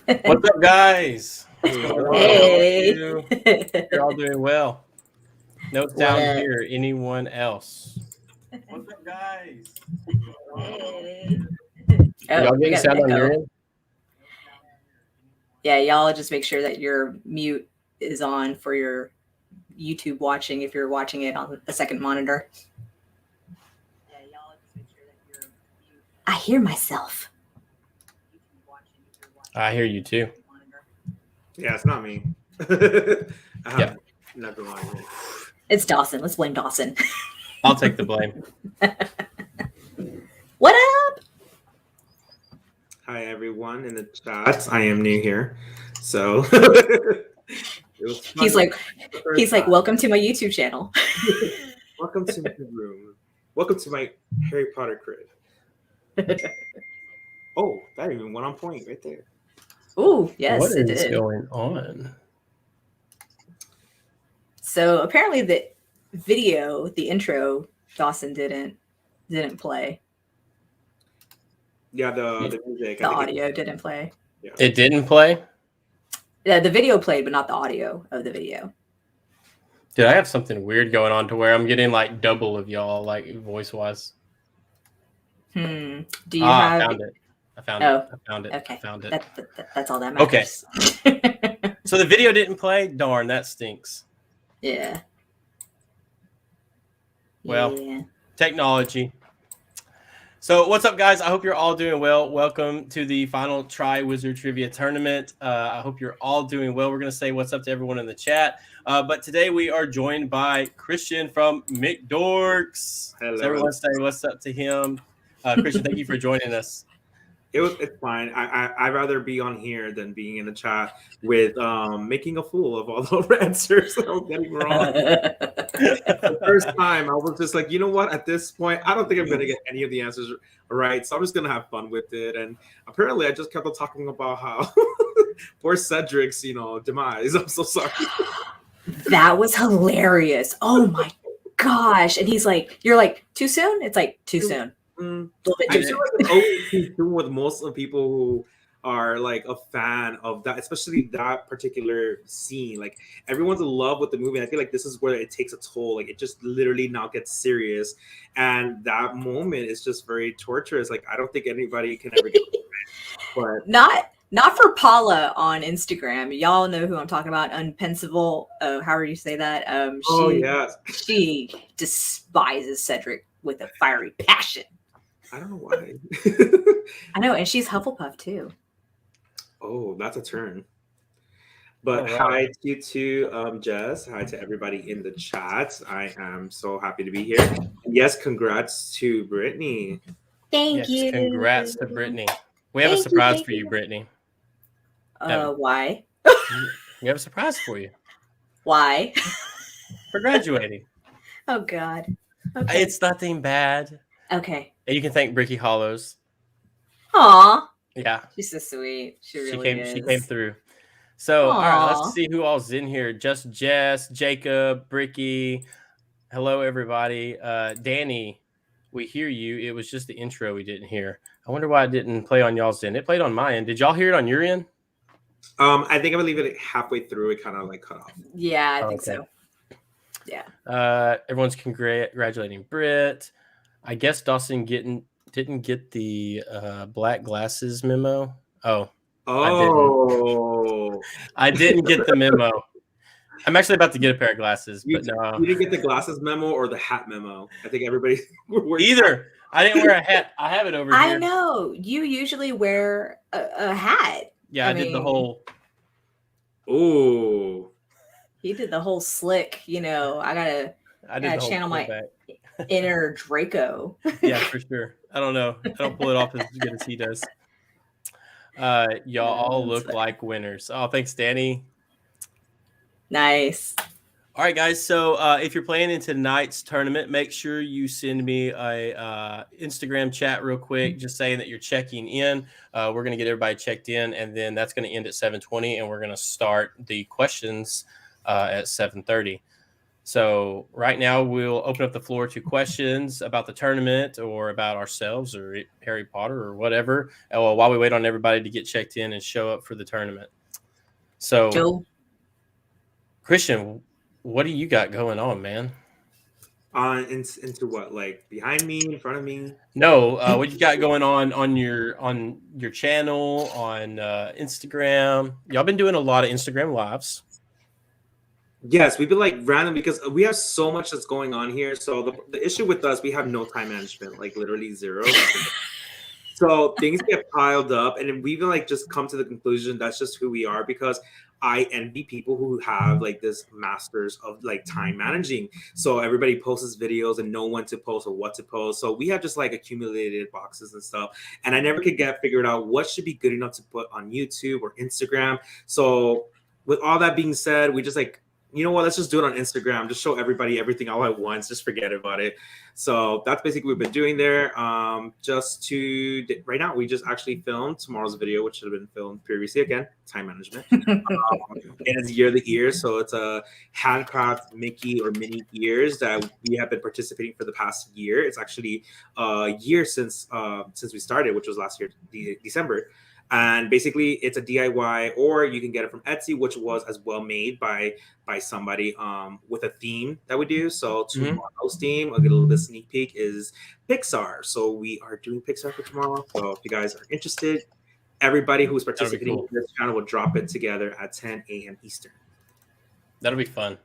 What's up, guys? What's going on? How are Hey. you? You're all doing well. Notes What down up? here. Anyone else? What's up, guys? Hey. Are Oh, y'all we getting got an sound on your echo. end? Yeah, y'all just make sure that your mute is on for your YouTube watching if you're watching it on a second monitor. I hear myself. I hear you too. Yeah, it's not me. I have Yeah. nothing on me. It's Dawson. Let's blame Dawson. I'll take the blame. What up? Hi, everyone in the chat. I am new here, so it was fun He's like, the first time. welcome to my YouTube channel. Welcome to my room. Welcome to my Harry Potter crib. Oh, that even went on point right there. Ooh, yes, What it is did. going on? So apparently the video, the intro, Dawson didn't play. Yeah, the music. The audio didn't play. Yeah. It didn't play? Yeah, the video played, but not the audio of the video. Dude, I have something weird going on to where I'm getting like double of y'all, like voice wise. Do you have? I found it. I found it. Okay. I found it. That's all that matters. Okay. So the video didn't play? Darn, that stinks. Yeah. Well, yeah. Technology. So what's up, guys? I hope you're all doing well. Welcome to the final TriWizard Trivia Tournament. I hope you're all doing well. We're going to say what's up to everyone in the chat. But today we are joined by Christian from McDorks. Hello. So everyone say what's up to him. Christian, thank you for joining us. It's fine. I'd rather be on here than being in the chat with making a fool of all the answers that I was getting wrong. The first time I was just like, you know what? At this point, I don't think I'm gonna get any of the answers right, so I'm just gonna have fun with it. And apparently, I just kept on talking about how poor Cedric's, demise. I'm so sorry. That was hilarious. Oh my gosh! And he's like, "You're like too soon." It's like too soon. A little bit too soon. With most of the people who are like a fan of that, especially that particular scene. Like everyone's in love with the movie. And I feel like this is where it takes a toll. Like it just literally now gets serious, and that moment is just very torturous. Like I don't think anybody can ever get over it. But not for Paula on Instagram. Y'all know who I'm talking about. Unpensible. However you say that. She despises Cedric with a fiery passion. I don't know why. I know, and she's Hufflepuff too. Oh, that's a turn. But hi to you too, Jess. Hi to everybody in the chat. I am so happy to be here. And yes, congrats to Brittany. Thank you. Congrats to Brittany. We have a surprise for you, Brittany. Why? We have a surprise for you. Why? For graduating. Oh God. Okay. It's nothing bad. Okay. And you can thank Bricky Hollows. Aw. Yeah. She's so sweet. She is. She came through. So, all right, let's see who all's in here. Just Jess, Jacob, Bricky. Hello, everybody. Danny, we hear you. It was just the intro we didn't hear. I wonder why it didn't play on y'all's end. It played on my end. Did y'all hear it on your end? I think I believe it halfway through. It kind of like cut off. Yeah, I think so. Yeah. Everyone's congratulating Britt. I guess Dawson didn't get the black glasses memo. Oh. I didn't get the memo. I'm actually about to get a pair of glasses, but no. You didn't get the glasses memo or the hat memo. I think everybody either. I didn't wear a hat. I have it over here. I know. You usually wear a hat. Yeah, I did the whole. Oh. He did the whole slick. I gotta channel my inner Draco. Yeah, for sure. I don't know. I don't pull it off as good as he does. Y'all all look like winners. Oh, thanks, Danny. Nice. All right, guys. So if you're playing in tonight's tournament, make sure you send me a Instagram chat real quick, just saying that you're checking in. We're going to get everybody checked in, and then that's going to end at 7:20, and we're going to start the questions at 7:30. So right now we'll open up the floor to questions about the tournament or about ourselves or Harry Potter or whatever, while we wait on everybody to get checked in and show up for the tournament. So, Joe. Christian, what do you got going on, man? Into what? Like behind me, in front of me? No, what you got going on your channel, on Instagram? Y'all been doing a lot of Instagram lives. Yes, we've been like random because we have so much that's going on here. So the issue with us, we have no time management, like literally zero. So things get piled up, and we've like just come to the conclusion that's just who we are, because I envy people who have like this masters of like time managing. So everybody posts videos and know when to post or what to post. So we have just like accumulated boxes and stuff, and I never could get figured out what should be good enough to put on YouTube or Instagram. So with all that being said, we just like, you know what, let's just do it on Instagram. Just show everybody everything all at once. Just forget about it. So that's basically what we've been doing there. Right now, we just actually filmed tomorrow's video, which should have been filmed previously. Again, time management. It is Year of the Ear. So it's a handcraft Mickey or Minnie ears that we have been participating for the past year. It's actually a year since we started, which was last year, December. And basically it's a DIY, or you can get it from Etsy, which was as well made by somebody with a theme that we do. So tomorrow's theme, I'll get a little bit sneak peek, is Pixar. So we are doing Pixar for tomorrow. So if you guys are interested, everybody who's participating in this channel will drop it together at 10 a.m. Eastern. That'll be fun.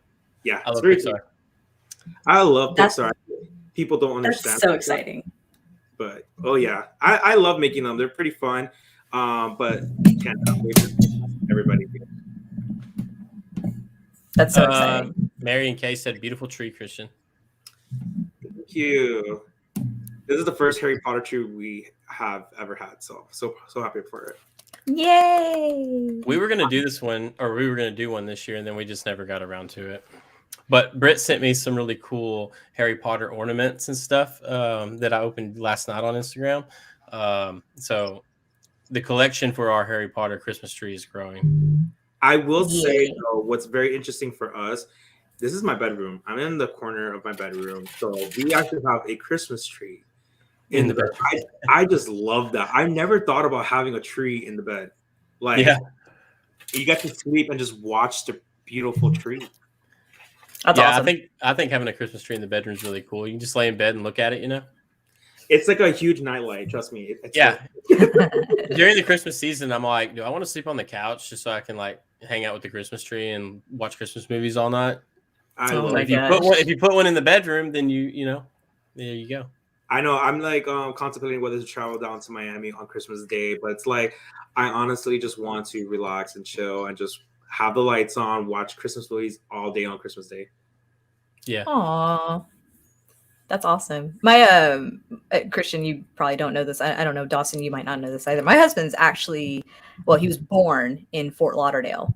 Yeah, I love Pixar. Cool. I love Pixar. People don't understand. That's so exciting. But oh yeah, I love making them. They're pretty fun. But can't wait for everybody. That's so exciting. Mary and Kay said, "Beautiful tree, Christian." Thank you. This is the first Harry Potter tree we have ever had, so happy for it. Yay! We were gonna do this one, or we were gonna do one this year, and then we just never got around to it. But Britt sent me some really cool Harry Potter ornaments and stuff that I opened last night on Instagram. So the collection for our Harry Potter Christmas tree is growing. I will say, though, what's very interesting for us, this is my bedroom. I'm in the corner of my bedroom. So we actually have a Christmas tree in the bed. I just love that. I never thought about having a tree in the bed. Like, you get to sleep and just watch the beautiful tree. That's awesome. I think having a Christmas tree in the bedroom is really cool. You can just lay in bed and look at it, you know? It's like a huge nightlight. Trust me. During the Christmas season, I'm like, do I want to sleep on the couch just so I can like hang out with the Christmas tree and watch Christmas movies all night? If you put one in the bedroom, then you know, there you go. I know. I'm like contemplating whether to travel down to Miami on Christmas Day, but it's like I honestly just want to relax and chill and just have the lights on, watch Christmas movies all day on Christmas Day. Yeah. Aww. That's awesome. My Christian, you probably don't know this. I don't know, Dawson, you might not know this either. My husband's actually, well, he was born in Fort Lauderdale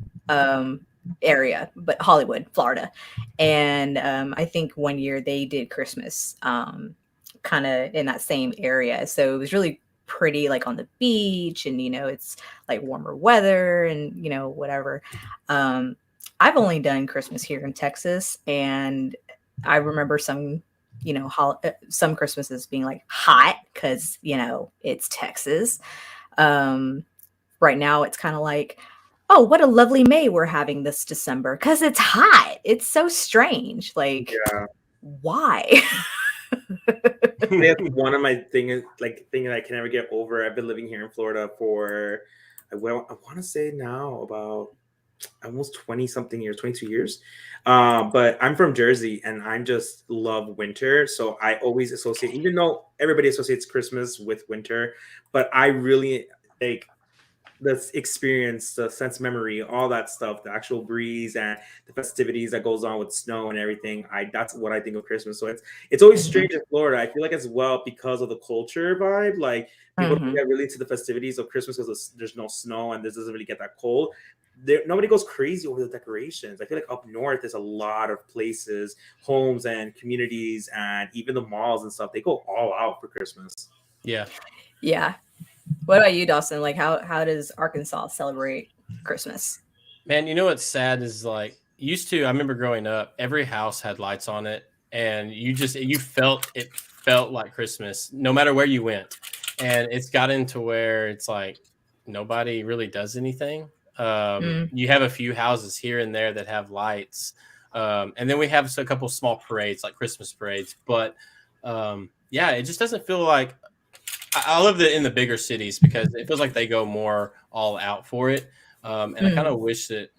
area, but Hollywood, Florida. And I think one year they did Christmas kind of in that same area. So it was really pretty, like on the beach, and, you know, it's like warmer weather and, you know, whatever. I've only done Christmas here in Texas, and I remember some Christmases being like hot because, you know, it's Texas. Right now it's kind of like, oh, what a lovely May we're having this December because it's hot. It's so strange. Like, why? That's one of my thing that I can never get over. I've been living here in Florida for, I want to say now about almost 20-something years, 22 years. But I'm from Jersey and I just love winter. So I always associate, even though everybody associates Christmas with winter, but I really like the experience, the sense memory, all that stuff, the actual breeze and the festivities that goes on with snow and everything. That's what I think of Christmas. So it's always strange in Florida. I feel like as well, because of the culture vibe, like people don't get really into the festivities of Christmas because there's no snow and this doesn't really get that cold. Nobody goes crazy over the decorations. I feel like up north, there's a lot of places, homes and communities, and even the malls and stuff. They go all out for Christmas. Yeah. Yeah. What about you, Dawson? Like, how does Arkansas celebrate Christmas? Man, you know what's sad is like used to, I remember growing up, every house had lights on it, and you felt like Christmas no matter where you went. And it's gotten to where it's like nobody really does anything. Mm. You have a few houses here and there that have lights, and then we have a couple small parades like Christmas parades. But yeah, it just doesn't feel like I love it in the bigger cities because it feels like they go more all out for it. And I kind of wish that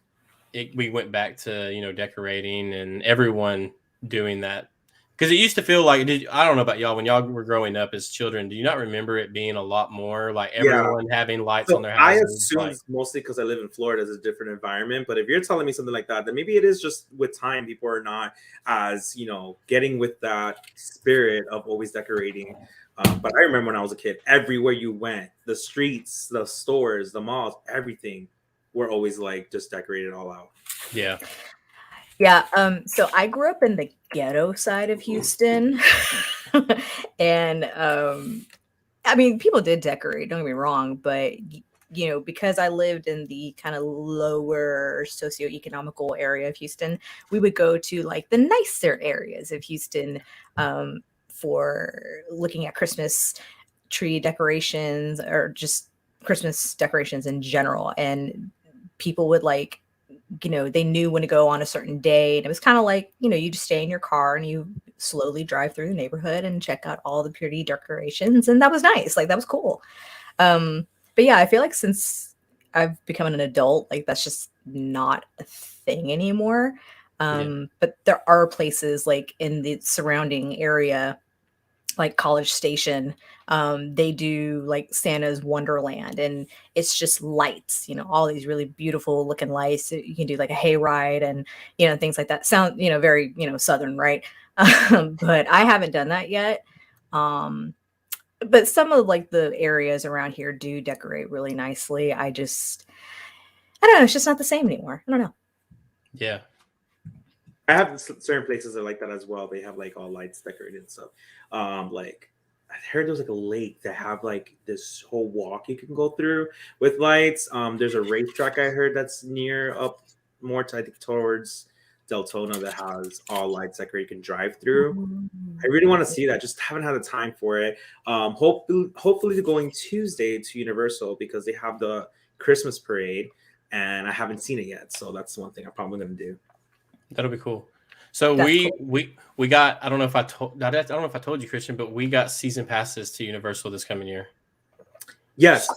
we went back to decorating and everyone doing that because it used to feel like I don't know about y'all when y'all were growing up as children. Do you not remember it being a lot more like Yeah. everyone having lights on So their I houses? assume Like, it's mostly because I live in Florida, it's a different environment. But if you're telling me something like that, then maybe it is just with time, people are not as, getting with that spirit of always decorating. But I remember when I was a kid, everywhere you went, the streets, the stores, the malls, everything were always like just decorated all out. yeah, Yeah. So I grew up in the ghetto side of Houston. And I mean, people did decorate, don't get me wrong, but because I lived in the kind of lower socioeconomical area of Houston, we would go to like the nicer areas of Houston for looking at Christmas tree decorations or just Christmas decorations in general. And people would like, they knew when to go on a certain day. And it was kind of like, you just stay in your car and you slowly drive through the neighborhood and check out all the pretty decorations. And that was nice. Like, that was cool. But yeah, I feel like since I've become an adult, like that's just not a thing anymore. But there are places like in the surrounding area, like College Station, they do like Santa's Wonderland, and it's just lights, all these really beautiful looking lights. You can do like a hayride and things like that. Sound very southern, right? But I haven't done that yet. But some of like the areas around here do decorate really nicely. I don't know, it's just not the same anymore. I don't know. yeah. I have certain places that are like that as well. They have like all lights decorated and stuff. Like I heard there's like a lake that have like this whole walk you can go through with lights. There's a racetrack I heard that's near up more to, I think, towards Deltona that has all lights that you can drive through. I really want to see that. Just haven't had the time for it. Hopefully going Tuesday to Universal because they have the Christmas parade, and I haven't seen it yet. So that's one thing I'm probably going to do. That'll be cool. So That's we got, I don't know if I told you, Christian, but we got season passes to Universal this coming year. Yes.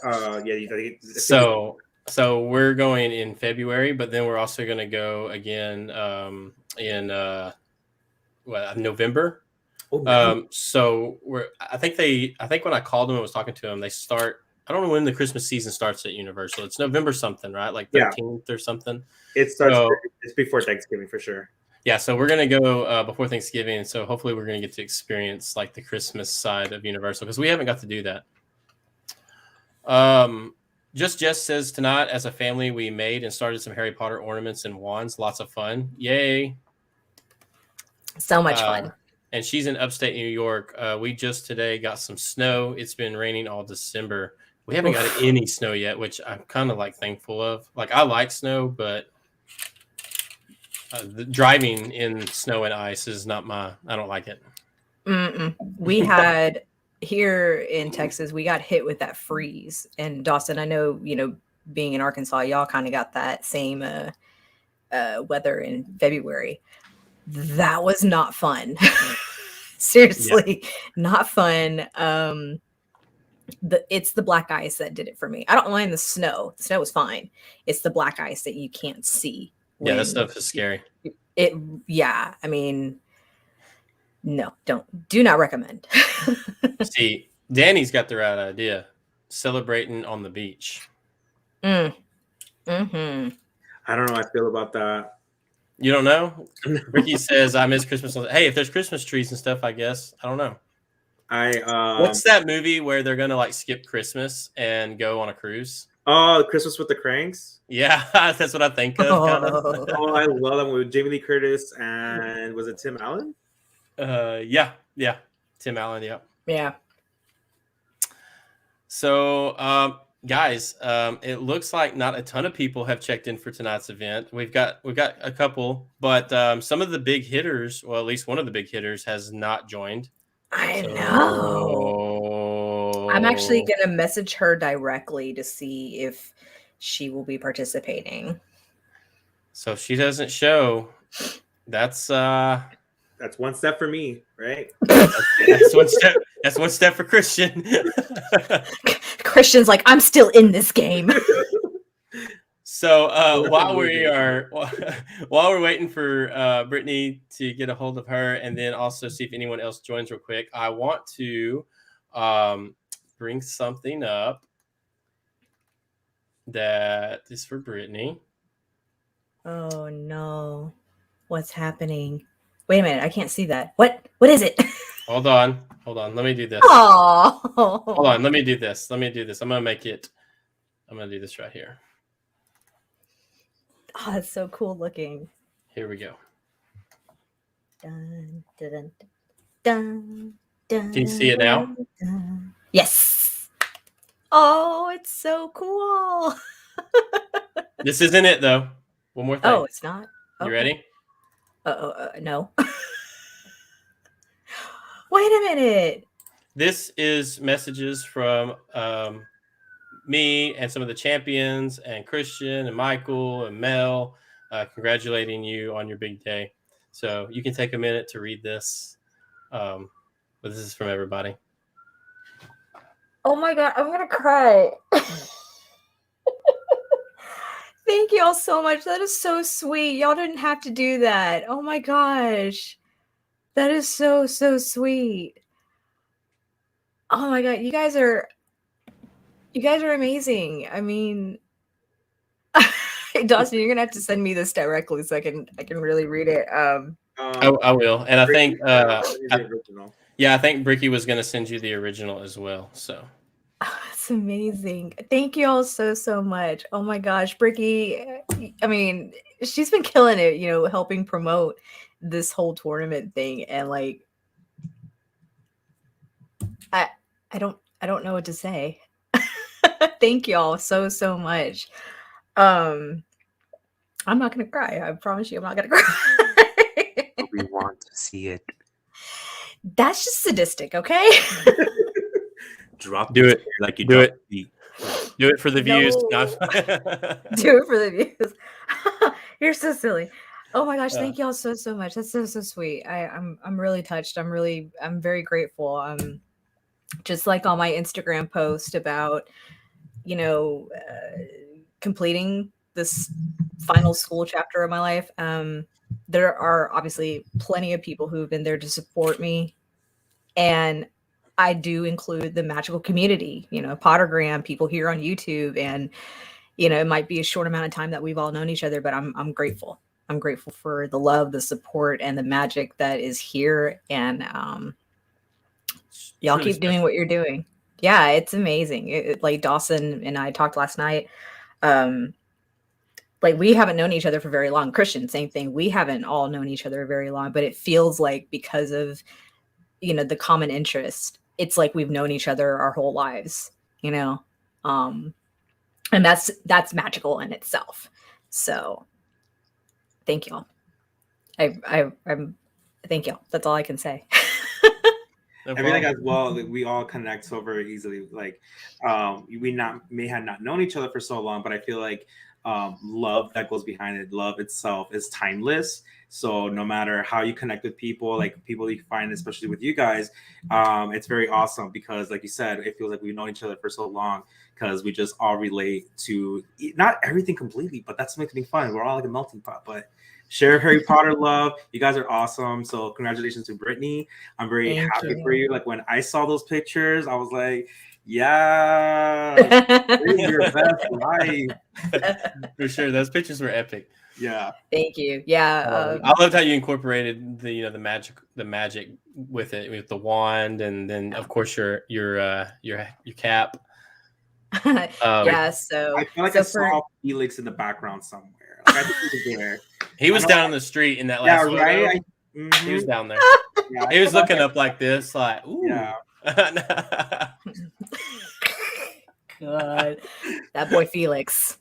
So we're going in February, but then we're also going to go again in November. Oh, nice. So I think when I called them and was talking to them, they start. I don't know when the Christmas season starts at Universal. It's November something, right? Like 13th or something. It starts. It's before Thanksgiving for sure. Yeah, so we're gonna go before Thanksgiving. So hopefully we're gonna get to experience like the Christmas side of Universal because we haven't got to do that. Just Jess says tonight as a family we made and started some Harry Potter ornaments and wands. Lots of fun. Yay! So much fun. And she's in upstate New York. We just today got some snow. It's been raining all December. We haven't got any snow yet, which I'm kind of like thankful of. Like I like snow, but the driving in snow and ice is not I don't like it. We had here in Texas, we got hit with that freeze. And Dawson, I know, being in Arkansas, y'all kind of got that same weather in February. That was not fun. Seriously, not fun. It's the black ice that did it for me. I don't mind the snow. The snow was fine. It's the black ice that you can't see. Yeah, that stuff is scary. I mean, no, do not recommend. See, Danny's got the right idea. Celebrating on the beach. I don't know how I feel about that. You don't know? Ricky says, I miss Christmas. Hey, if there's Christmas trees and stuff, I guess. I don't know. What's that movie where they're going to like skip Christmas and go on a cruise? Oh, Christmas with the Cranks? Yeah, that's what I think of. Kind of. Oh, I love that movie with Jamie Lee Curtis and was it Tim Allen? Yeah. Tim Allen, yeah. Yeah. So guys, it looks like not a ton of people have checked in for tonight's event. We've got a couple, but some of the big hitters, well, at least one of the big hitters, has not joined. I know. I'm actually gonna message her directly to see if she will be participating. So if she doesn't show, that's one step for me, right? that's one step. That's one step for Christian. Christian's like, I'm still in this game. So while we're waiting for Brittany to get a hold of her, and then also see if anyone else joins real quick, I want to bring something up that is for Brittany. Oh no, what's happening? Wait a minute, I can't see that. What is it? Hold on. Let me do this. Oh, hold on. Let me do this. I'm gonna do this right here. Oh, that's so cool looking. Here we go. Dun, dun, dun, dun, Can you see it now? Dun. Yes. Oh, it's so cool. This isn't it though. One more thing. Oh, it's not. You ready? No. Wait a minute. This is messages from me and some of the champions and Christian and Michael and Mel congratulating you on your big day. So you can take a minute to read this. But this is from everybody. Oh my God, I'm going to cry. Thank you all so much. That is so sweet. Y'all didn't have to do that. Oh my gosh. That is so sweet. Oh my God, you guys are amazing. I mean, Dawson, you're gonna have to send me this directly so I can really read it. I will, and I think I think Bricky was gonna send you the original as well. So that's amazing. Thank you all so much. Oh my gosh, Bricky. I mean, she's been killing it. Helping promote this whole tournament thing, and like, I don't know what to say. Thank you all so much. I'm not gonna cry. I promise you, I'm not gonna cry. We want to see it. That's just sadistic, okay? Do it like you do it. Do it for the views. No. Do it for the views. You're so silly. Oh my gosh, thank you all so much. That's so sweet. I'm really touched. I'm very grateful. Just like on my Instagram post about completing this final school chapter of my life. There are obviously plenty of people who've been there to support me. And I do include the magical community, Pottergram, people here on YouTube. And, it might be a short amount of time that we've all known each other, but I'm grateful. I'm grateful for the love, the support, and the magic that is here. And y'all keep doing what you're doing. Yeah, it's amazing. Like Dawson and I talked last night. Like we haven't known each other for very long. Christian, same thing. We haven't all known each other very long, but it feels like because of, the common interest, it's like we've known each other our whole lives, and that's magical in itself. So thank y'all. I'm thank y'all. That's all I can say. I feel like as well, like, we all connect so very easily. Like we may have not known each other for so long, but I feel like love that goes behind it, love itself is timeless. So no matter how you connect with people, like people you find, especially with you guys, it's very awesome because, like you said, it feels like we've known each other for so long because we just all relate to not everything completely, but that's making it fun. We're all like a melting pot, but share Harry Potter love. You guys are awesome. So congratulations to Brittany. I'm very happy for you. Like when I saw those pictures, I was like, yeah, live your best life. For sure. Those pictures were epic. Yeah. Thank you. Yeah. I loved how you incorporated the magic with it, with the wand, and then of course your cap. Yeah. So I feel like I saw Felix in the background somewhere. Like, I think he was there. He was down in the street in that last photo. Right? He was down there. Yeah, He was looking up like this, like, ooh. Yeah. God, that boy Felix.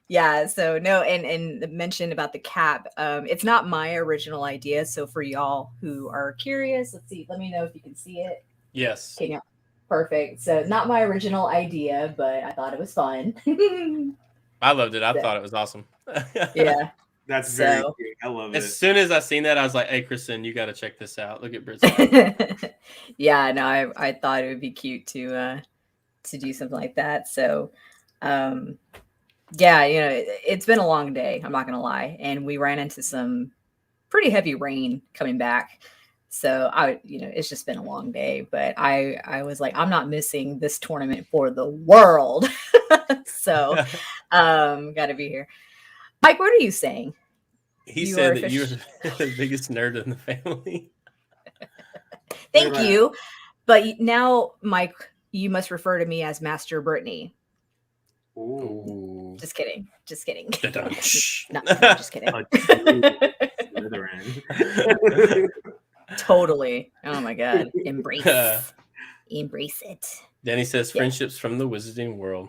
Yeah, so no, and the mention about the cap, it's not my original idea. So for y'all who are curious, let's see, let me know if you can see it. Yes. Okay, yeah, perfect. So not my original idea, but I thought it was fun. I loved it. I So, thought it was awesome. yeah. That's very So cute. I love it. As soon as I seen that, I was like, "Hey, Kristen, you got to check this out. Look at Brit's life." yeah, no, I thought it would be cute to do something like that. So yeah, you know, it's been a long day, I'm not gonna lie. And we ran into some pretty heavy rain coming back. So it's just been a long day. But I was like, I'm not missing this tournament for the world. So gotta be here. Mike, what are you saying? He said that you're the biggest nerd in the family. Thank you. But now, Mike, you must refer to me as Master Brittany. Ooh. Just kidding. Just kidding. no, just kidding. Totally. Oh my God. Embrace it. Danny says friendships from the wizarding world.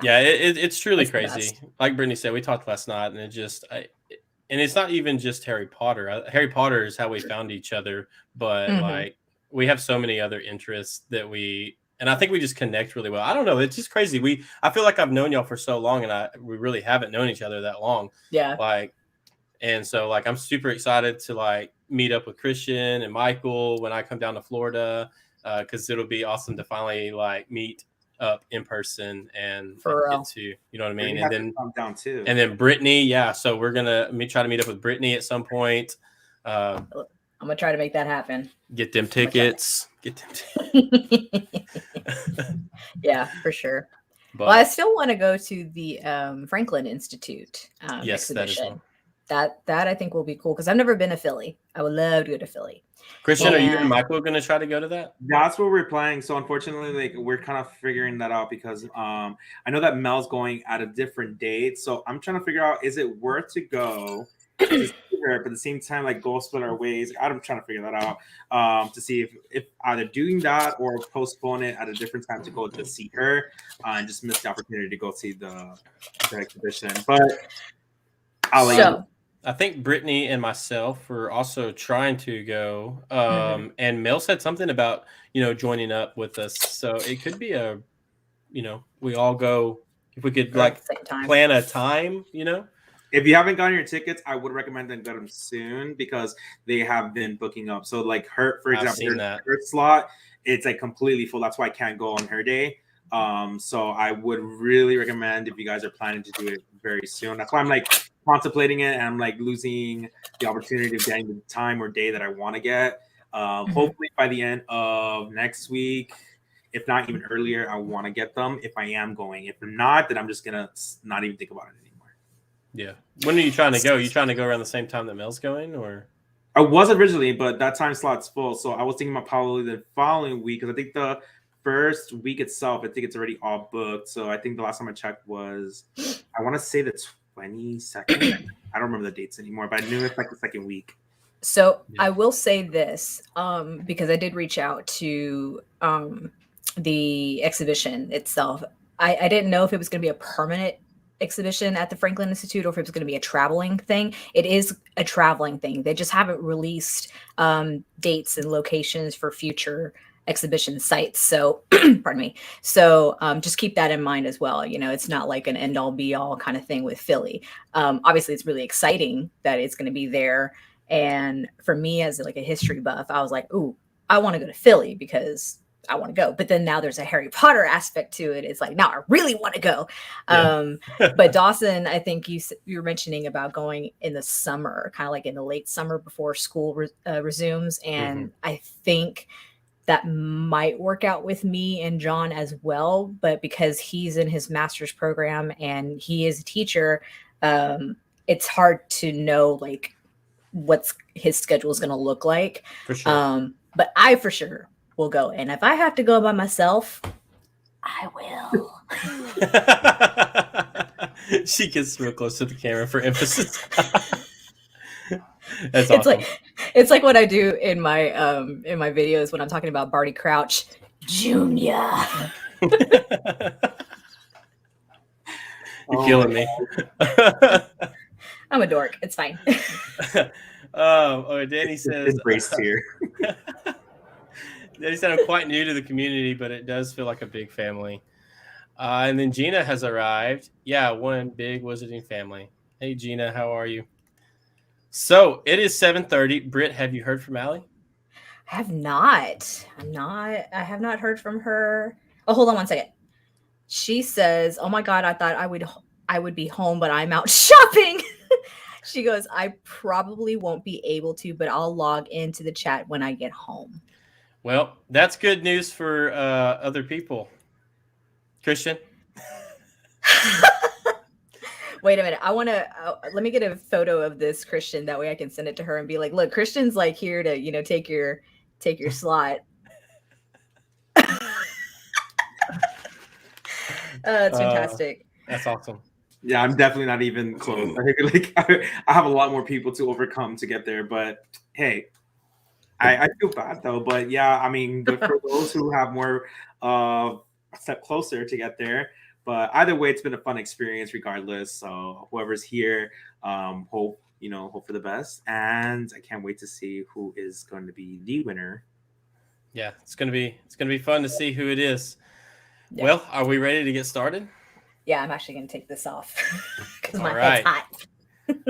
Yeah, it's truly crazy. Like Brittany said, we talked last night, and and it's not even just Harry Potter. Harry Potter is how we found each other, but like we have so many other interests that and I think we just connect really well. I don't know. It's just crazy. I feel like I've known y'all for so long, and we really haven't known each other that long. Yeah. And so like I'm super excited to like meet up with Christian and Michael when I come down to Florida, because it'll be awesome to finally like meet up in person and get to, you know what I mean? And then come down too. And then Brittany, yeah. So we're gonna try to meet up with Brittany at some point. I'm gonna try to make that happen. Get them tickets. Yeah, for sure. But I still want to go to the Franklin Institute exhibition. That I think will be cool because I've never been to Philly. I would love to go to Philly. Christian, are you and Michael going to try to go to that? That's what we're planning. So unfortunately, like we're kind of figuring that out because I know that Mel's going at a different date. So I'm trying to figure out, is it worth to go to see her, but at the same time, like go split our ways. I'm trying to figure that out to see if either doing that or postpone it at a different time to go to see her and just miss the opportunity to go see the exhibition. But I'll let you know. I think Brittany and myself were also trying to go, and Mel said something about, joining up with us. So it could be we all go, if we could like plan a time, If you haven't gotten your tickets, I would recommend them get them soon because they have been booking up. So like her, for example, her slot, it's like completely full. That's why I can't go on her day. So I would really recommend if you guys are planning to do it very soon. That's why I'm like contemplating it and I'm like losing the opportunity of getting the time or day that I want to get. Hopefully by the end of next week, if not even earlier, I want to get them if I am going. If not, then I'm just gonna not even think about it anymore. Yeah. When are you trying to go? Are you trying to go around the same time that Mel's going, or? I was originally, but that time slot's full. So I was thinking about probably the following week because I think the first week itself, I think it's already all booked. So I think the last time I checked was, I want to say the 22nd. I don't remember the dates anymore, but I knew it's like the second week. So I will say this, because I did reach out to the exhibition itself. I didn't know if it was going to be a permanent exhibition at the Franklin Institute or if it was going to be a traveling thing. It is a traveling thing. They just haven't released dates and locations for future exhibition sites. So, pardon me. So just keep that in mind as well. It's not like an end all be all kind of thing with Philly. Obviously, it's really exciting that it's going to be there. And for me, as like a history buff, I was like, ooh, I want to go to Philly because I want to go. But then now there's a Harry Potter aspect to it. It's like, now I really want to go. Yeah. But Dawson, I think you were mentioning about going in the summer, kind of like in the late summer before school resumes. And I think that might work out with me and John as well. But because he's in his master's program and he is a teacher, it's hard to know like what's his schedule is going to look like. For sure. But I for sure will go. And if I have to go by myself, I will. She gets real close to the camera for emphasis. That's awesome. It's like what I do in my videos when I'm talking about Barty Crouch. Junior. You're killing me. I'm a dork. It's fine. Danny says, embraced here. Danny said, I'm quite new to the community, but it does feel like a big family. And then Gina has arrived. Yeah, one big wizarding family. Hey, Gina, how are you? So it is 7:30. Britt, have you heard from Allie? I have not. I have not heard from her. Oh, hold on one second. She says, "Oh my God, I thought I would be home, but I'm out shopping." She goes, "I probably won't be able to, but I'll log into the chat when I get home." Well, that's good news for other people. Christian? Wait a minute. I want to let me get a photo of this Christian. That way I can send it to her and be like, "Look, Christian's like here to, take your slot." It's fantastic. That's awesome. Yeah, I'm definitely not even close. I think I have a lot more people to overcome to get there, but hey, I feel bad though. But yeah, I mean, good for those who have more a step closer to get there. But either way, it's been a fun experience regardless. So whoever's here, hope for the best, and I can't wait to see who is going to be the winner. Yeah, it's gonna be fun to see who it is. Yeah. Well, are we ready to get started? Yeah, I'm actually going to take this off because my All head's right. hot.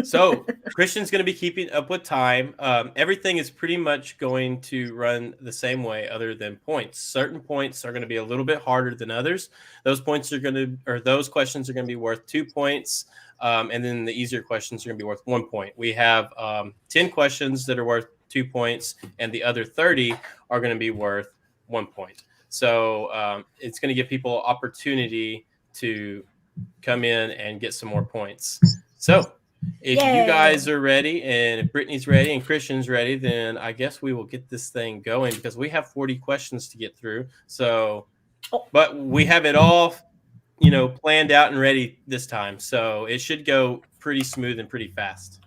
So Christian's going to be keeping up with time. Everything is pretty much going to run the same way other than points. Certain points are going to be a little bit harder than others. Those questions are going to be worth 2 points. And then the easier questions are going to be worth 1 point. We have 10 questions that are worth 2 points, and the other 30 are going to be worth 1 point. So it's going to give people opportunity to come in and get some more points. So if you guys are ready, and if Brittany's ready and Christian's ready, then I guess we will get this thing going because we have 40 questions to get through. So, but we have it all, planned out and ready this time. So it should go pretty smooth and pretty fast.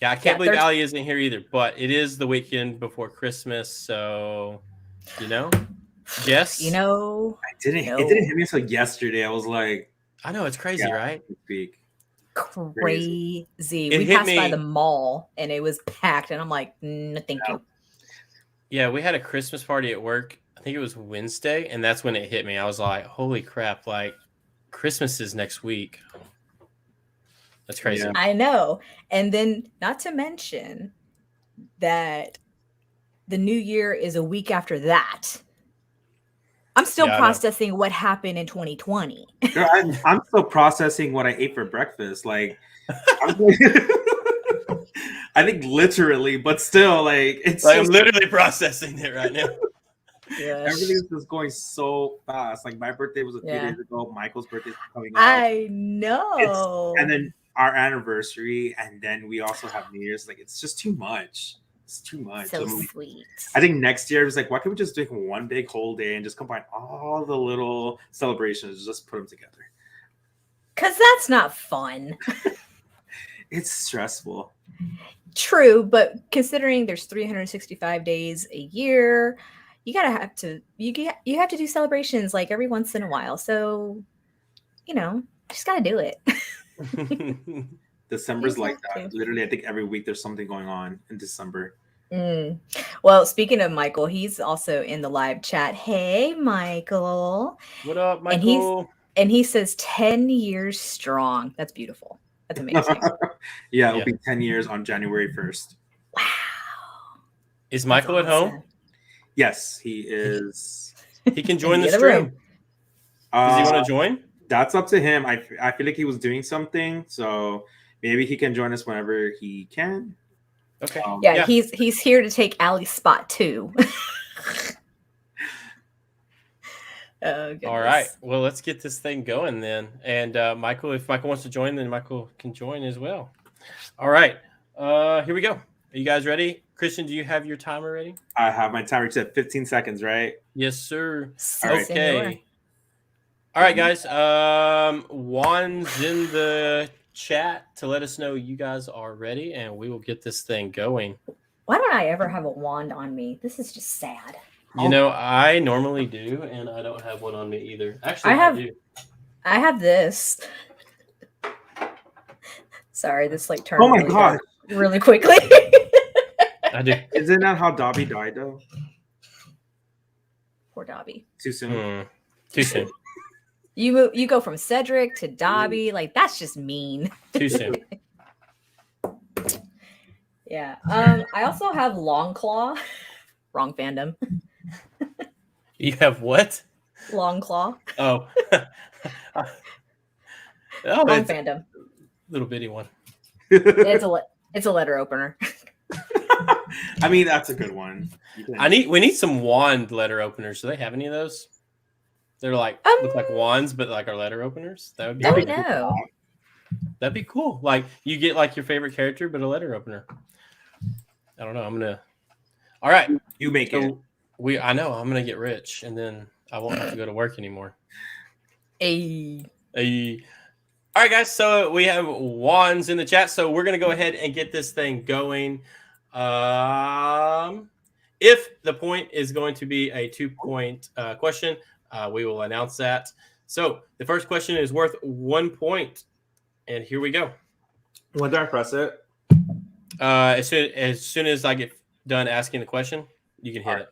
Yeah, I can't believe Allie isn't here either, but it is the weekend before Christmas. So, Jess? It didn't hit me until yesterday. I was like, I know, it's crazy, right? Crazy. We passed by the mall and it was packed, and I'm like, no, thank you. Yeah, we had a Christmas party at work. I think it was Wednesday, and that's when it hit me. I was like, holy crap, like Christmas is next week. That's crazy. Yeah. I know. And then not to mention that the new year is a week after that. I'm still processing what happened in 2020. Girl, I'm still processing what I ate for breakfast. Like, I think literally, but still, like, it's like I'm literally processing it right now. Everything's just going so fast. Like, my birthday was a few days ago. Michael's birthday is coming up. I know. And then our anniversary, and then we also have New Year's. Like, it's just too much. It's too much. So sweet. I think next year it was like, why can't we just do one big whole day and just combine all the little celebrations, just put them together? Because that's not fun. It's stressful. True, but considering there's 365 days a year, you have to do celebrations like every once in a while. So, just gotta do it. December's like that. Literally, I think every week there's something going on in December. Well, speaking of Michael, he's also in the live chat. Hey, Michael. What up, Michael? And he says 10 years strong. That's beautiful. That's amazing. Yeah, it'll be 10 years on January 1st. Wow. Is Michael at home? Yes, he is. He can join the stream. Does he want to join? That's up to him. I feel like he was doing something, so maybe he can join us whenever he can. Okay. Yeah, he's here to take Allie's spot too. Oh, all right. Well, let's get this thing going then. And Michael, if Michael wants to join, then Michael can join as well. All right. Here we go. Are you guys ready? Christian, do you have your timer ready? I have my timer set 15 seconds, right? Yes, sir. Okay. All right, guys. Juan's in the chat to let us know you guys are ready, and we will get this thing going. Why don't I ever have a wand on me? This is just sad. You know, I normally do, and I don't have one on me either. Actually, I have this. Sorry, this like turned. Oh my god! Really quickly. I do. Isn't that how Dobby died though? Poor Dobby. Too soon. Too soon. You go from Cedric to Dobby, like that's just mean. Too soon. Yeah. I also have Longclaw. Wrong fandom. You have what? Longclaw. Oh. Wrong fandom. Little bitty one. It's a letter opener. I mean, that's a good one. We need some wand letter openers. Do they have any of those? They're like look like wands, but like our letter openers. That would be cool. Cool. That'd be cool. Like you get like your favorite character, but a letter opener. I don't know. I'm gonna. All right, you make it. I know. I'm gonna get rich, and then I won't have to go to work anymore. Hey. All right, guys. So we have wands in the chat, so we're gonna go ahead and get this thing going. If the point is going to be a 2-point question, we will announce that. So the first question is worth 1 point, and here we go. When do I press it? As soon as I get done asking the question, you can hit it.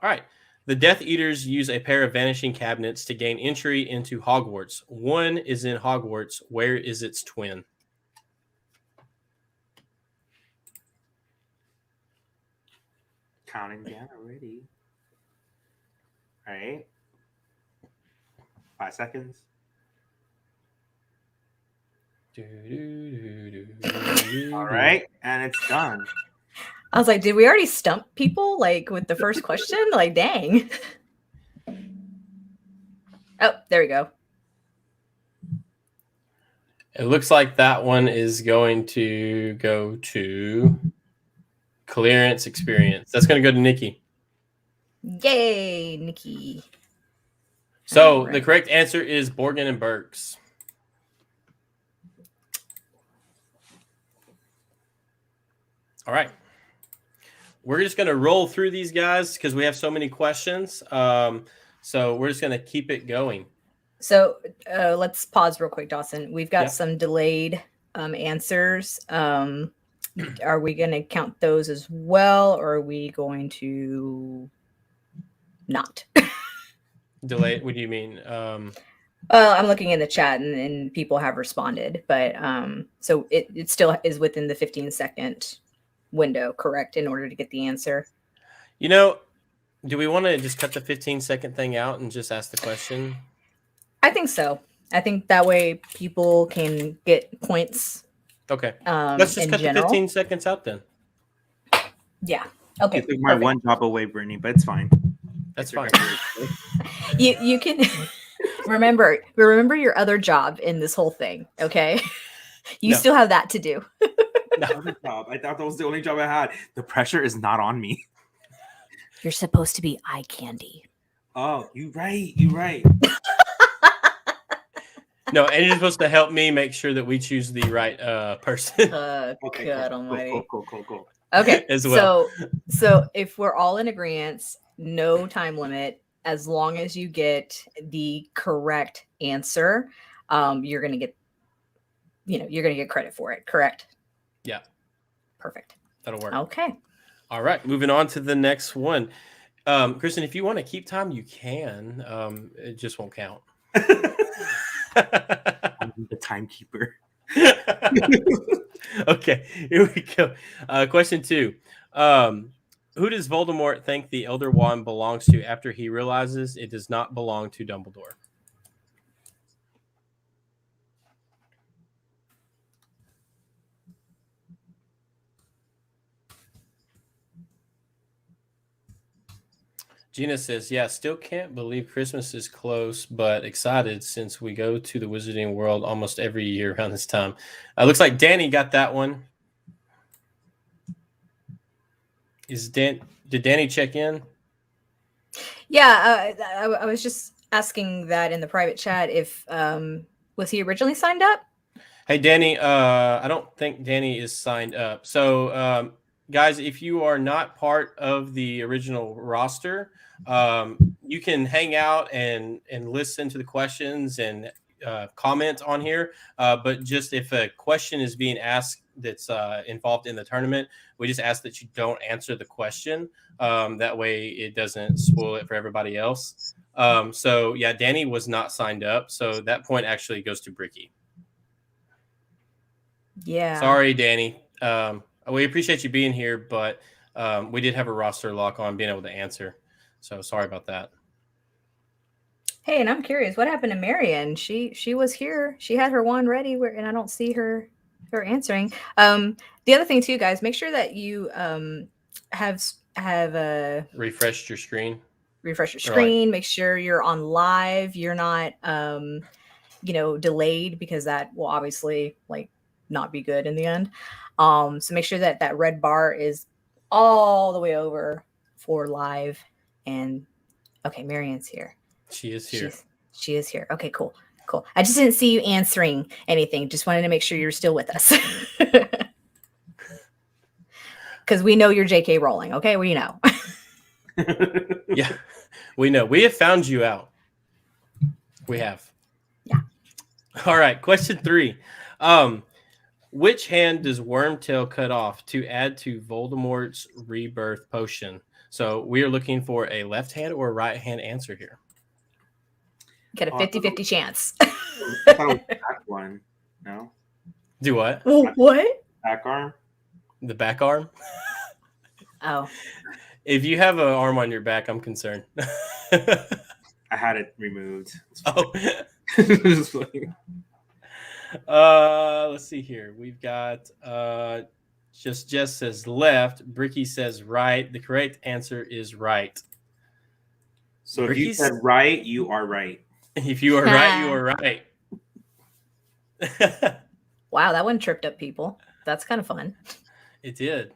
All right. The Death Eaters use a pair of vanishing cabinets to gain entry into Hogwarts. One is in Hogwarts. Where is its twin? Counting down already. All right. 5 seconds. All right, and it's done. I was like, did we already stump people like with the first question? Like, dang. Oh, there we go. It looks like that one is going to go to clearance experience. That's going to go to Nikki. Yay, Nikki. So the correct answer is Borgin and Burks. All right. We're just going to roll through these guys because we have so many questions. So we're just going to keep it going. So let's pause real quick, Dawson. We've got some delayed answers. Are we going to count those as well, or are we going to not? Delayed? What do you mean? I'm looking in the chat and people have responded, but so it still is within the 15-second window, correct, in order to get the answer? You know, do we want to just cut the 15-second thing out and just ask the question? I think so. I think that way people can get points. Okay. Let's just cut the 15 seconds out then. Yeah. Okay. You took my one job away, Brittany, but it's fine. That's fine. You can remember your other job in this whole thing, okay? You still have that to do. Other job. I thought that was the only job I had. The pressure is not on me. You're supposed to be eye candy. Oh, you right. No, and you're supposed to help me make sure that we choose the right person. Okay, God almighty. Cool. Okay, as well. So if we're all in agreement, no time limit, as long as you get the correct answer, you're gonna get credit for it, correct? Yeah. Perfect. That'll work. Okay. All right, moving on to the next one. Kristen, if you want to keep time, you can. It just won't count. I'm the timekeeper. Okay, here we go. Question 2. Who does Voldemort think the Elder Wand belongs to after he realizes it does not belong to Dumbledore? Gina says, yeah, still can't believe Christmas is close, but excited since we go to the Wizarding World almost every year around this time. Looks like Danny got that one. Did Danny check in? Yeah, I was just asking that in the private chat if was he originally signed up? Hey, Danny, I don't think Danny is signed up. So guys, if you are not part of the original roster, you can hang out and listen to the questions and comment on here. But just if a question is being asked that's involved in the tournament, we just ask that you don't answer the question. That way it doesn't spoil it for everybody else. So yeah, Danny was not signed up. So that point actually goes to Bricky. Yeah. Sorry, Danny. We appreciate you being here, but we did have a roster lock on being able to answer. So sorry about that. Hey, and I'm curious, what happened to Marion? She was here. She had her wand ready, and I don't see her answering. The other thing too, guys, make sure that you have refreshed your screen. Refresh your screen. Make sure you're on live. You're not delayed, because that will obviously not be good in the end. So make sure that that red bar is all the way over for live. And okay, Marion's here. She is here. She is here. Okay, cool. I just didn't see you answering anything. Just wanted to make sure you're still with us. Because we know you're JK Rowling. Okay, we know. Yeah, we know. We have found you out. We have. Yeah. All right. Question 3. Which hand does Wormtail cut off to add to Voldemort's rebirth potion? So we are looking for a left hand or a right hand answer here. Get a 50-50 chance. I thought it was back one. No. Do what? What? Back arm. The back arm? Oh. If you have an arm on your back, I'm concerned. I had it removed. Oh. Let's see here. We've got just Jess says left. Bricky says right. The correct answer is right. So if you said right, you are right. If you are right, you are right. Wow, that one tripped up people. That's kind of fun. It did.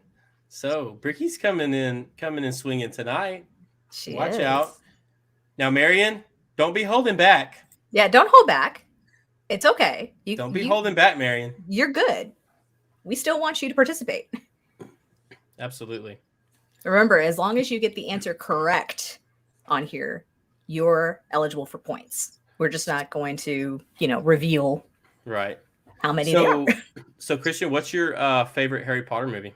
So Bricky's coming in swinging tonight. Watch out. Now, Marion, don't be holding back. Yeah, don't hold back. It's okay. Don't be holding back, Marion. You're good. We still want you to participate. Absolutely. Remember, as long as you get the answer correct on here, you're eligible for points. We're just not going to, reveal right how many there are. So, Christian, what's your favorite Harry Potter movie?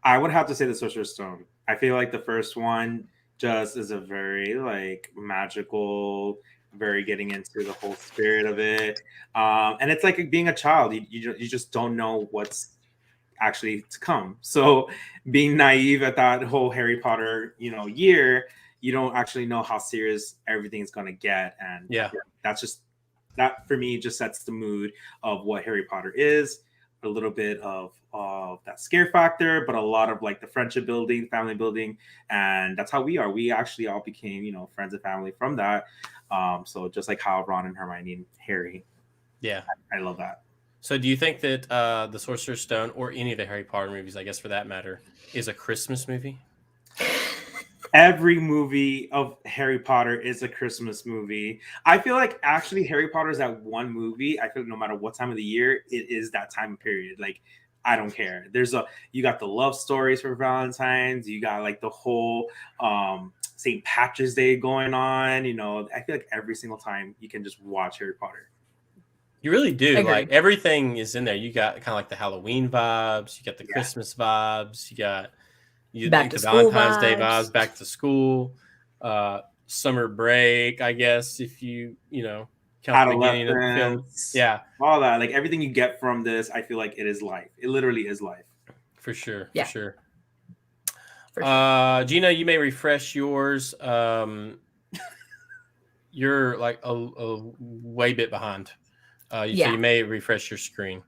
I would have to say The Sorcerer's Stone. I feel like the first one just is a very magical, very getting into the whole spirit of it, and it's like being a child. You just don't know what's actually to come. So being naive at that whole Harry Potter year, you don't actually know how serious everything's going to get, and that for me just sets the mood of what Harry Potter is. A little bit of that scare factor, but a lot of the friendship building, family building, and that's how we are. We actually all became friends and family from that. So just like how Ron and Hermione and Harry. Yeah, I love that. So do you think that The Sorcerer's Stone, or any of the Harry Potter movies, I guess for that matter, is a Christmas movie? Every movie of Harry Potter is a Christmas movie. I feel like actually Harry Potter is that one movie. I feel like no matter what time of the year, it is that time period. I don't care. You got the love stories for Valentine's. You got the whole St. Patrick's Day going on. I feel like every single time you can just watch Harry Potter. You really do. Everything is in there. You got kind of like the Halloween vibes. You got the Christmas vibes. You got back to the Valentine's vibes. Day vibes. Back to school. Summer break, I guess, if you count the beginning of the film. Yeah, all that. Everything you get from this, I feel like it is life. It literally is life. For sure. Yeah. For sure. Gina, you may refresh yours. You're a way bit behind. So you may refresh your screen.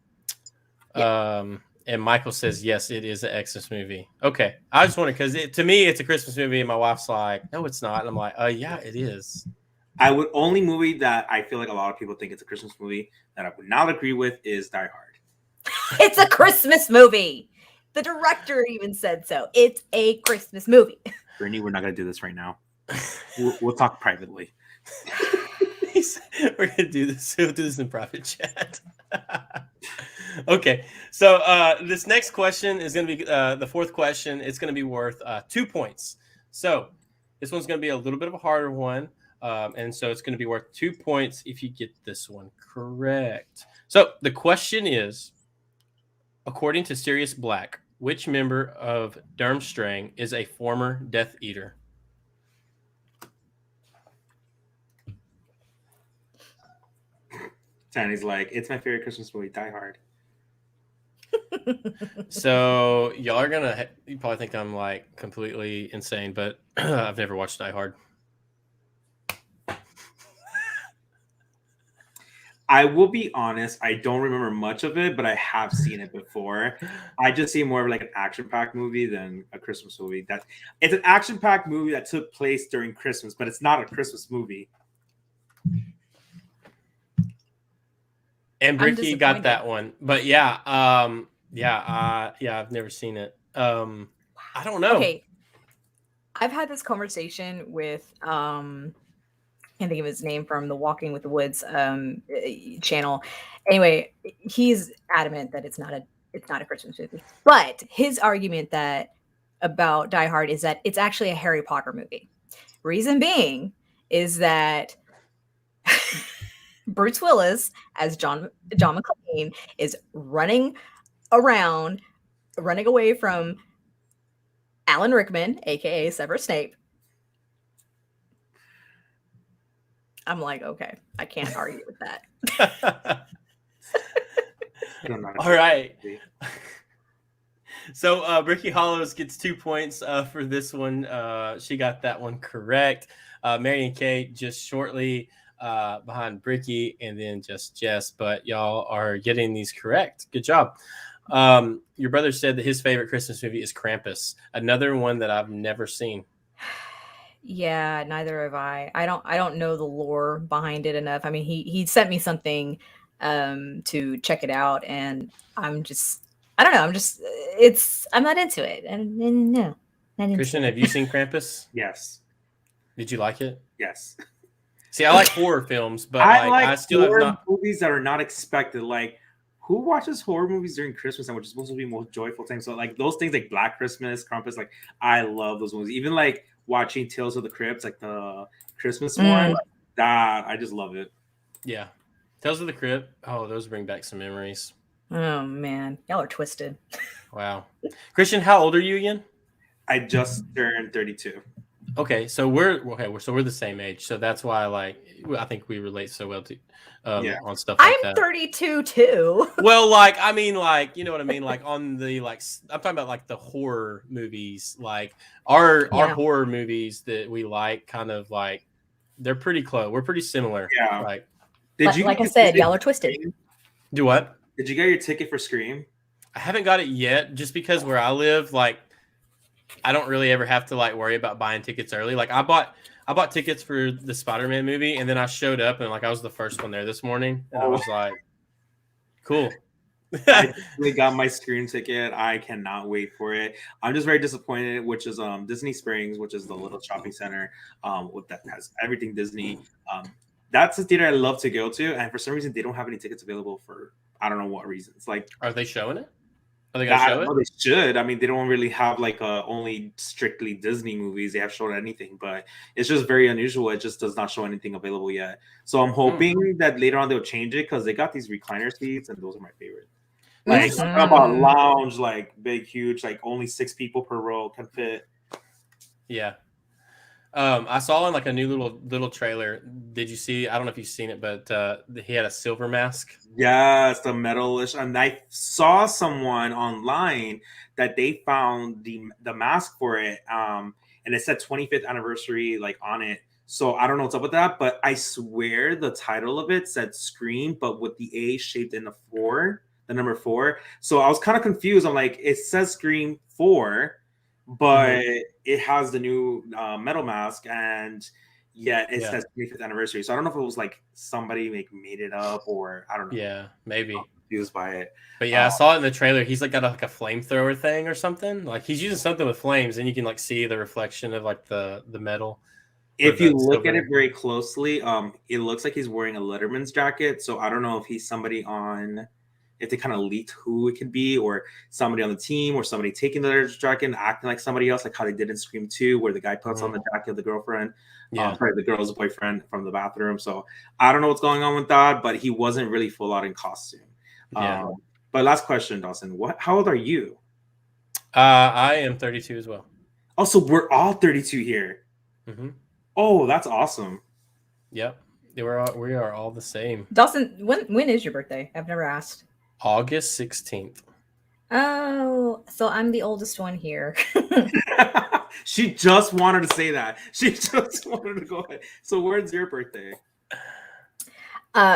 Yeah. And Michael says, yes, it is an Xmas movie. Okay. I just wanted, because to me, it's a Christmas movie. And my wife's like, no, it's not. And I'm like, yeah, it is. Only movie that I feel like a lot of people think it's a Christmas movie that I would not agree with is Die Hard. It's a Christmas movie. The director even said so. It's a Christmas movie. Brittany, we're not going to do this right now. We'll talk privately. We're going to do this. We'll do this in private chat. Okay, so this next question is going to be the fourth question. It's going to be worth 2 points. So this one's going to be a little bit of a harder one, and so it's going to be worth 2 points if you get this one correct. So the question is, according to Sirius Black, which member of Durmstrang is a former Death Eater? Tanny's like, it's my favorite Christmas movie, Die Hard. So y'all are gonna you probably think I'm like completely insane, but I've never watched Die Hard. I will be honest, I don't remember much of it, but I have seen it before. I just see more of like an action-packed movie than a Christmas movie. It's an action-packed movie that took place during Christmas, but it's not a Christmas movie. And Bricky got that one, but yeah, I've never seen it. I don't know. Okay, I've had this conversation with can't think of his name from the Walking with the Woods channel. Anyway, he's adamant that it's not a Christmas movie. But his argument about Die Hard is that it's actually a Harry Potter movie. Reason being is that Bruce Willis as John McClane is running away from Alan Rickman, aka Severus Snape. I'm like, okay, I can't argue with that. All right. So Bricky Hollows gets 2 points for this one. She got that one correct. Mary and Kate just shortly behind Bricky, and then just Jess. But y'all are getting these correct. Good job. Your brother said that his favorite Christmas movie is Krampus, another one that I've never seen. Yeah, neither have I. I don't know the lore behind it enough. I mean, he sent me something to check it out, and I don't know. I'm not into it. And no. Christian, have you seen Krampus? Yes. Did you like it? Yes. See, I like horror films, but I still have not movies that are not expected. Like, who watches horror movies during Christmas and which is supposed to be most joyful time? So like those things like Black Christmas, Krampus, like I love those movies. Even like watching Tales of the Crypt, like the Christmas one, like that I just love it. Yeah, Tales of the Crypt. Oh, those bring back some memories. Oh man, y'all are twisted. Wow, Christian, how old are you again? I just turned 32. Okay, so we're the same age, so that's why I think we relate so well to on stuff like that. I'm 32 too. Well, like I mean, like you know what I mean, like on the I'm talking about like the horror movies, like our horror movies that we like, kind of like they're pretty close. We're pretty similar. Yeah. Like, like I said, y'all are twisted. Do what? Did you get your ticket for Scream? I haven't got it yet, just because where I live, like I don't really ever have to like worry about buying tickets early. Like I bought tickets for the Spider-Man movie, and then I showed up and like I was the first one there this morning, and I was like, cool. I really got my Scream ticket. I cannot wait for it. I'm just very disappointed, which is Disney Springs, which is the little shopping center that has everything Disney. That's a theater I love to go to, and for some reason they don't have any tickets available for I don't know what reasons. Like, are they showing it? Are they gonna show it? They should. I mean, they don't really have like only strictly Disney movies. They have shown anything, but it's just very unusual. It just does not show anything available yet. So I'm hoping that later on they'll change it, because they got these recliner seats, and those are my favorite. Like about lounge, like big, huge, like only 6 people per row can fit. Yeah. I saw in like a new little trailer. Did you see? I don't know if you've seen it, but he had a silver mask. Yes, the metalish. And I saw someone online that they found the mask for it, and it said 25th anniversary like on it. So I don't know what's up with that, but I swear the title of it said Scream, but with the A shaped in the 4, the number 4. So I was kind of confused. I'm like, it says Scream 4. But it has the new metal mask, and it says 25th anniversary. So I don't know if it was like somebody made it up, or I don't know. Yeah, maybe. I'm confused by it. But yeah, I saw it in the trailer. He's like got a flamethrower thing or something. Like he's using something with flames, and you can like see the reflection of like the metal. If you look at it very closely, it looks like he's wearing a Letterman's jacket. So I don't know if he's somebody on if they kind of leaked who it could be, or somebody on the team, or somebody taking the jacket and acting like somebody else, like how they did in Scream 2, where the guy puts on the jacket of the girlfriend, the girl's boyfriend from the bathroom. So I don't know what's going on with that, but he wasn't really full out in costume. But last question, Dawson, how old are you? I am 32 as well. Oh, so we're all 32 here. Mm-hmm. Oh, that's awesome. Yep. We are all the same. Dawson, when is your birthday? I've never asked. August 16th. Oh, so I'm the oldest one here. She just wanted to say that. She just wanted to go ahead. So when's your birthday?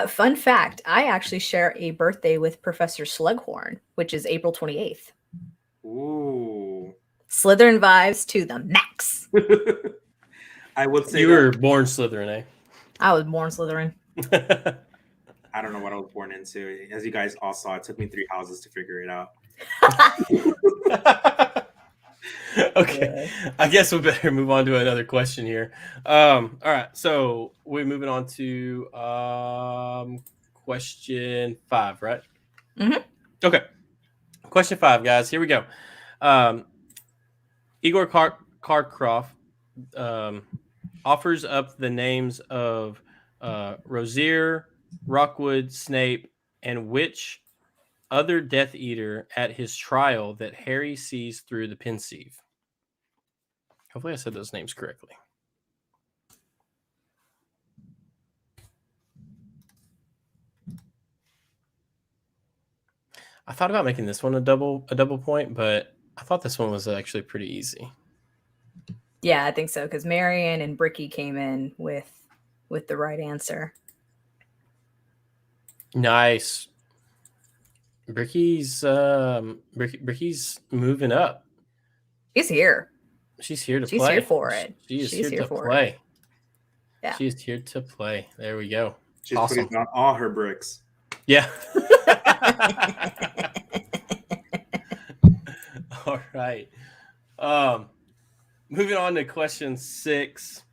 Fun fact, I actually share a birthday with Professor Slughorn, which is April 28th. Ooh. Slytherin vibes to the max. I would say you were born Slytherin, eh? I was born Slytherin. I don't know what I was born into. As you guys all saw, it took me 3 houses to figure it out. Okay, I guess we better move on to another question here. All right, so we're moving on to question 5, right? Mm-hmm. Okay, question 5, guys. Here we go. Igor Karkaroff offers up the names of Rosier, Rockwood, Snape, and which other Death Eater at his trial that Harry sees through the pensieve. Hopefully I said those names correctly. I thought about making this one a double point, but I thought this one was actually pretty easy. Yeah, I think so, because Marion and Bricky came in with the right answer. Nice. Bricky's moving up. She's here. She's here to play. She's here for it. She's here to play. Yeah. She's here to play. There we go. She's awesome. putting down all her bricks. Yeah. All right. Moving on to question 6.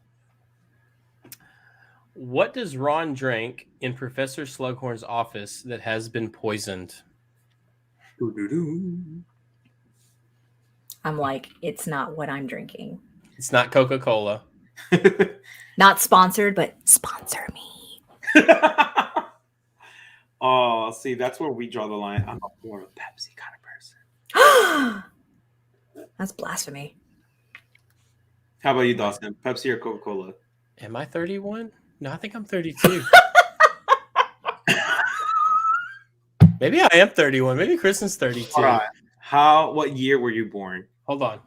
What does Ron drink in Professor Slughorn's office that has been poisoned? I'm like, it's not what I'm drinking. It's not Coca-Cola. Not sponsored, but sponsor me. Oh, see, that's where we draw the line. I'm more of a Pepsi kind of person. That's blasphemy. How about you, Dawson? Pepsi or Coca-Cola? Am I 31? No, I think I'm 32. Maybe I am 31. Maybe Kristen's 32. All right. What year were you born? Hold on.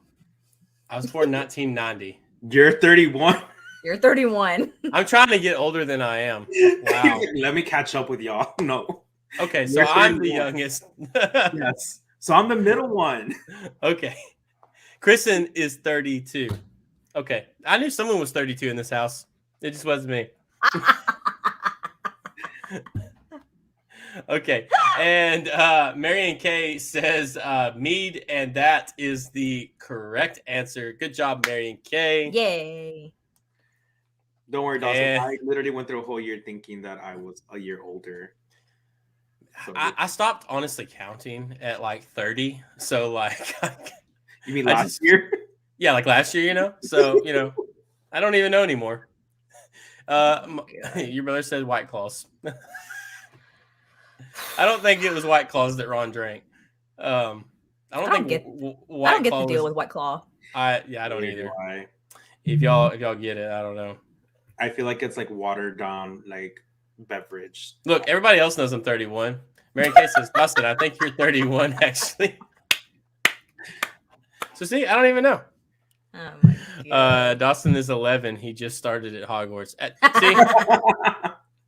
I was born 1990. You're 31? You're 31. I'm trying to get older than I am. Wow. Let me catch up with y'all. No. Okay, so I'm the youngest. Yes. So I'm the middle one. Okay. Kristen is 32. Okay. I knew someone was 32 in this house. It just wasn't me. Okay. And Marion K says mead, and that is the correct answer. Good job, Marion K. Yay. Don't worry, Dawson. I literally went through a whole year thinking that I was a year older. So I stopped honestly counting at like 30. So like you mean last year? Yeah, like last year, So, I don't even know anymore. Your brother said White Claws. I don't think it was White Claws that Ron drank. I don't get the deal with White Claw. I don't either. If y'all get it, I don't know. I feel like it's like watered down like beverage. Look, everybody else knows I'm 31. Mary Kay says, Dustin, I think you're 31 actually. So see, I don't even know. Oh my God. Dawson is 11. He just started at Hogwarts. See?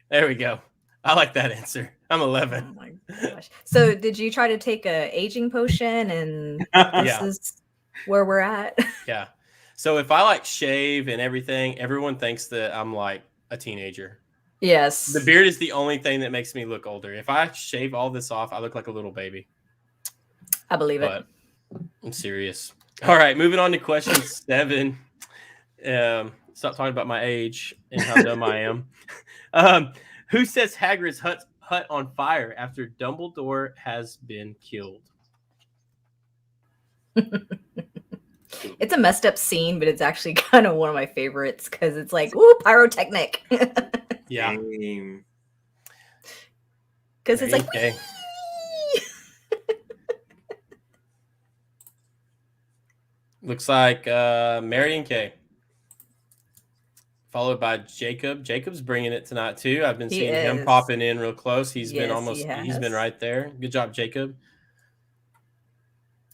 There we go. I like that answer. I'm 11. Oh my gosh. So did you try to take a aging potion and this is where we're at? Yeah. So if I like shave and everything, everyone thinks that I'm like a teenager. Yes. The beard is the only thing that makes me look older. If I shave all this off, I look like a little baby. I believe it. I'm serious. All right, moving on to question 7. Stop talking about my age and how dumb I am. Who says Hagrid's hut on fire after Dumbledore has been killed? It's a messed up scene, but it's actually kind of one of my favorites because it's like, ooh, pyrotechnic. Yeah. Because it's like, okay. Looks like Marion K. Followed by Jacob. Jacob's bringing it tonight too. I've been seeing him popping in real close. He's been he's been right there. Good job, Jacob.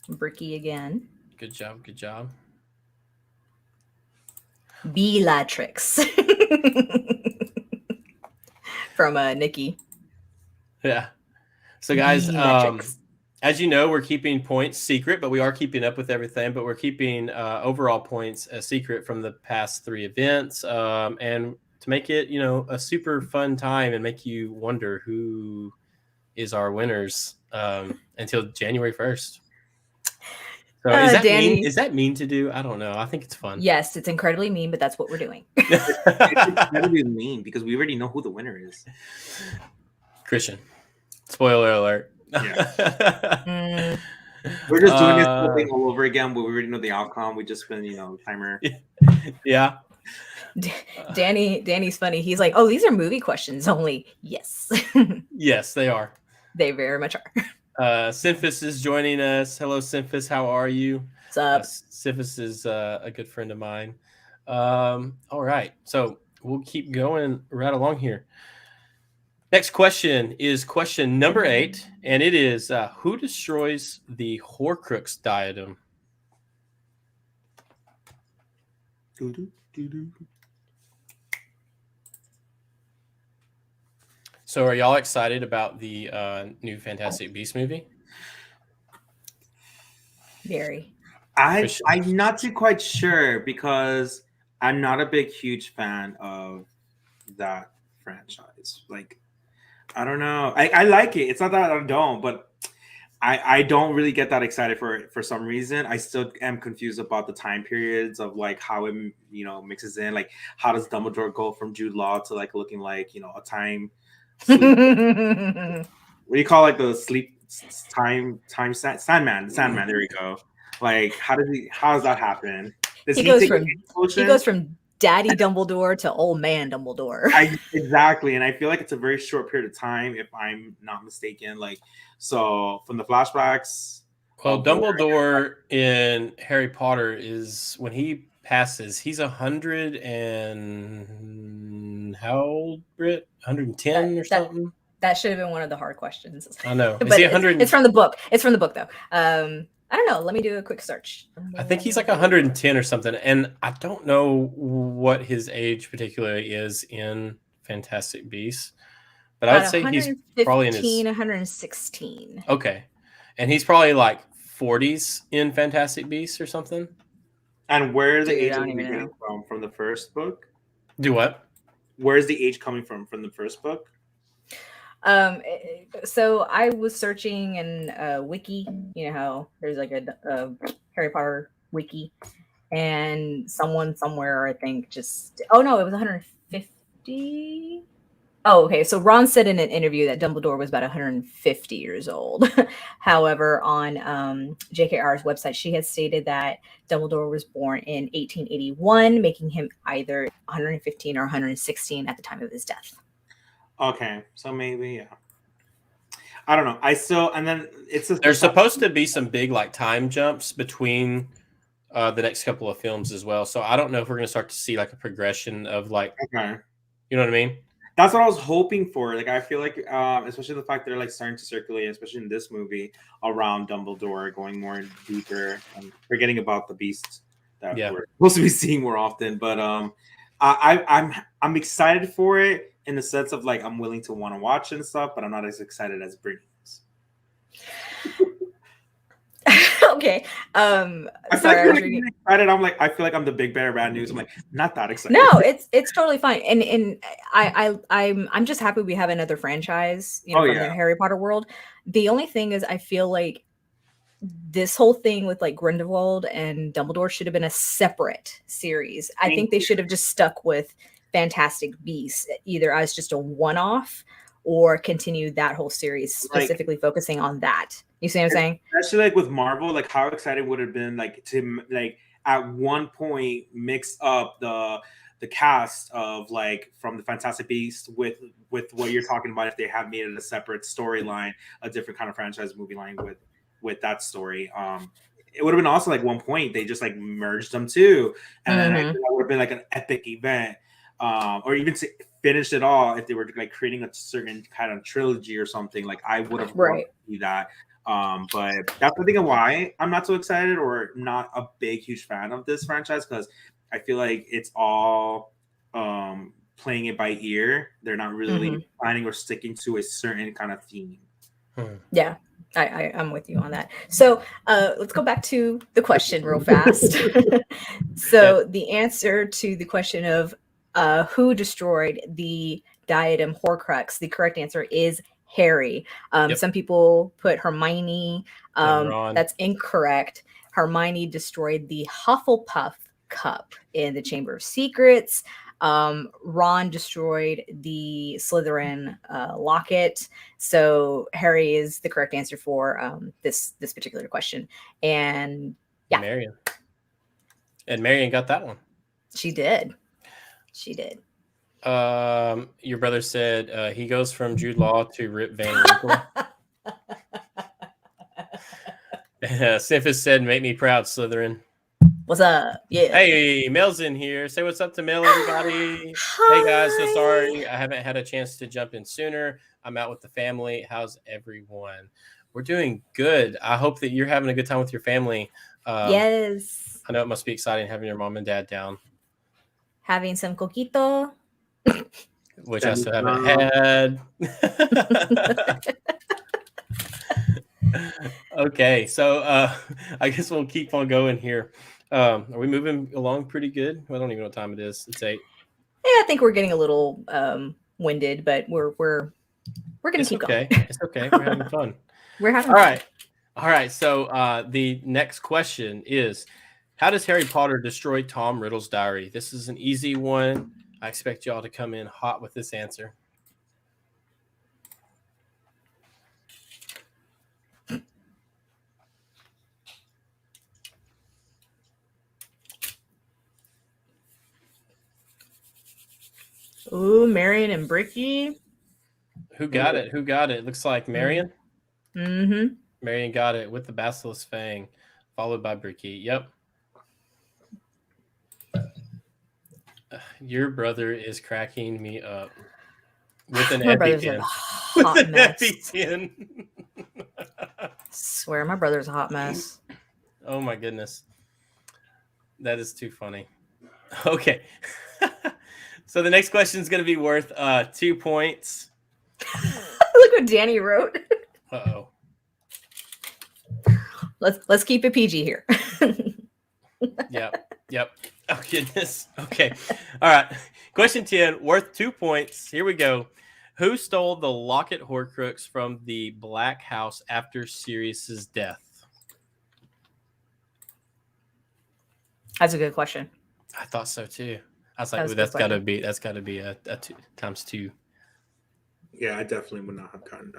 Bricky again. Good job. Good job. Bellatrix. From Nikki. Yeah. So guys, as you know, we're keeping points secret, but we are keeping up with everything. But we're keeping overall points a secret from the past 3 events, and to make it, a super fun time and make you wonder who is our winners until January 1st. So is that mean? Is that mean to do? I don't know. I think it's fun. Yes, it's incredibly mean, but that's what we're doing. It's incredibly mean because we already know who the winner is. Christian. Spoiler alert. Yeah. We're just doing this whole thing all over again, but we already know the outcome. We just been, timer. Yeah. Danny's funny. He's like, "Oh, these are movie questions only." Yes. Yes, they are. They very much are. Simphus is joining us. Hello, Simphus. How are you? What's up? Simphus is a good friend of mine. All right. So we'll keep going right along here. Next question is question number 8, and it is who destroys the Horcrux diadem? So are y'all excited about the new Fantastic Beasts movie? Very. I'm not too quite sure because I'm not a huge fan of that franchise. Like, I don't know. I like it. It's not that I don't, but I don't really get that excited for some reason. I still am confused about the time periods of like how it mixes in. Like, how does Dumbledore go from Jude Law to like looking like a time? What do you call like the sleep time Sandman? Sandman. There you go. Like, how does that happen? He goes from Daddy Dumbledore to old man Dumbledore. Exactly, and I feel like it's a very short period of time, if I'm not mistaken. Like, so from the flashbacks. Well, Dumbledore in Harry Potter is when he passes, he's 100 and how old, Britt? 110 or something. That should have been one of the hard questions. I know, but it's from the book. It's from the book, though. I don't know. Let me do a quick search. I think he's like 110 or something. And I don't know what his age particularly is in Fantastic Beasts. But I would say he's probably in his 116. Okay. And he's probably like 40s in Fantastic Beasts or something. And where are the age getting from the first book? Do what? Where is the age coming from the first book? So I was searching in wiki, how there's like a Harry Potter wiki, and someone somewhere, I think, it was 150. Oh, okay. So Ron said in an interview that Dumbledore was about 150 years old. However, on JKR's website, she had stated that Dumbledore was born in 1881, making him either 115 or 116 at the time of his death. Okay, so maybe, yeah. I don't know. There's supposed to be some big like time jumps between the next couple of films as well. So I don't know if we're going to start to see like a progression of like, you know what I mean? That's what I was hoping for. Like, I feel like, especially the fact they're like starting to circulate, especially in this movie, around Dumbledore going more deeper and forgetting about the beasts that we're supposed to be seeing more often. But I'm excited for it. In the sense of like I'm willing to want to watch and stuff, but I'm not as excited as Brittany is. Okay. I feel like I'm the big bear of bad news. I'm like not that excited. No, it's totally fine. And I'm just happy we have another franchise, from the Harry Potter world. The only thing is I feel like this whole thing with like Grindelwald and Dumbledore should have been a separate series. I think they should have just stuck with Fantastic Beasts either as just a one-off or continue that whole series specifically focusing on that. You see what I'm saying? Especially like with Marvel, like how excited would it have been like to like at one point mix up the cast of like from the Fantastic Beasts with what you're talking about if they have made it a separate storyline, a different kind of franchise movie line with that story. It would have been awesome. Like one point they just like merged them too, and that would have been like an epic event. Or even to finish it all if they were like creating a certain kind of trilogy or something. Like I would have loved to see that. But that's the thing of why I'm not so excited or not a big, huge fan of this franchise, because I feel like it's all playing it by ear. They're not really planning or sticking to a certain kind of theme. Yeah. I'm with you on that. So let's go back to the question real fast. So the answer to the question of who destroyed the diadem Horcrux, the correct answer is Harry. Some people put Hermione. That's incorrect. Hermione destroyed the Hufflepuff cup in the Chamber of Secrets. Ron destroyed the Slytherin locket. So Harry is the correct answer for this particular question. And yeah, Marion got that one. She did. Your brother said he goes from Jude Law to Rip Van Winkle. Simphus said, "Make me proud, Slytherin." What's up? Yeah. Hey, Mel's in here. Say what's up to Mel, everybody. Hey guys, so sorry I haven't had a chance to jump in sooner. I'm out with the family. How's everyone? We're doing good. I hope that you're having a good time with your family. Yes. I know it must be exciting having your mom and dad down. Having some coquito. Which I still haven't had. Okay, so I guess we'll keep on going here. Are we moving along pretty good? I don't even know what time it is. It's 8. Yeah, I think we're getting a little winded, but we're gonna keep going. It's okay. We're having fun. We're having fun. All right. So the next question is, how does Harry Potter destroy Tom Riddle's diary? This is an easy one. I expect y'all to come in hot with this answer. Ooh, Marion and Bricky. Who got it? Looks like Marion. Mm-hmm. Marion got it with the Basilisk Fang, followed by Bricky. Yep. Your brother is cracking me up with an EpiPen. With an EpiPen. Swear, my brother's a hot mess. Oh my goodness. That is too funny. Okay. So the next question is going to be worth 2 points. Look what Danny wrote. Uh-oh. Let's keep it PG here. Yep. Oh goodness. Okay. All right. Question 10, worth 2 points. Here we go. Who stole the Locket Horcrux from the Black House after Sirius's death? That's a good question. I thought so too. I was like, that's gotta be a 2 times 2. Yeah, I definitely would not have gotten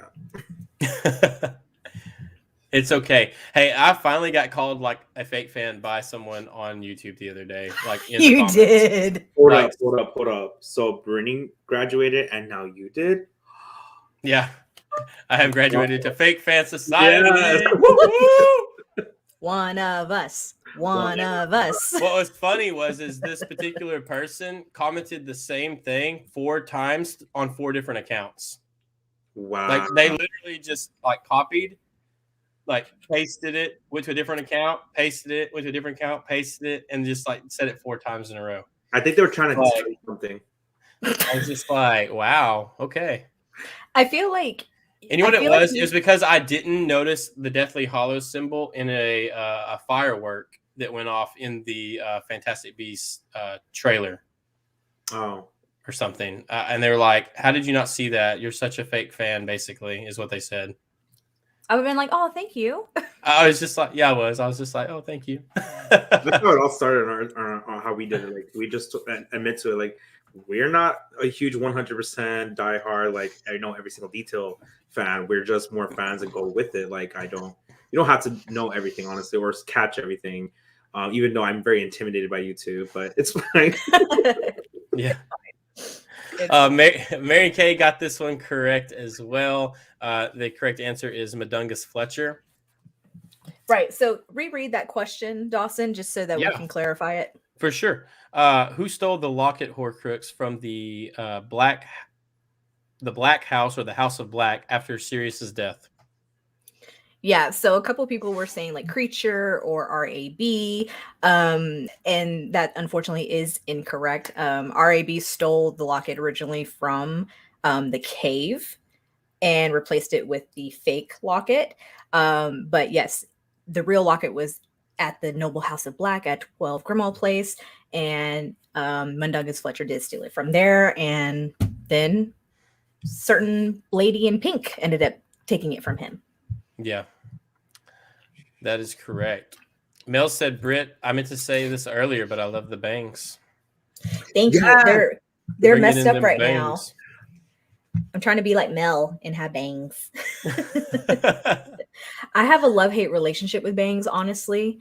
that. It's okay. Hey, I finally got called like a fake fan by someone on YouTube the other day. Like in the comments. Did. Hold up. So Brittany graduated and now you did? Yeah. I have graduated to Fake Fan Society. Yes. One of us. One of us. What was funny was this particular person commented the same thing 4 times on 4 different accounts. Wow. Like they literally just like copied, like pasted it, went to a different account, pasted it, went to a different account, pasted it, and just like said it 4 times in a row. I think they were trying to display something. I was just like, wow, okay. I feel like, and you know what it was? It was because I didn't notice the Deathly Hallows symbol in a firework that went off in the Fantastic Beasts trailer. Oh. Or something. And they were like, how did you not see that? You're such a fake fan, basically, is what they said. I would have been like, oh, thank you. I was just like, yeah, I was. I was just like, oh, thank you. That's how it all started on how we did it. Like, we just admit to it. Like, we're not a huge 100% diehard, like I know every single detail fan. We're just more fans and go with it. Like you don't have to know everything, honestly, or catch everything. Even though I'm very intimidated by YouTube, but it's fine. Yeah. Mary Kay got this one correct as well. The correct answer is Madungus Fletcher. Right. So reread that question, Dawson, just so that we can clarify it. For sure. Who stole the locket Horcrux from the Black House or the House of Black after Sirius's death? Yeah, so a couple of people were saying like creature or RAB, and that unfortunately is incorrect. RAB stole the locket originally from the cave and replaced it with the fake locket. But yes, the real locket was at the Noble House of Black at 12 Grimmauld Place, and Mundungus Fletcher did steal it from there, and then certain lady in pink ended up taking it from him. Yeah, that is correct. Mel said, Britt, I meant to say this earlier, but I love the bangs. Thank you. They're messed up right now. I'm trying to be like Mel and have bangs. I have a love-hate relationship with bangs, honestly.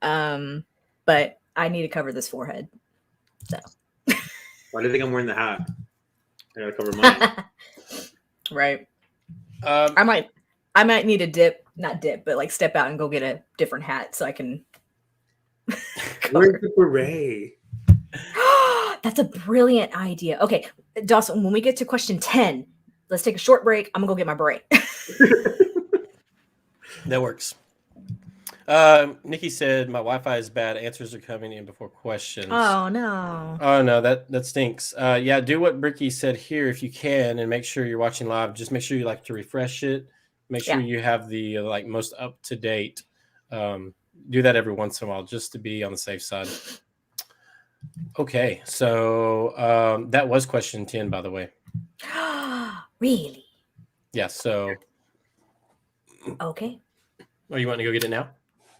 But I need to cover this forehead. So Why do you think I'm wearing the hat? I gotta cover mine. Right. I might need to not dip, but like step out and go get a different hat so I can. Where's the beret? That's a brilliant idea. Okay, Dawson, when we get to question 10, let's take a short break. I'm gonna go get my beret. That works. Nikki said my Wi-Fi is bad. Answers are coming in before questions. Oh no. Oh no, that stinks. Yeah, do what Bricky said here if you can, and make sure you're watching live. Just make sure you like to refresh it. Make sure you have the like most up to date. Do that every once in a while just to be on the safe side. Okay, so that was question 10, by the way. Really? Yeah. So. Okay. Oh, you want to go get it now?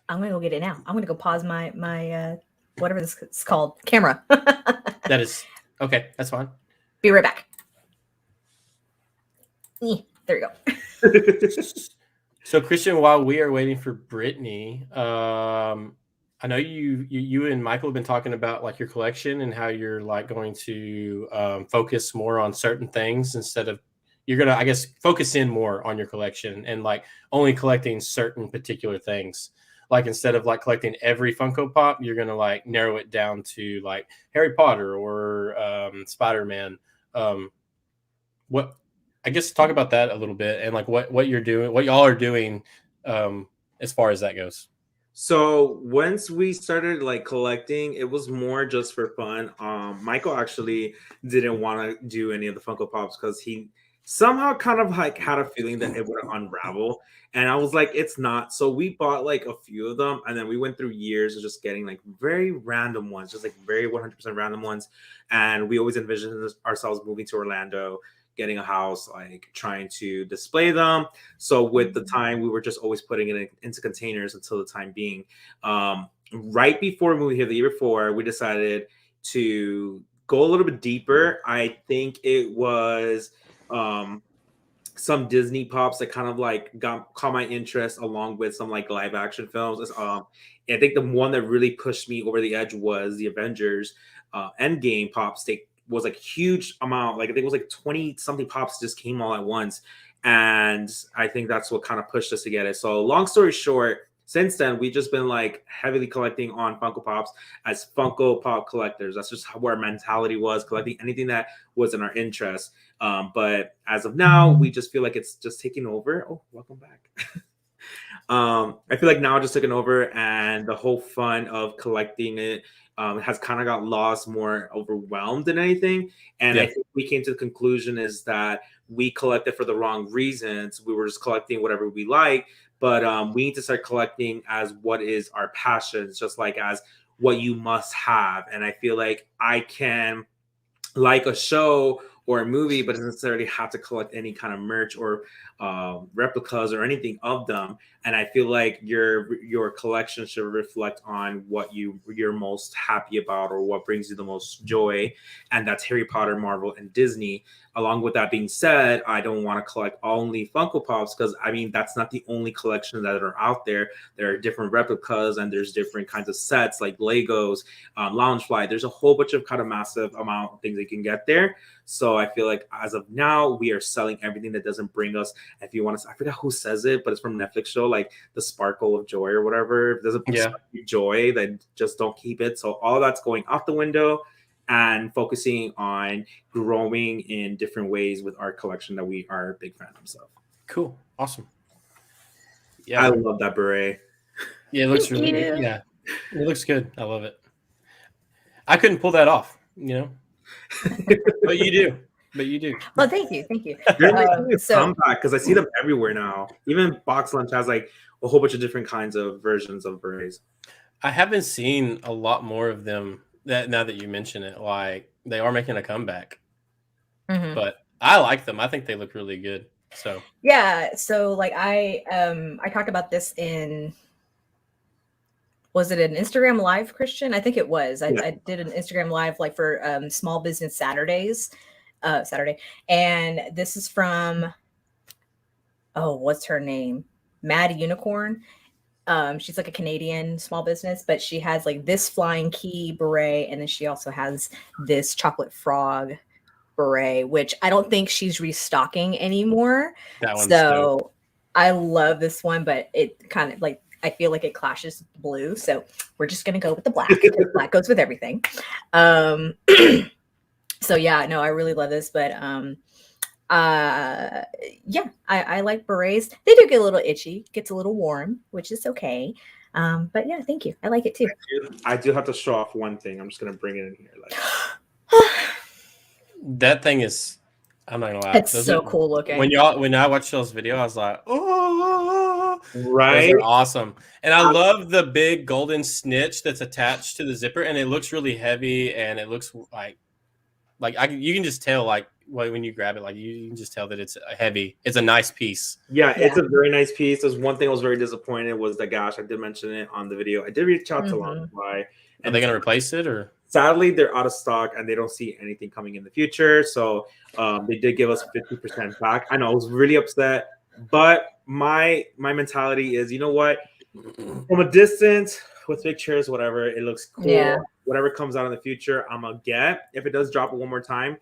I'm gonna go get it now. I'm gonna go pause my whatever this is called camera. That is okay. That's fine. Be right back. There you go. So, Christian, while we are waiting for Brittany, I know you and Michael have been talking about like your collection and how you're like going to focus more on certain things instead of you're gonna, I guess, focus in more on your collection and like only collecting certain particular things. Like instead of like collecting every Funko Pop, you're gonna like narrow it down to like Harry Potter or Spider-Man. What I guess talk about that a little bit and like what you're doing, what y'all are doing as far as that goes. So once we started like collecting, it was more just for fun. Michael actually didn't want to do any of the Funko Pops because he somehow kind of like had a feeling that it would unravel. And I was like, it's not. So we bought like a few of them, and then we went through years of just getting like very random ones, just like very 100% random ones. And we always envisioned ourselves moving to Orlando, getting a house, like trying to display them. So with the time, we were just always putting it into containers until the time being. Right before we moved here, the year before, we decided to go a little bit deeper. I think it was some Disney Pops that kind of like caught my interest along with some like live action films. I think the one that really pushed me over the edge was the Avengers Endgame Pops. They was like huge amount, like I think it was like 20 something Pops just came all at once, and I think that's what kind of pushed us to get it. So long story short, since then we've just been like heavily collecting on Funko Pops as Funko Pop collectors. That's just how our mentality was, collecting anything that was in our interest. But as of now, we just feel like it's just taking over. Oh, welcome back. I feel like now just taking over, and the whole fun of collecting it has kind of got lost, more overwhelmed than anything. And I think we came to the conclusion is that we collected for the wrong reasons. We were just collecting whatever we like, but we need to start collecting as what is our passions, just like as what you must have. And I feel like I can like a show or a movie, but doesn't necessarily have to collect any kind of merch or replicas or anything of them. And I feel like your collection should reflect on what you're most happy about or what brings you the most joy, and that's Harry Potter, Marvel, and Disney. Along with that being said, I don't want to collect only Funko Pops, because I mean that's not the only collection that are out there. There are different replicas and there's different kinds of sets like Legos, Loungefly. There's a whole bunch of kind of massive amount of things that you can get there. So I feel like as of now, we are selling everything that doesn't bring us. If you want to, I forgot who says it, but it's from Netflix show, like the sparkle of joy or whatever. If it doesn't spark you joy, then just don't keep it. So all that's going out the window, and focusing on growing in different ways with our collection that we are big fans of. So cool, awesome. Yeah, I love that beret. Yeah, it looks really good. Yeah, it looks good. I love it. I couldn't pull that off, but you do. Well, thank you. They're making a comeback because I see them everywhere now. Even Box Lunch has like a whole bunch of different kinds of versions of berets. I haven't seen a lot more of them now that you mention it. Like they are making a comeback, but I like them. I think they look really good. So yeah. So like I talked about this in. Was it an Instagram Live, Christian? I think it was. I did an Instagram Live like for Small Business Saturday, and this is from what's her name? Mad Unicorn. She's like a Canadian small business, but she has like this flying key beret, and then she also has this chocolate frog beret, which I don't think she's restocking anymore. So I love this one, but it kind of like I feel like it clashes with blue, so we're just gonna go with the black. Black goes with everything. So yeah, no, I really love this, but yeah, I like berets. They do get a little itchy, gets a little warm, which is okay. But yeah, thank you. I like it too. I do have to show off one thing. I'm just gonna bring it in here. Like that thing is, I'm not gonna lie. It's so cool looking. When I watched y'all's video, I was like, oh, right, those are awesome. And I love the big golden snitch that's attached to the zipper, and it looks really heavy, and it looks like you can just tell like when you grab it, like you can just tell that it's heavy. It's a nice piece. Yeah, it's a very nice piece. There's one thing I was very disappointed was that, gosh, I did mention it on the video. I did reach out to Loungefly. Are they going to replace it, or? Sadly, they're out of stock and they don't see anything coming in the future. So they did give us 50% back. I know I was really upset, but my mentality is, you know what? From a distance with pictures, whatever, it looks cool. Yeah. Whatever comes out in the future, I'm gonna get. If it does drop one more time,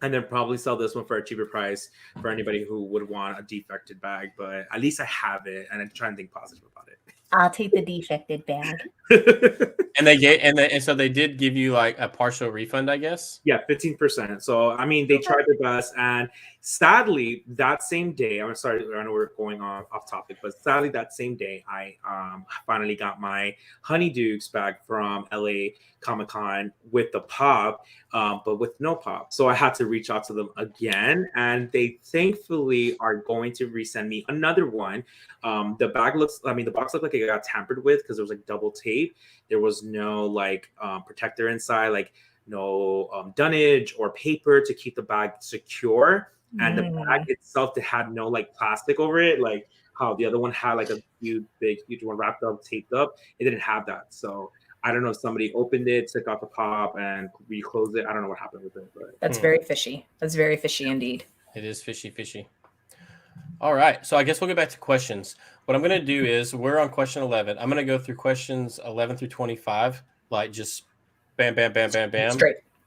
and then probably sell this one for a cheaper price for anybody who would want a defected bag. But at least I have it, and I try and think positive about it. I'll take the defected bag. And so they did give you like a partial refund, I guess. Yeah, 15%. So I mean, they tried their best, and sadly, that same day, I'm sorry, I know we're going off topic, but sadly, that same day, I finally got my Honeydukes bag from LA Comic-Con with the pop, but with no pop. So I had to reach out to them again, and they thankfully are going to resend me another one. The box looked like it got tampered with because there was like double tape. There was no like protector inside, like no dunnage or paper to keep the bag secure. And the bag itself, it had no like plastic over it, like how the other one had like a huge one wrapped up, taped up. It didn't have that. So I don't know if somebody opened it, took out the pop, and reclosed it. I don't know what happened with it. But that's very fishy. That's very fishy indeed. It is fishy. All right. So I guess we'll get back to questions. What I'm going to do is we're on question 11. I'm going to go through questions 11 through 25, like just bam, bam, bam, bam, bam.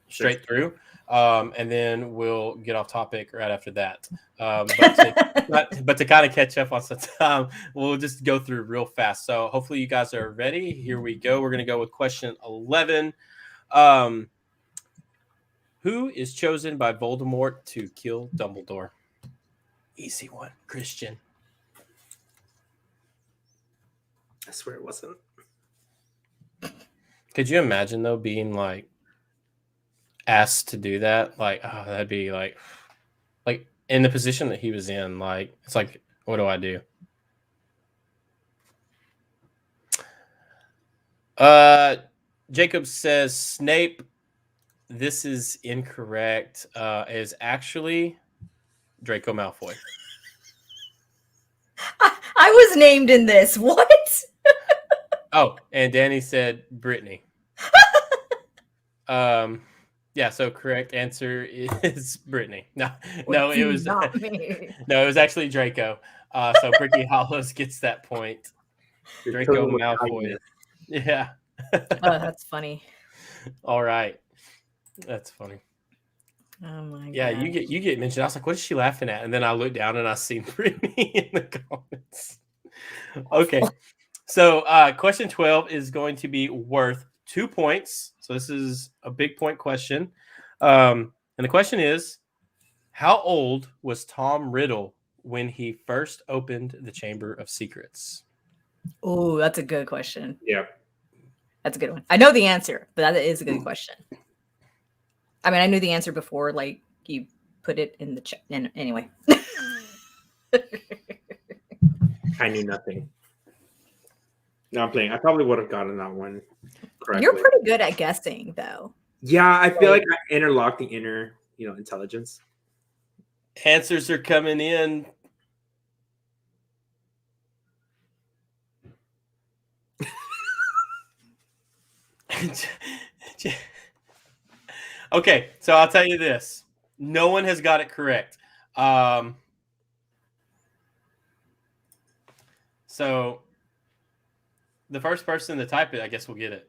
Straight through. And then we'll get off topic right after that. But to kind of catch up on some time, we'll just go through real fast. So hopefully you guys are ready. Here we go. We're going to go with question 11. Who is chosen by Voldemort to kill Dumbledore? Easy one, Christian. I swear it wasn't. Could you imagine though being like asked to do that? Like, oh, that'd be like in the position that he was in. Like, it's like, what do I do? Jacob says Snape. This is incorrect. Is actually Draco Malfoy. I was named in this. What? Oh, and Danny said Brittany. Yeah, so correct answer is Brittany. No, it was not me. No, it was actually Draco. So Brittany Hollows gets that point. Draco Malfoy. Yeah. Oh, that's funny. All right. That's funny. Oh my god. Yeah, you get mentioned. I was like, what is she laughing at? And then I looked down and I seen Brittany in the comments. Okay. So question 12 is going to be worth 2 points. So this is a big point question. And the question is, how old was Tom Riddle when he first opened the Chamber of Secrets? Oh, that's a good question. Yeah. That's a good one. I know the answer, but that is a good question. I mean, I knew the answer before, like you put it in the chat. Anyway. I knew nothing. No, I'm playing. I probably would have gotten that one correctly. You're pretty good at guessing, though. Yeah, I feel like I interlocked the inner, intelligence. Answers are coming in. Okay, so I'll tell you this. No one has got it correct. So the first person to type it, I guess, will get it.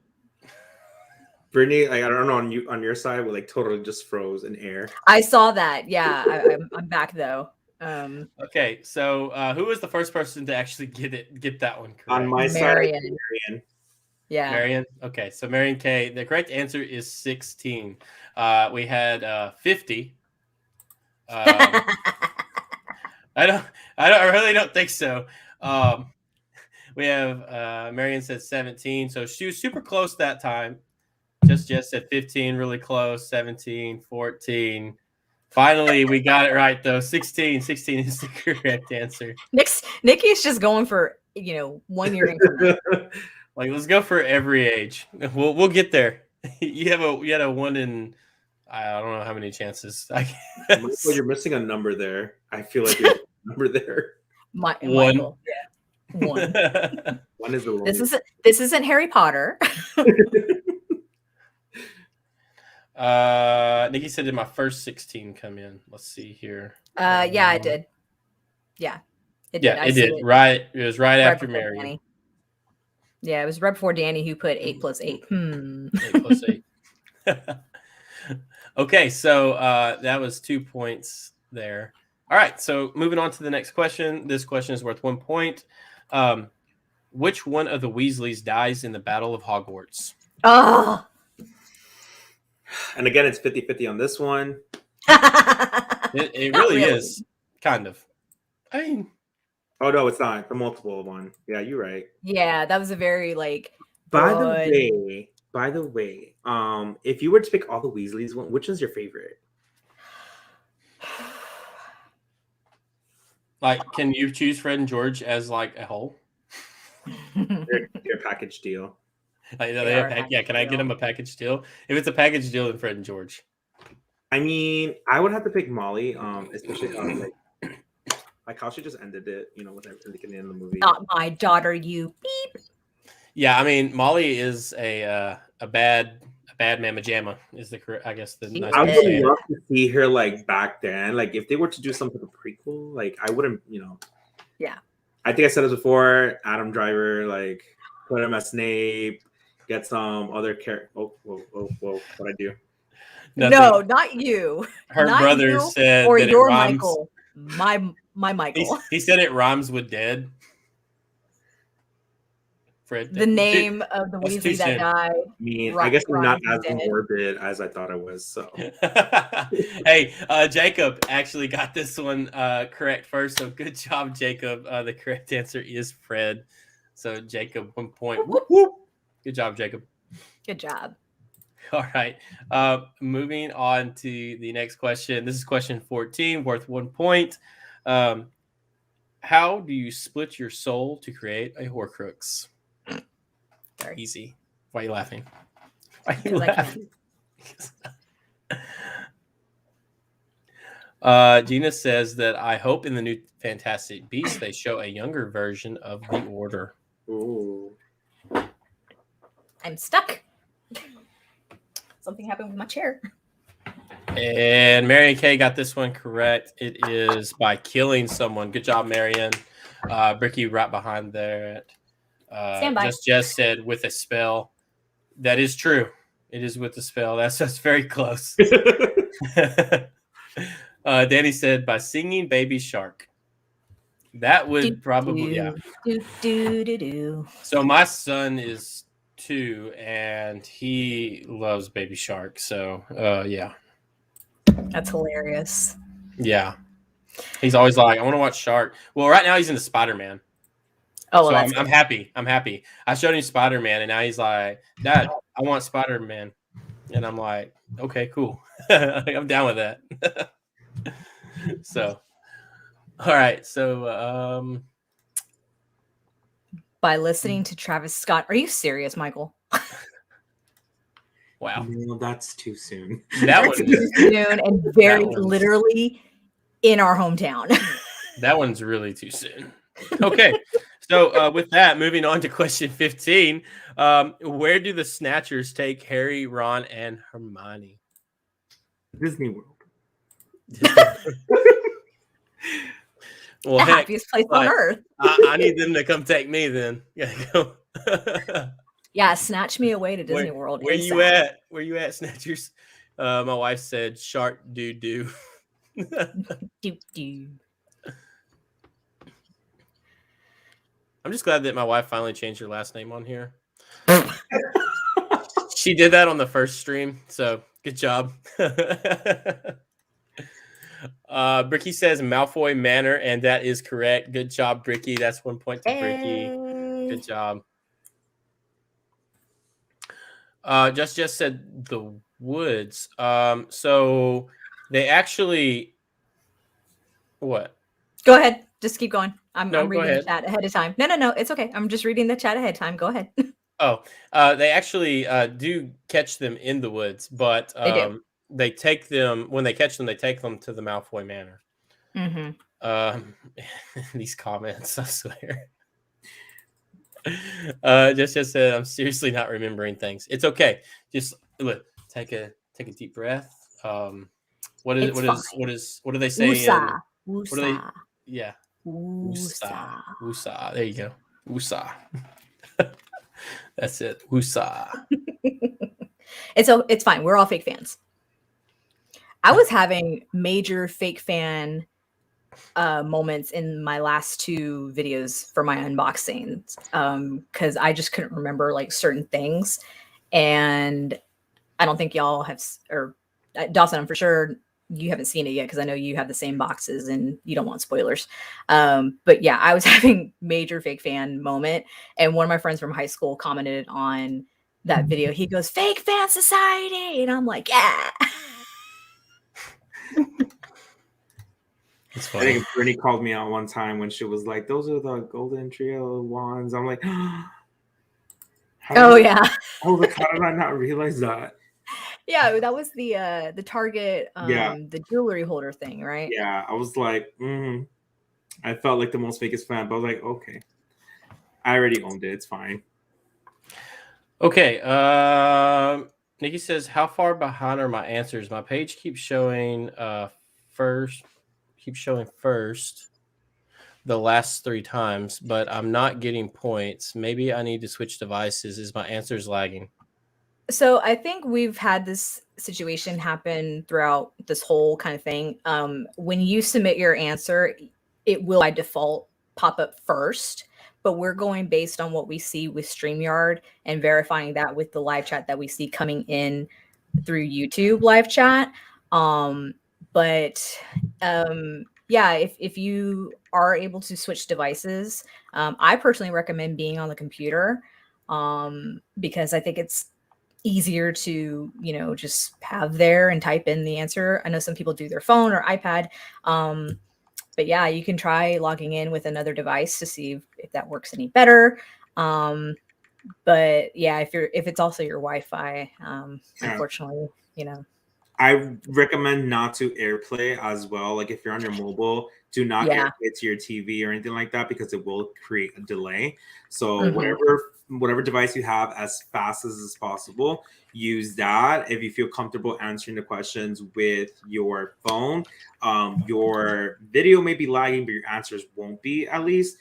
Brittany, I don't know on your side, we like totally just froze in air. I saw that. Yeah, I'm back though. Okay, so who was the first person to actually get that one correct? On my side, Marion. Yeah, Marion. Okay, so Marion K. The correct answer is 16. We had 50. I really don't think so. We have Marion said 17, so she was super close that time. Just said 15, really close. 17, 14. Finally, we got it right though. 16 is the correct answer. Nikki's just going for 1 year increment. Like, let's go for every age. We'll get there. You had a 1 in, I don't know how many chances. Michael, you're missing a number there. I feel like you're missing a number there. Michael, yeah, 1. 1 is the longest. This isn't Harry Potter. Nikki said, did my first 16 come in? Let's see here. Yeah, I did. Yeah, it did. Yeah, it did. Right. It was right after Mary. Danny. Yeah, it was right before Danny, who put 8 + 8. 8 + 8. Okay, so that was 2 points there. All right, so moving on to the next question. This question is worth 1 point. Which one of the Weasleys dies in the Battle of Hogwarts? Oh. And again, it's 50-50 on this one. It really is, kind of. I mean, oh no, it's not the multiple one. Yeah, you're right. Yeah, that was a very By the way, if you were to pick all the Weasleys, which is your favorite? Like, can you choose Fred and George as like a whole? Your package deal. Can I get them a package deal? If it's a package deal, then Fred and George. I mean, I would have to pick Molly, especially like how she just ended it, with everything at the end of the movie. Not my daughter, you beep. Yeah, I mean, Molly is a bad mamma jamma is the correct. I guess the nice I way would to say love to see her back then. If they were to do some type of prequel, I wouldn't, Yeah. I think I said this before. Adam Driver, put him as Snape. Get some other character. Oh, whoa! What I do? Nothing. No, not you. Her not brother you said or that your it rhymes. Michael. My Michael. He said it rhymes with dead. Fred. The name of the Weasley that died. I mean, I guess I'm not as morbid as I thought I was. So, hey, Jacob actually got this one correct first. So good job, Jacob. The correct answer is Fred. So Jacob, 1 point. Whoop, whoop. Good job, Jacob. Good job. All right. Moving on to the next question. This is question 14, worth 1 point. How do you split your soul to create a Horcrux? Sorry. Easy. Why are you laughing? Why are you laughing? Gina says that I hope in the new Fantastic Beasts they show a younger version of the Order. Ooh. I'm stuck. Something happened with my chair. And Marion K got this one correct. It is by killing someone. Good job, Marion. Bricky right behind there. Stand by. Just said with a spell. That is true. It is with the spell. That's very close. Danny said by singing Baby Shark. That would probably, yeah. So my son is 2 and he loves Baby Shark. So yeah. That's hilarious. Yeah. He's always like, I want to watch Shark. Well, right now he's into Spider-Man. Oh, well, so I'm happy. I'm happy. I showed him Spider-Man and now he's like, Dad, I want Spider-Man. And I'm like, okay, cool. I'm down with that. So, all right. So, by listening to Travis Scott. Are you serious, Michael? Wow. No, that's too soon. That's too soon and very literally in our hometown. That one's really too soon. Okay. So with that, moving on to question 15. Where do the Snatchers take Harry, Ron, and Hermione? Disney World. Well, the happiest place on earth. I need them to come take me then. Yeah, snatch me away to Disney World. Where you at? Where you at, Snatchers? My wife said shark doo. Doo. I'm just glad that my wife finally changed her last name on here. She did that on the first stream, so good job. Bricky says Malfoy Manor, and that is correct. Good job, Bricky. That's 1 point to Bricky. Good job. Just said the woods. So they actually what? Go ahead. Just keep going. I'm reading the chat ahead of time. No. It's okay. I'm just reading the chat ahead of time. Go ahead. They actually do catch them in the woods, but they take them when they catch them. They take them to the Malfoy Manor. Mm-hmm. These comments, I swear. Just said, I'm seriously not remembering things. It's okay. Just look, take a deep breath. What do they say? Woosah. What do they? Yeah. Woosah. Woosah. There you go. Woosah. That's it. Woosah. It's fine. We're all fake fans. I was having major fake fan moments in my last 2 videos for my unboxings because I just couldn't remember like certain things, and I don't think y'all have, or Dawson, I'm for sure you haven't seen it yet because I know you have the same boxes and you don't want spoilers. But yeah, I was having major fake fan moment, and one of my friends from high school commented on that video. He goes, "Fake fan society," and I'm like, yeah. I think Brittany called me out one time when she was like, "Those are the golden trio wands." I'm like, yeah. I was like, how did I not realize that? Yeah, that was the Target, the jewelry holder thing, right? Yeah, I was like, I felt like the most fakest fan, but I was like, okay, I already owned it. It's fine. Okay. Nikki says, how far behind are my answers? My page keeps showing first the last 3 times, but I'm not getting points. Maybe I need to switch devices. Is my answers lagging? So I think we've had this situation happen throughout this whole kind of thing. When you submit your answer, it will by default pop up first, but we're going based on what we see with StreamYard and verifying that with the live chat that we see coming in through YouTube live chat. Yeah, if you are able to switch devices, I personally recommend being on the computer because I think it's easier to, just have there and type in the answer. I know some people do their phone or iPad. But yeah, you can try logging in with another device to see if that works any better. But yeah, if it's also your Wi-Fi, unfortunately, I recommend not to AirPlay as well. Like if you're on your mobile, do not AirPlay to your TV or anything like that because it will create a delay. So whatever device you have, as fast as possible, use that. If you feel comfortable answering the questions with your phone, your video may be lagging, but your answers won't be at least.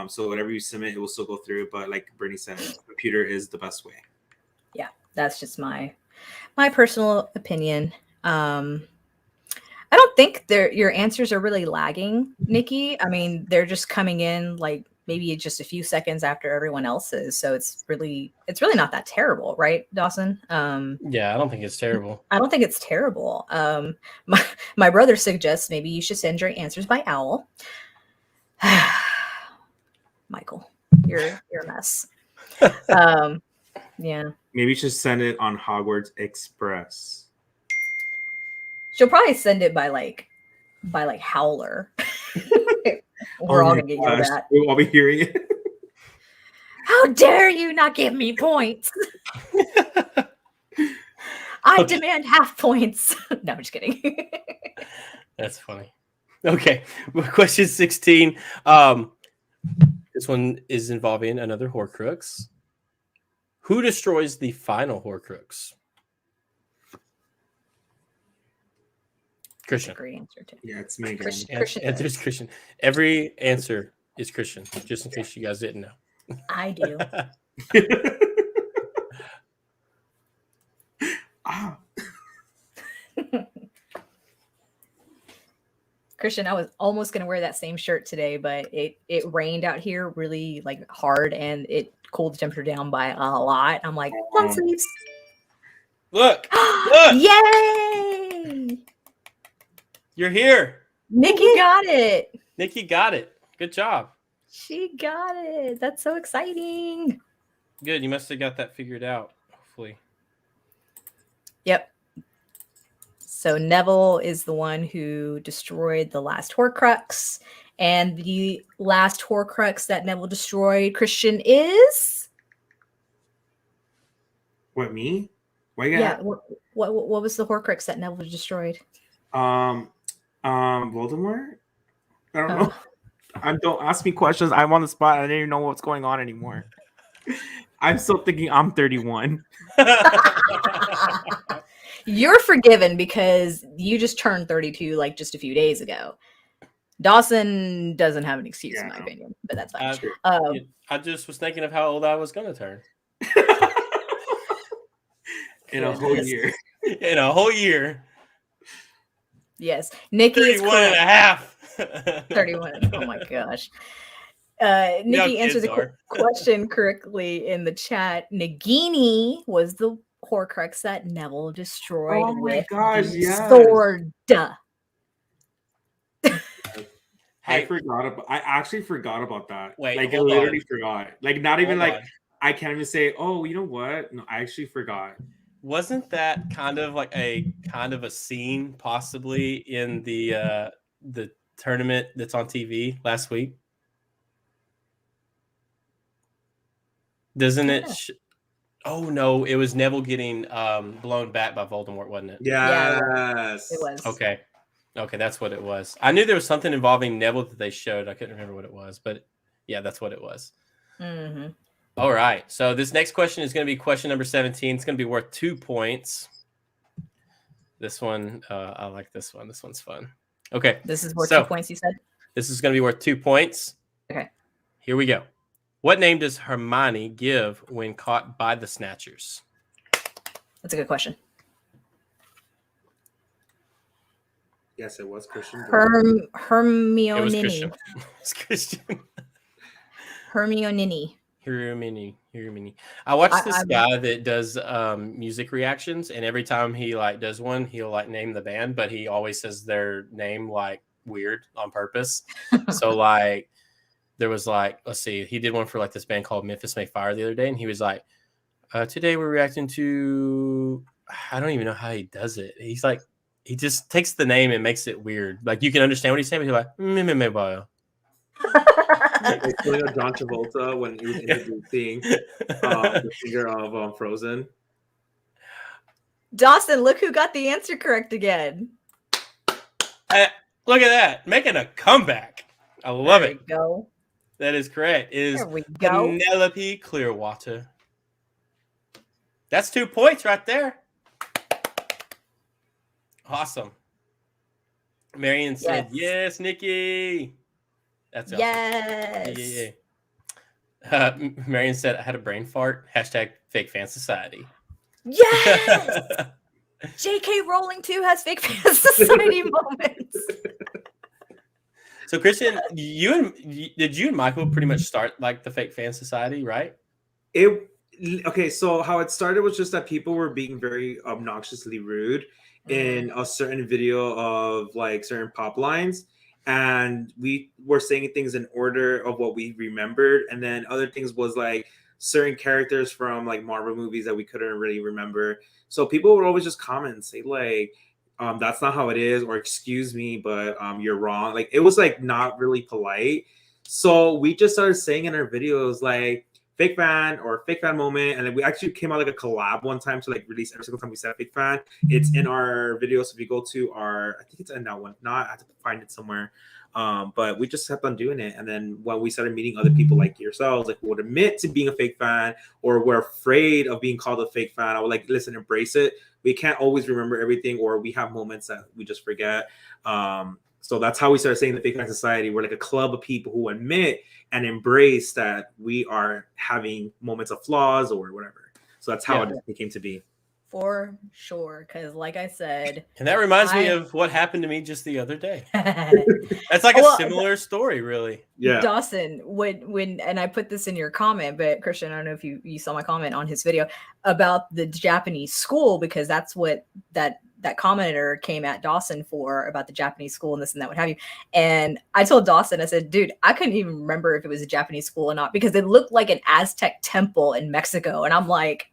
So whatever you submit, it will still go through. But like Brittany said, computer is the best way. Yeah, that's just my personal opinion. I don't think your answers are really lagging, Nikki. I mean, they're just coming in like maybe just a few seconds after everyone else's. So it's really not that terrible, right, Dawson? Yeah, I don't think it's terrible. I don't think it's terrible. My brother suggests maybe you should send your answers by owl. Michael, you're a mess. Yeah. Maybe you should send it on Hogwarts Express. She'll probably send it by like Howler. We're all gonna get yelled at. We'll all be hearing it. How dare you not give me points? I demand half points. No, I'm just kidding. That's funny. Okay, question 16. This one is involving another Horcrux. Who destroys the final Horcrux? Christian. Great answer too. Yeah, it's me again. Christian. Answer is Christian. Every answer is Christian, just in case you guys didn't know. I do. Christian, I was almost gonna wear that same shirt today, but it rained out here really like hard, and it cooled the temperature down by a lot. I'm like, long sleeves. Look! Yay! You're here. Nikki got it. Nikki got it. Good job. She got it. That's so exciting. Good. You must have got that figured out, hopefully. Yep. So Neville is the one who destroyed the last Horcrux. And the last Horcrux that Neville destroyed, Christian, is? What, me? Why you yeah. What was the Horcrux that Neville destroyed? Voldemort? I don't know. Don't ask me questions. I'm on the spot. I didn't even know what's going on anymore. I'm still thinking I'm 31. You're forgiven because you just turned 32 like just a few days ago. Dawson doesn't have an excuse in my opinion, but that's fine. I just was thinking of how old I was going to turn. In a whole year. In a whole year. Yes. Nikki is 31 and a half. 31. Oh my gosh. Nikki answered the question correctly in the chat. Nagini was the Horcrux that Neville destroyed with the sword. I actually forgot about that. Wait, like I literally forgot. Like not even like I can't even say, oh, you know what? No, I actually forgot. Wasn't that kind of a scene possibly in the tournament that's on TV last week? Doesn't it? Oh no, it was Neville getting blown back by Voldemort, wasn't it? Yes, it was. Okay, that's what it was. I knew there was something involving Neville that they showed. I couldn't remember what it was, but yeah, that's what it was. Mm-hmm. All right, so this next question is going to be question number 17. It's going to be worth 2 points. This one, I like this one. This one's fun. Okay. This is worth 2 points, you said? This is going to be worth 2 points. Okay. Here we go. What name does Hermione give when caught by the Snatchers? That's a good question. Yes, it was Christian. Hermione. It was Christian. It's Christian. Hermione. I watched this guy that does music reactions, and every time he does one, he'll name the band, but he always says their name weird on purpose. So there was let's see, he did one for this band called Memphis May Fire the other day, and he was like, today we're reacting to, I don't even know how he does it. He's he just takes the name and makes it weird. You can understand what he's saying, but he's like, May Fire. Like John Travolta when he was introducing the singer of Frozen. Dawson, look who got the answer correct again. Look at that. Making a comeback. I love There it. we go. That is correct. It is There we go. Penelope Clearwater. That's 2 points right there. Awesome. Marion said, yes, Nikki. That's awesome. Yes. Yeah. Marion said, I had a brain fart. # fake fan society. Yes. J.K. Rowling too has fake fan society moments. So Christian, did you and Michael pretty much start like the fake fan society, right? Okay, so how it started was just that people were being very obnoxiously rude in a certain video of like certain pop lines, and we were saying things in order of what we remembered, and then other things was like certain characters from like Marvel movies that we couldn't really remember. So people would always just comment and say like, that's not how it is, or excuse me, but you're wrong. Like it was like not really polite. So we just started saying in our videos like fake fan or fake fan moment, and then we actually came out like a collab one time to like release every single time we said fake fan. It's in our videos. So if you go to our, I think it's in that one. Not, I have to find it somewhere. But we just kept on doing it, and then when we started meeting other people like yourselves, like who would admit to being a fake fan or were afraid of being called a fake fan, I would like, listen, embrace it. We can't always remember everything, or we have moments that we just forget. So that's how we started saying the Fake Fan Society. We're like a club of people who admit and that we are having moments of flaws or whatever. So that's how it came to be. For sure, because like I said, and that reminds me of what happened to me just the other day. That's like a similar story, really. Yeah, Dawson, when and I put this in your comment, but Christian, I don't know if you saw my comment on his video about the Japanese school, because that's what that commenter came at Dawson for, about the Japanese school and this and that, what have you. And I told Dawson, I said, dude, I couldn't even remember if it was a Japanese school or not, because it looked like an Aztec temple in Mexico, and I'm like.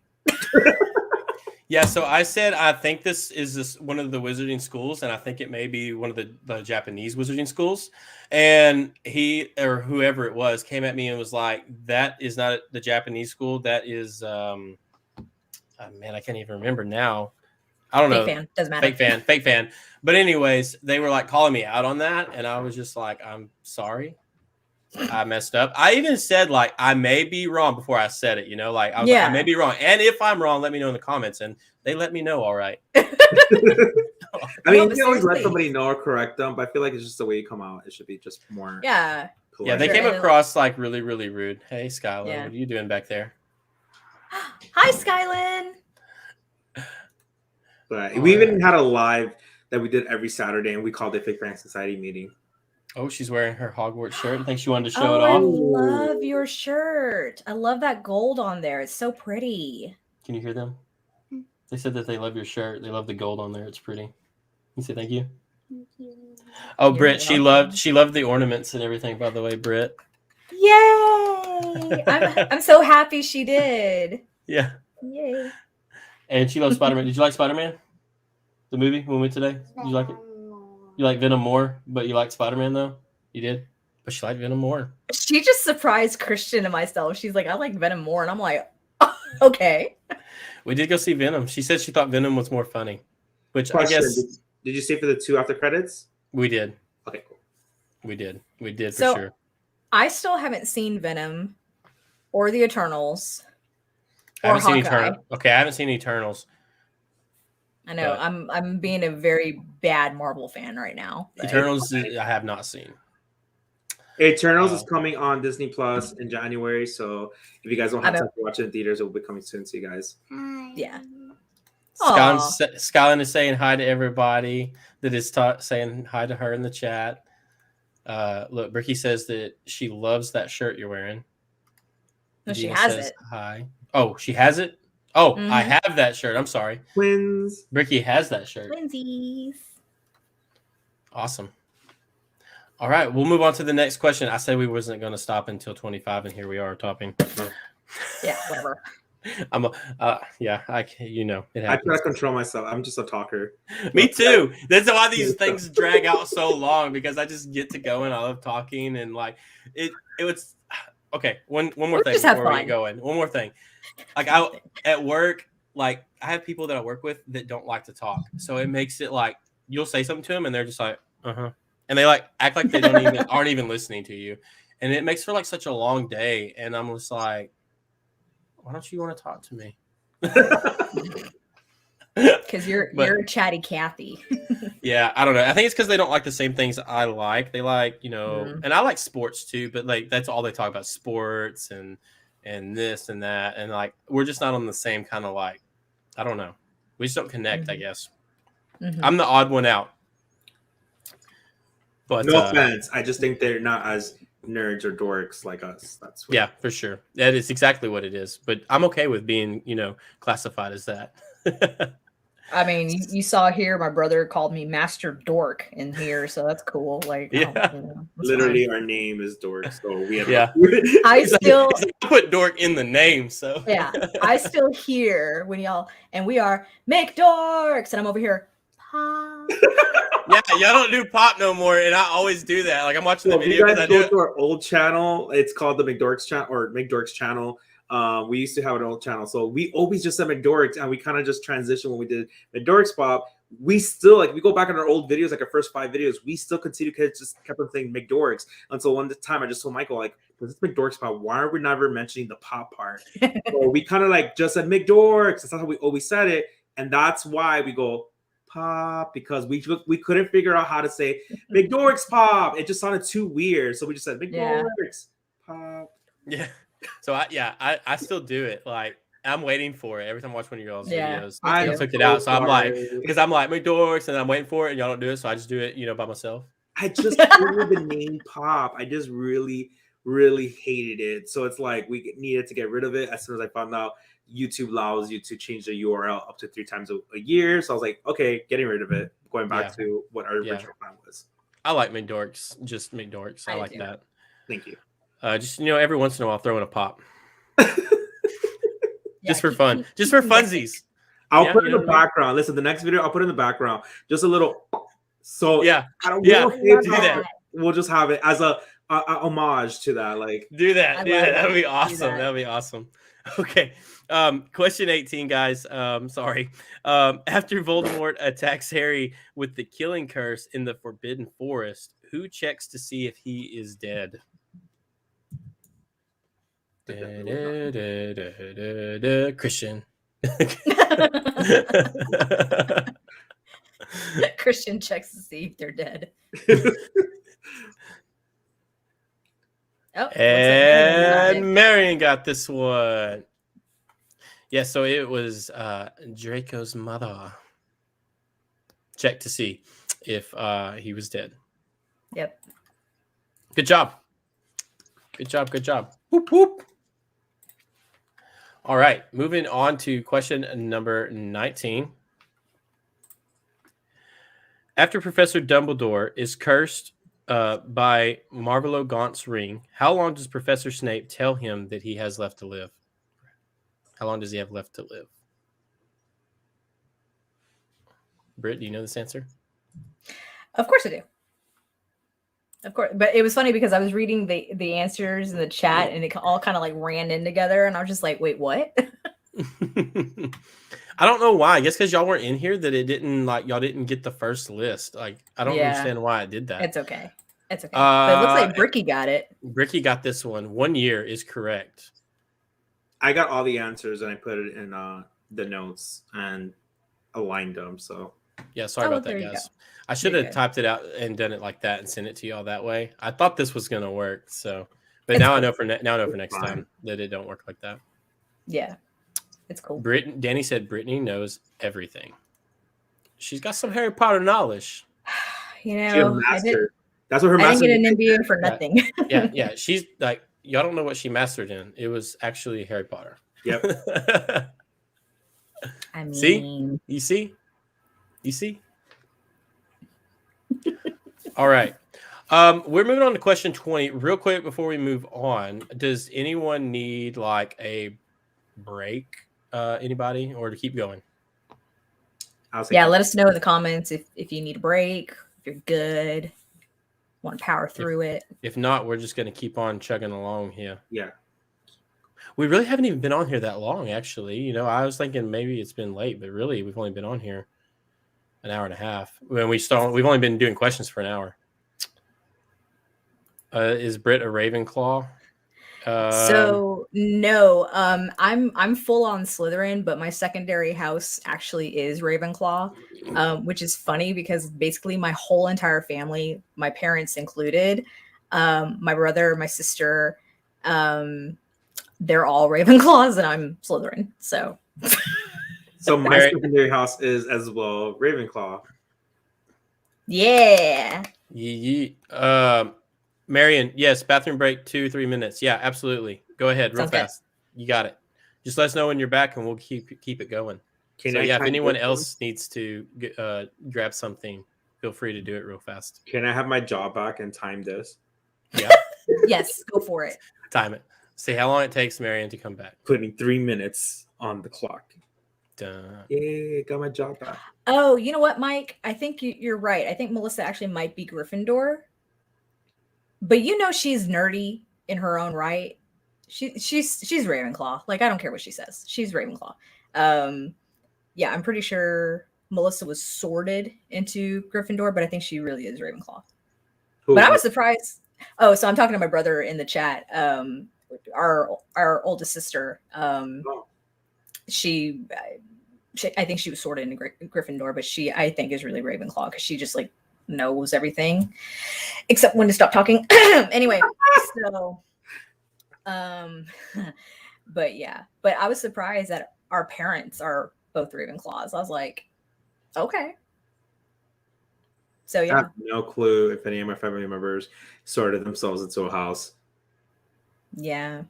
Yeah, so I said I think this is one of the wizarding schools, and I think it may be one of the Japanese wizarding schools. And he, or whoever it was, came at me and was like, that is not the Japanese school. That is, man, I can't even remember now. I don't know. Fake fan. Doesn't matter. Fake fan. But anyways, they were like calling me out on that, and I was just like, I'm sorry. I messed up. I even said like I may be wrong before I said it, like I was like, I may be wrong. And if I'm wrong, let me know in the comments. And they let me know, all right. I mean, you can always let somebody know or correct them, but I feel like it's just the way you come out. It should be just more. Yeah. Polite. Yeah, they came across like really, really rude. Hey, Skylar, what are you doing back there? Hi, Skylin. But we even had a live that we did every Saturday, and we called it Fake Fan Society meeting. Oh, she's wearing her Hogwarts shirt. I think she wanted to show it off. I love your shirt. I love that gold on there. It's so pretty. Can you hear them? They said that they love your shirt. They love the gold on there. It's pretty. You say thank you? Thank you. Oh, Britt, she loved the ornaments and everything, by the way, Britt. Yay! I'm so happy she did. Yeah. Yay. And she loves Spider-Man. Did you like Spider-Man? The movie when we went today? Did you like it? You like Venom more, but you like Spider-Man though? You did? But she liked Venom more. She just surprised Christian and myself. She's like, I like Venom more. And I'm like, oh, okay. We did go see Venom. She said she thought Venom was more funny. Which Question, I guess... Did you stay for the 2 after credits? We did. Okay, cool. We did for sure. I still haven't seen Venom or the Eternals. I haven't seen Eternals. Okay, I haven't seen Eternals. I know. But I'm being a very bad Marvel fan right now. Eternals, I have not seen. Eternals is coming on Disney Plus in January, so if you guys don't have time to watch it in theaters, it will be coming soon to you guys. Hi. Yeah. Skylin is saying hi to everybody that is saying hi to her in the chat. Look, Bricky says that she loves that shirt you're wearing. No, she has it. Hi. Oh, she has it? Oh, I have that shirt. I'm sorry. Twins. Bricky has that shirt. Twinsies. Awesome. All right, we'll move on to the next question. I said we wasn't going to stop until 25, and here we are talking. Yeah, whatever. It happens. I try to control myself. I'm just a talker. Me too. That's why these things drag out so long, because I just get to go and I love talking, and like it was okay. One more thing before we get going. One more thing. Like at work, like I have people that I work with that don't like to talk, so it makes it like you'll say something to them and they're just like, and they like act like they don't even aren't even listening to you, and it makes for like such a long day. And I'm just like, why don't you want to talk to me? Because you're a chatty Cathy. Yeah, I don't know. I think it's because they don't like the same things I like. They like, and I like sports too, but like that's all they talk about, sports and this and that, and like we're just not on the same kind of like, I don't know. We just don't connect, I guess. I'm the odd one out. But no offense, I just think they're not as nerds or dorks like us. That's what for sure. That is exactly what it is. But I'm okay with being, classified as that. I mean, you saw here, my brother called me Master Dork in here, so that's cool. Like, literally, our name is Dork, so we have. I still put Dork in the name, so I still hear when y'all and we are make dorks, and I'm over here. Pop. Yeah, y'all don't do pop no more, and I always do that. Like I'm watching the video. You guys go to our old channel. It's called the McDorks channel or McDorks channel. We used to have an old channel, so we always just said McDorks, and we kind of just transitioned when we did McDorks Pop. We still we go back on our old videos, like our first 5 videos. We still continue to just kept on saying McDorks until one time I just told Michael, like, this is McDorks Pop. Why are we never mentioning the pop part? So we kind of just said McDorks. That's how we always said it, and that's why we go pop, because we couldn't figure out how to say McDorks Pop. It just sounded too weird, so we just said McDorks Pop. Yeah. So I still do it. Like I'm waiting for it every time I watch one of your videos. I took it out, so I'm like, because I'm like McDorks, and I'm waiting for it, and y'all don't do it, so I just do it, by myself. I just hated the name Pop. I just really, really hated it. So it's like we needed to get rid of it as soon as I found out YouTube allows you to change the URL up to 3 times a year. So I was like, okay, getting rid of it, going back to what our original plan was. I like McDorks, just McDorks. I like that. Thank you. Just every once in a while, throw in a pop, just for fun, just for funsies. I'll put in the background. Listen, the next video I'll put in the background just a little. So I don't do that. We'll just have it as a homage to that. Like do that. That'd be awesome. That'd be awesome. Okay. Question 18, guys. Sorry. After Voldemort attacks Harry with the killing curse in the Forbidden Forest, who checks to see if he is dead? Christian. Christian checks to see if they're dead. And Marion got this one. Yeah, so it was Draco's mother. Check to see if he was dead. Yep. Good job. Good job. Good job. Whoop, whoop. All right, moving on to question number 19. After Professor Dumbledore is cursed by Marvolo Gaunt's ring, how long does Professor Snape tell him that he has left to live? How long does he have left to live? Britt, do you know this answer? Of course I do. Of course, but it was funny because I was reading the answers in the chat and it all kind of ran in together, and I was just like, "Wait, what?" I don't know why. I guess because y'all weren't in here that it didn't y'all didn't get the first list. I don't understand why I did that. It's okay. It's okay. But it looks like Bricky got it. Bricky got this one. 1 year is correct. I got all the answers and I put it in the notes and aligned them. So yeah, sorry about that, guys. I should have typed it out and done it like that and sent it to y'all that way. I thought this was gonna work, but now I know for next time that it don't work like that. Yeah, it's cool. Danny said Brittany knows everything. She's got some Harry Potter knowledge. That's what her master. I didn't get an MBA for nothing. Yeah. She's like, y'all don't know what she mastered in. It was actually Harry Potter. Yep. I mean, see? You see? All right. We're moving on to question 20. Real quick before we move on, does anyone need a break? Anybody, or to keep going? Let us know in the comments if you need a break, if you're good, want to power through it. If not, we're just going to keep on chugging along here. Yeah. We really haven't even been on here that long, actually. You know, I was thinking maybe it's been late, but really we've only been on here an hour and a half. When we've only been doing questions for an hour. Is Britt a Ravenclaw? So no, I'm full on Slytherin, but my secondary house actually is Ravenclaw, which is funny because basically my whole entire family, my parents included, my brother, my sister, they're all Ravenclaws, and I'm Slytherin. So my secondary house is as well Ravenclaw. yeah. Marion, yes, bathroom break 2-3 minutes. Yeah, absolutely. Go ahead, real fast. Good. You got it. Just let us know when you're back, and we'll keep it going. If anyone else needs to grab something, feel free to do it real fast. Can I have my job back and time this? Yeah. Yes, go for it. Time it. See how long it takes Marion to come back. Putting 3 minutes on the clock. Done. Yeah, got my job back. Oh, you know what, Mike? I think you're right. I think Melissa actually might be Gryffindor. But you know she's nerdy in her own right. She's Ravenclaw. Like, I don't care what she says. She's Ravenclaw. Yeah, I'm pretty sure Melissa was sorted into Gryffindor, but I think she really is Ravenclaw. But I was surprised. Oh, so I'm talking to my brother in the chat. Our oldest sister. She I think she was sorted into Gryffindor, but she I think is really Ravenclaw because she just like knows everything except when to stop talking. Anyway, so but yeah, but I was surprised that our parents are both Ravenclaws. I was like, okay. So yeah, I have no clue if any of my family members sorted themselves into a house. Yeah.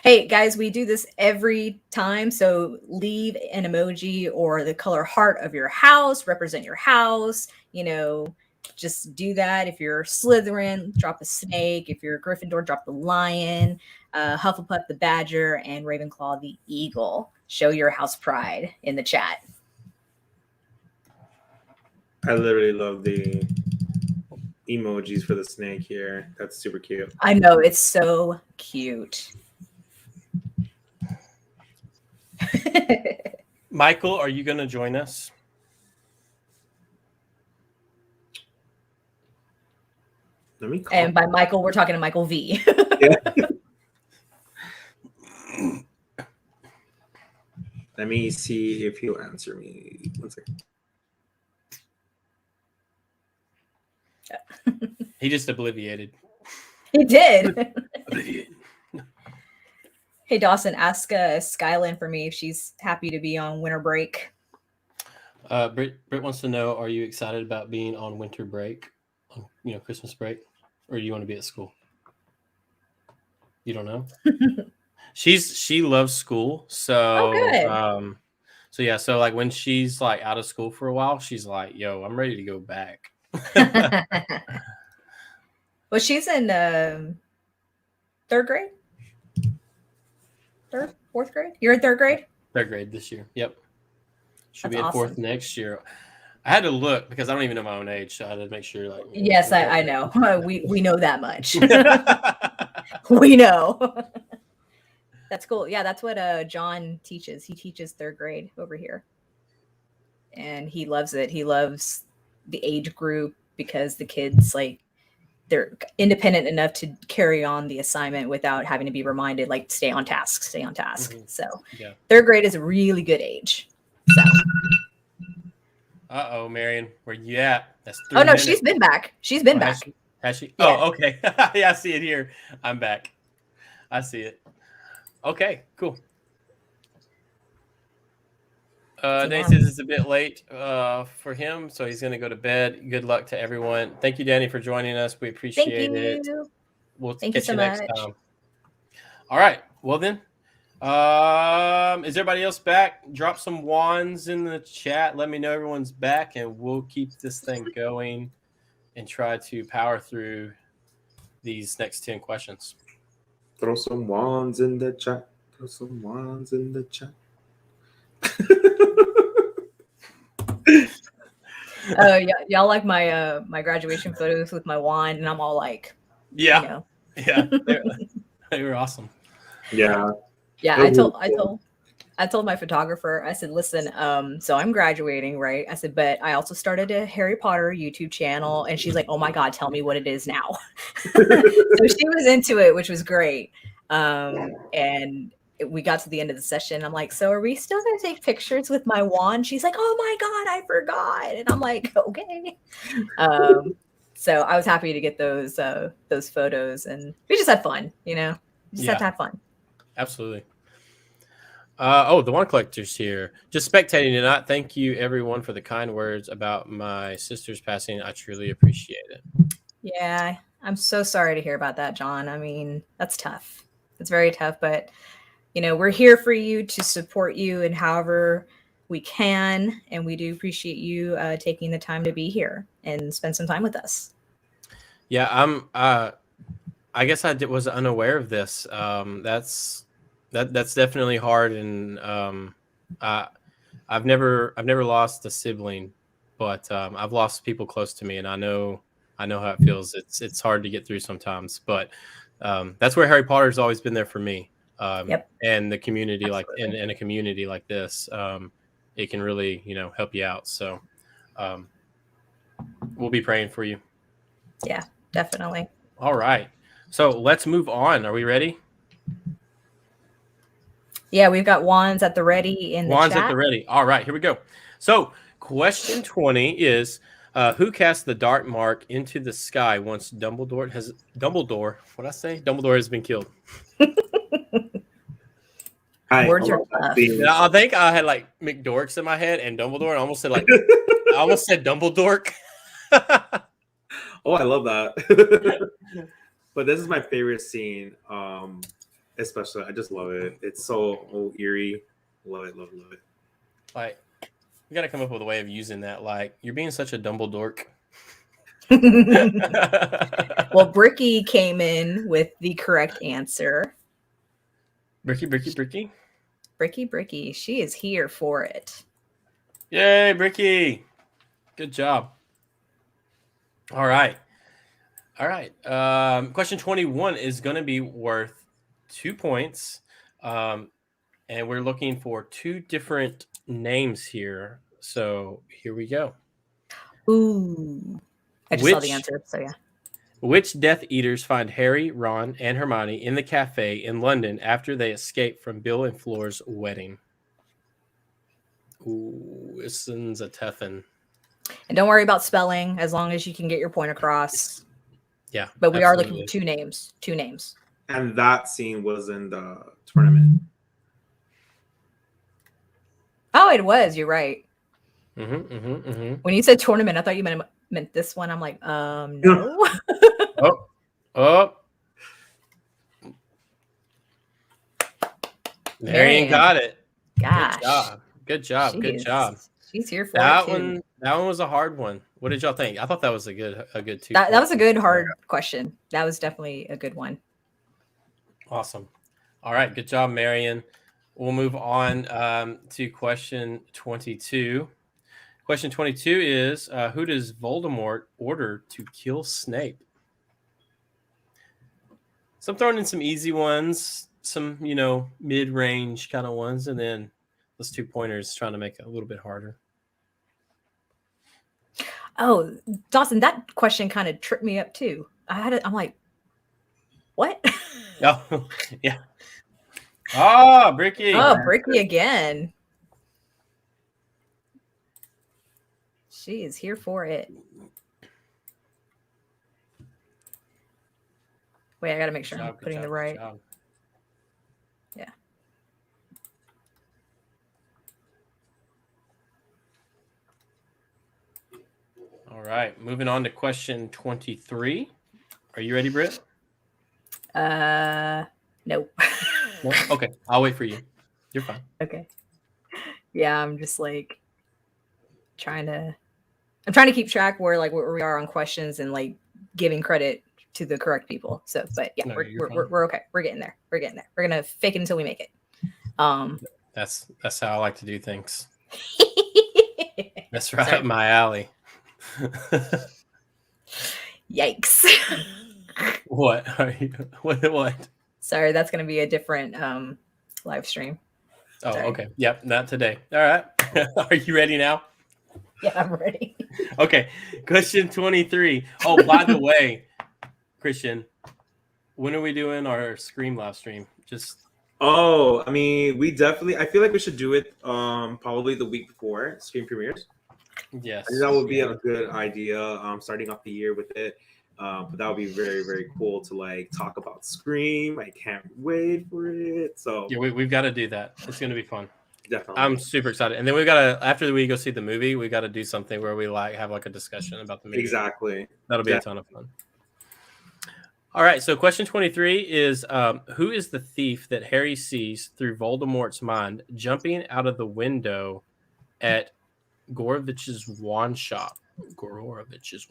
Hey guys, we do this every time, so leave an emoji or the color heart of your house, represent your house, you know, just do that. If you're Slytherin, drop a snake. If you're Gryffindor, drop the lion. Hufflepuff the badger, and Ravenclaw the eagle. Show your house pride in the chat. I literally love the emojis for the snake here. That's super cute. I know, it's so cute. Michael, are you going to join us? Let me call. And by Michael, we're talking to Michael V. Yeah. Let me see if he'll answer me. 1 second. He just obliviated. He did. Hey, Dawson, ask Skylin for me if she's happy to be on winter break. Britt wants to know, are you excited about being on winter break, on, Christmas break, or do you want to be at school? You don't know? She loves school, so good. So yeah, so like when she's like out of school for a while, she's like, "Yo, I'm ready to go back." Well, she's in 3rd grade. 3rd, 4th grade? You're in 3rd grade? 3rd grade this year. Yep. She'll That's be in 4th next year. I had to look because I don't even know my own age, so I had to make sure. Like, yes, I know. We know that much. We know. That's cool. Yeah, that's what John teaches. He teaches 3rd grade over here, and he loves it. He loves the age group because the kids they're independent enough to carry on the assignment without having to be reminded, like, stay on task. Mm-hmm. So yeah. 3rd grade is a really good age. So. Uh-oh, Marion, where you at? That's 3 Oh, no, minutes. she's been back. She's been back. Has she? Yeah. Oh, okay. Yeah, I see it here. I'm back. I see it. Okay, cool. Danny says it's a bit late for him, so he's going to go to bed. Good luck to everyone. Thank you, Danny, for joining us. We appreciate it. We'll catch you next time. All right. Well, then, is everybody else back? Drop some wands in the chat. Let me know everyone's back, and we'll keep this thing going and try to power through these next 10 questions. Throw some wands in the chat. Throw some wands in the chat. Y'all like my my graduation photos with my wand, and I'm all like, yeah, yeah, they were awesome. Yeah, Yeah, I told my photographer, I said, listen, so I'm graduating, right? I said, but I also started a Harry Potter YouTube channel. And she's like, oh my God, tell me what it is now. So she was into it, which was great. And we got to the end of the session. I'm like, so are we still going to take pictures with my wand? She's like, oh my God, I forgot. And I'm like, okay. So I was happy to get those photos, and we just had fun, you know, just had to have fun. Absolutely. The Wand Collector's here. Just spectating tonight. Thank you, everyone, for the kind words about my sister's passing. I truly appreciate it. Yeah, I'm so sorry to hear about that, John. I mean, that's tough. It's very tough, but, you know, we're here for you to support you in however we can, and we do appreciate you taking the time to be here and spend some time with us. Yeah, I guess I was unaware of this. That's definitely hard, and I've never lost a sibling, but I've lost people close to me, and I know how it feels. It's hard to get through sometimes, but that's where Harry Potter's always been there for me. And the community, Absolutely. like in a community like this, it can really, you know, help you out. So we'll be praying for you. Yeah, definitely. All right, so let's move on. Are we ready? Yeah, we've got wands at the ready in the Wands chat. at the ready. All right, here we go. So question 20 is, who cast the dark mark into the sky once Dumbledore has been killed? Words are tough. I think I had like McDorks in my head and Dumbledore, and I almost said Dumbledore. Oh, I love that. But this is my favorite scene. Especially, I just love it. It's so eerie. Love it. Like, you got to come up with a way of using that. Like, you're being such a Dumbledore. Well, Bricky came in with the correct answer. Bricky. Bricky. She is here for it. Yay, Bricky. Good job. All right. Question 21 is going to be worth 2 points. And we're looking for 2 different names here. So here we go. Ooh. I just saw the answer, so yeah. Which Death Eaters find Harry, Ron, and Hermione in the cafe in London after they escape from Bill and Flora's wedding? Ooh, this one's a tough one. And don't worry about spelling, as long as you can get your point across. Yeah. But we are looking for 2 names. 2 names. And that scene was in the tournament. Oh, it was. You're right. When you said tournament, I thought you meant this one. I'm like, no. Oh. Marion got it. Gosh. Good job. She's here for that it too. one. That one was a hard one. What did y'all think? I thought that was a good 2. That was a good hard question. That was definitely a good one. Awesome. All right. Good job, Marion. We'll move on to question 22. Question 22 is, who does Voldemort order to kill Snape? So I'm throwing in some easy ones, some, you know, mid-range kind of ones, and then those 2 pointers trying to make it a little bit harder. Oh, Dawson, that question kind of tripped me up too. I'm like, what? Oh, yeah. Oh, Bricky. Oh, Bricky again. She is here for it. Wait, I got to make sure I'm putting the right. Yeah. All right. Moving on to question 23. Are you ready, Britt? No. No? Okay. I'll wait for you. You're fine. Okay. Yeah, I'm just like trying to keep track where we are on questions and like giving credit to the correct people. So, but yeah, we're okay. We're getting there. We're gonna fake it until we make it. That's how I like to do things. That's right up my alley. Yikes. What are you? What? Sorry, that's gonna be a different live stream. Oh, Sorry. okay. Yep, not today. All right. Are you ready now? Yeah, I'm ready. Okay. Question 23. Oh, by the way, Christian, when are we doing our Scream live stream? Just Oh, I mean, I feel like we should do it probably the week before Screen premieres. yes. I think that would be a good idea. Starting off the year with it. But that would be very, very cool to like talk about Scream. I can't wait for it. So Yeah, we've got to do that. It's going to be fun. definitely. I'm super excited. And then we've got to, after we go see the movie, we got to do something where we like have like a discussion about the movie. Exactly. That'll be a ton of fun. All right. So question 23 is who is the thief that Harry sees through Voldemort's mind jumping out of the window at Gorovich's wand shop? Gregorovich's.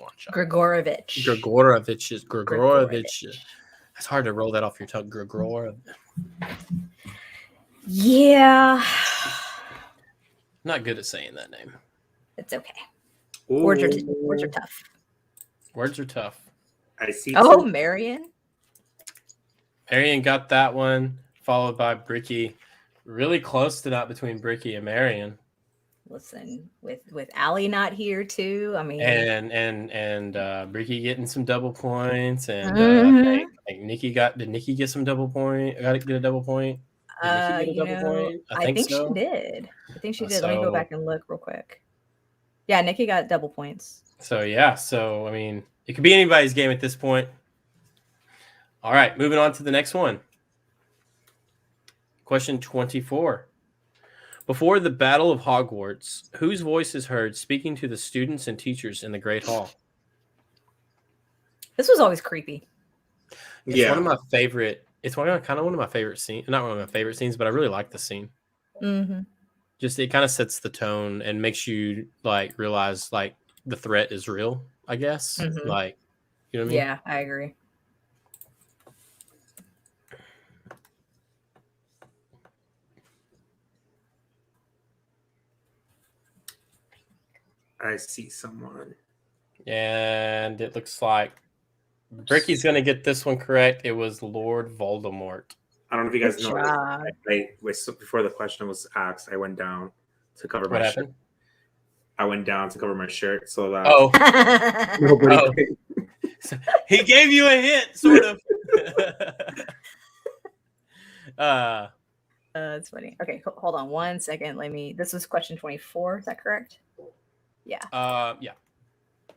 It's hard to roll that off your tongue. Yeah. Not good at saying that name. It's okay. Ooh. Words are tough. Words are tough. I see. Oh, Marion. Marion got that one, followed by Bricky. Really close to that between Bricky and Marion. Listen, with Allie not here too. I mean, and Bricky getting some double points, and I think Nikki did Nikki get some double point? Got to get a double point. Did Nikki get a double point? I think so. she did. I think she did. Let me go back and look real quick. Yeah, Nikki got double points. So yeah, I mean, it could be anybody's game at this point. All right, moving on to the next one. Question 24. Before the Battle of Hogwarts, whose voice is heard speaking to the students and teachers in the Great Hall? This was always creepy. It's one of my favorite. It's one of my favorite scenes. Not one of my favorite scenes, but I really like the scene. Mm-hmm. Just it kind of sets the tone and makes you like realize like the threat is real. I guess like you know what I mean? Yeah, I agree. I see someone. And it looks like Bricky's going to get this one correct. It was Lord Voldemort. I don't know if you guys know. Before the question was asked, I went down to cover my shirt. I went down to cover my shirt so that nobody. So he gave you a hint, sort of. That's funny. Okay, hold on 1 second. This was question 24. Is that correct? Yeah. Yeah.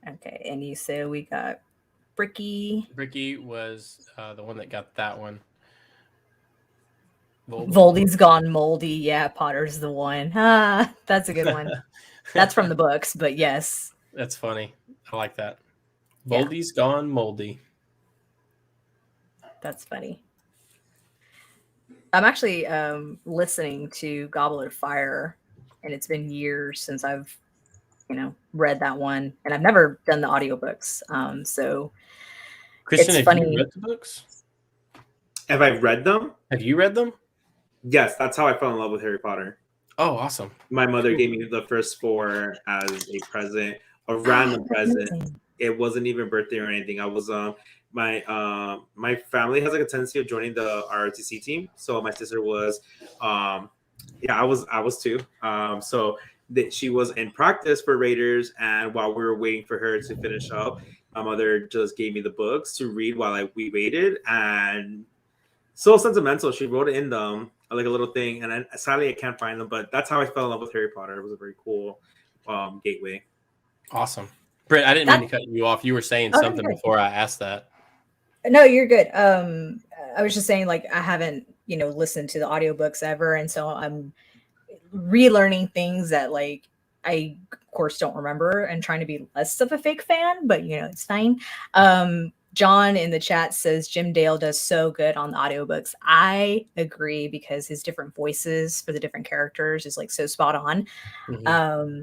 Okay, and you said we got Bricky. Bricky was the one that got that one. Voldy's gone moldy. Yeah, Potter's the one. That's a good one. That's from the books, but yes. That's funny. I like that. Voldy's gone moldy. That's funny. I'm actually listening to Goblet of Fire, and it's been years since I've read that one, and I've never done the audiobooks. So Christian, it's have funny. you read the books? Have I read them? Have you read them? Yes, that's how I fell in love with Harry Potter. Oh, awesome. My mother gave me the first 4 as a present, a random present. Amazing. It wasn't even birthday or anything. I was my family has like a tendency of joining the ROTC team. So my sister was I was too. So that she was in practice for Raiders, and while we were waiting for her to finish up, my mother just gave me the books to read while we waited, and so sentimental. She wrote it in them like a little thing, and sadly I can't find them, but that's how I fell in love with Harry Potter. It was a very cool gateway. Awesome. Britt, I didn't mean to cut you off. You were saying something before I asked that. No, you're good. I was just saying, like, I haven't, listened to the audiobooks ever, and so I'm relearning things that, like, I of course don't remember, and trying to be less of a fake fan, but it's fine. John in the chat says Jim Dale does so good on the audiobooks. I agree, because his different voices for the different characters is like so spot on. Mm-hmm.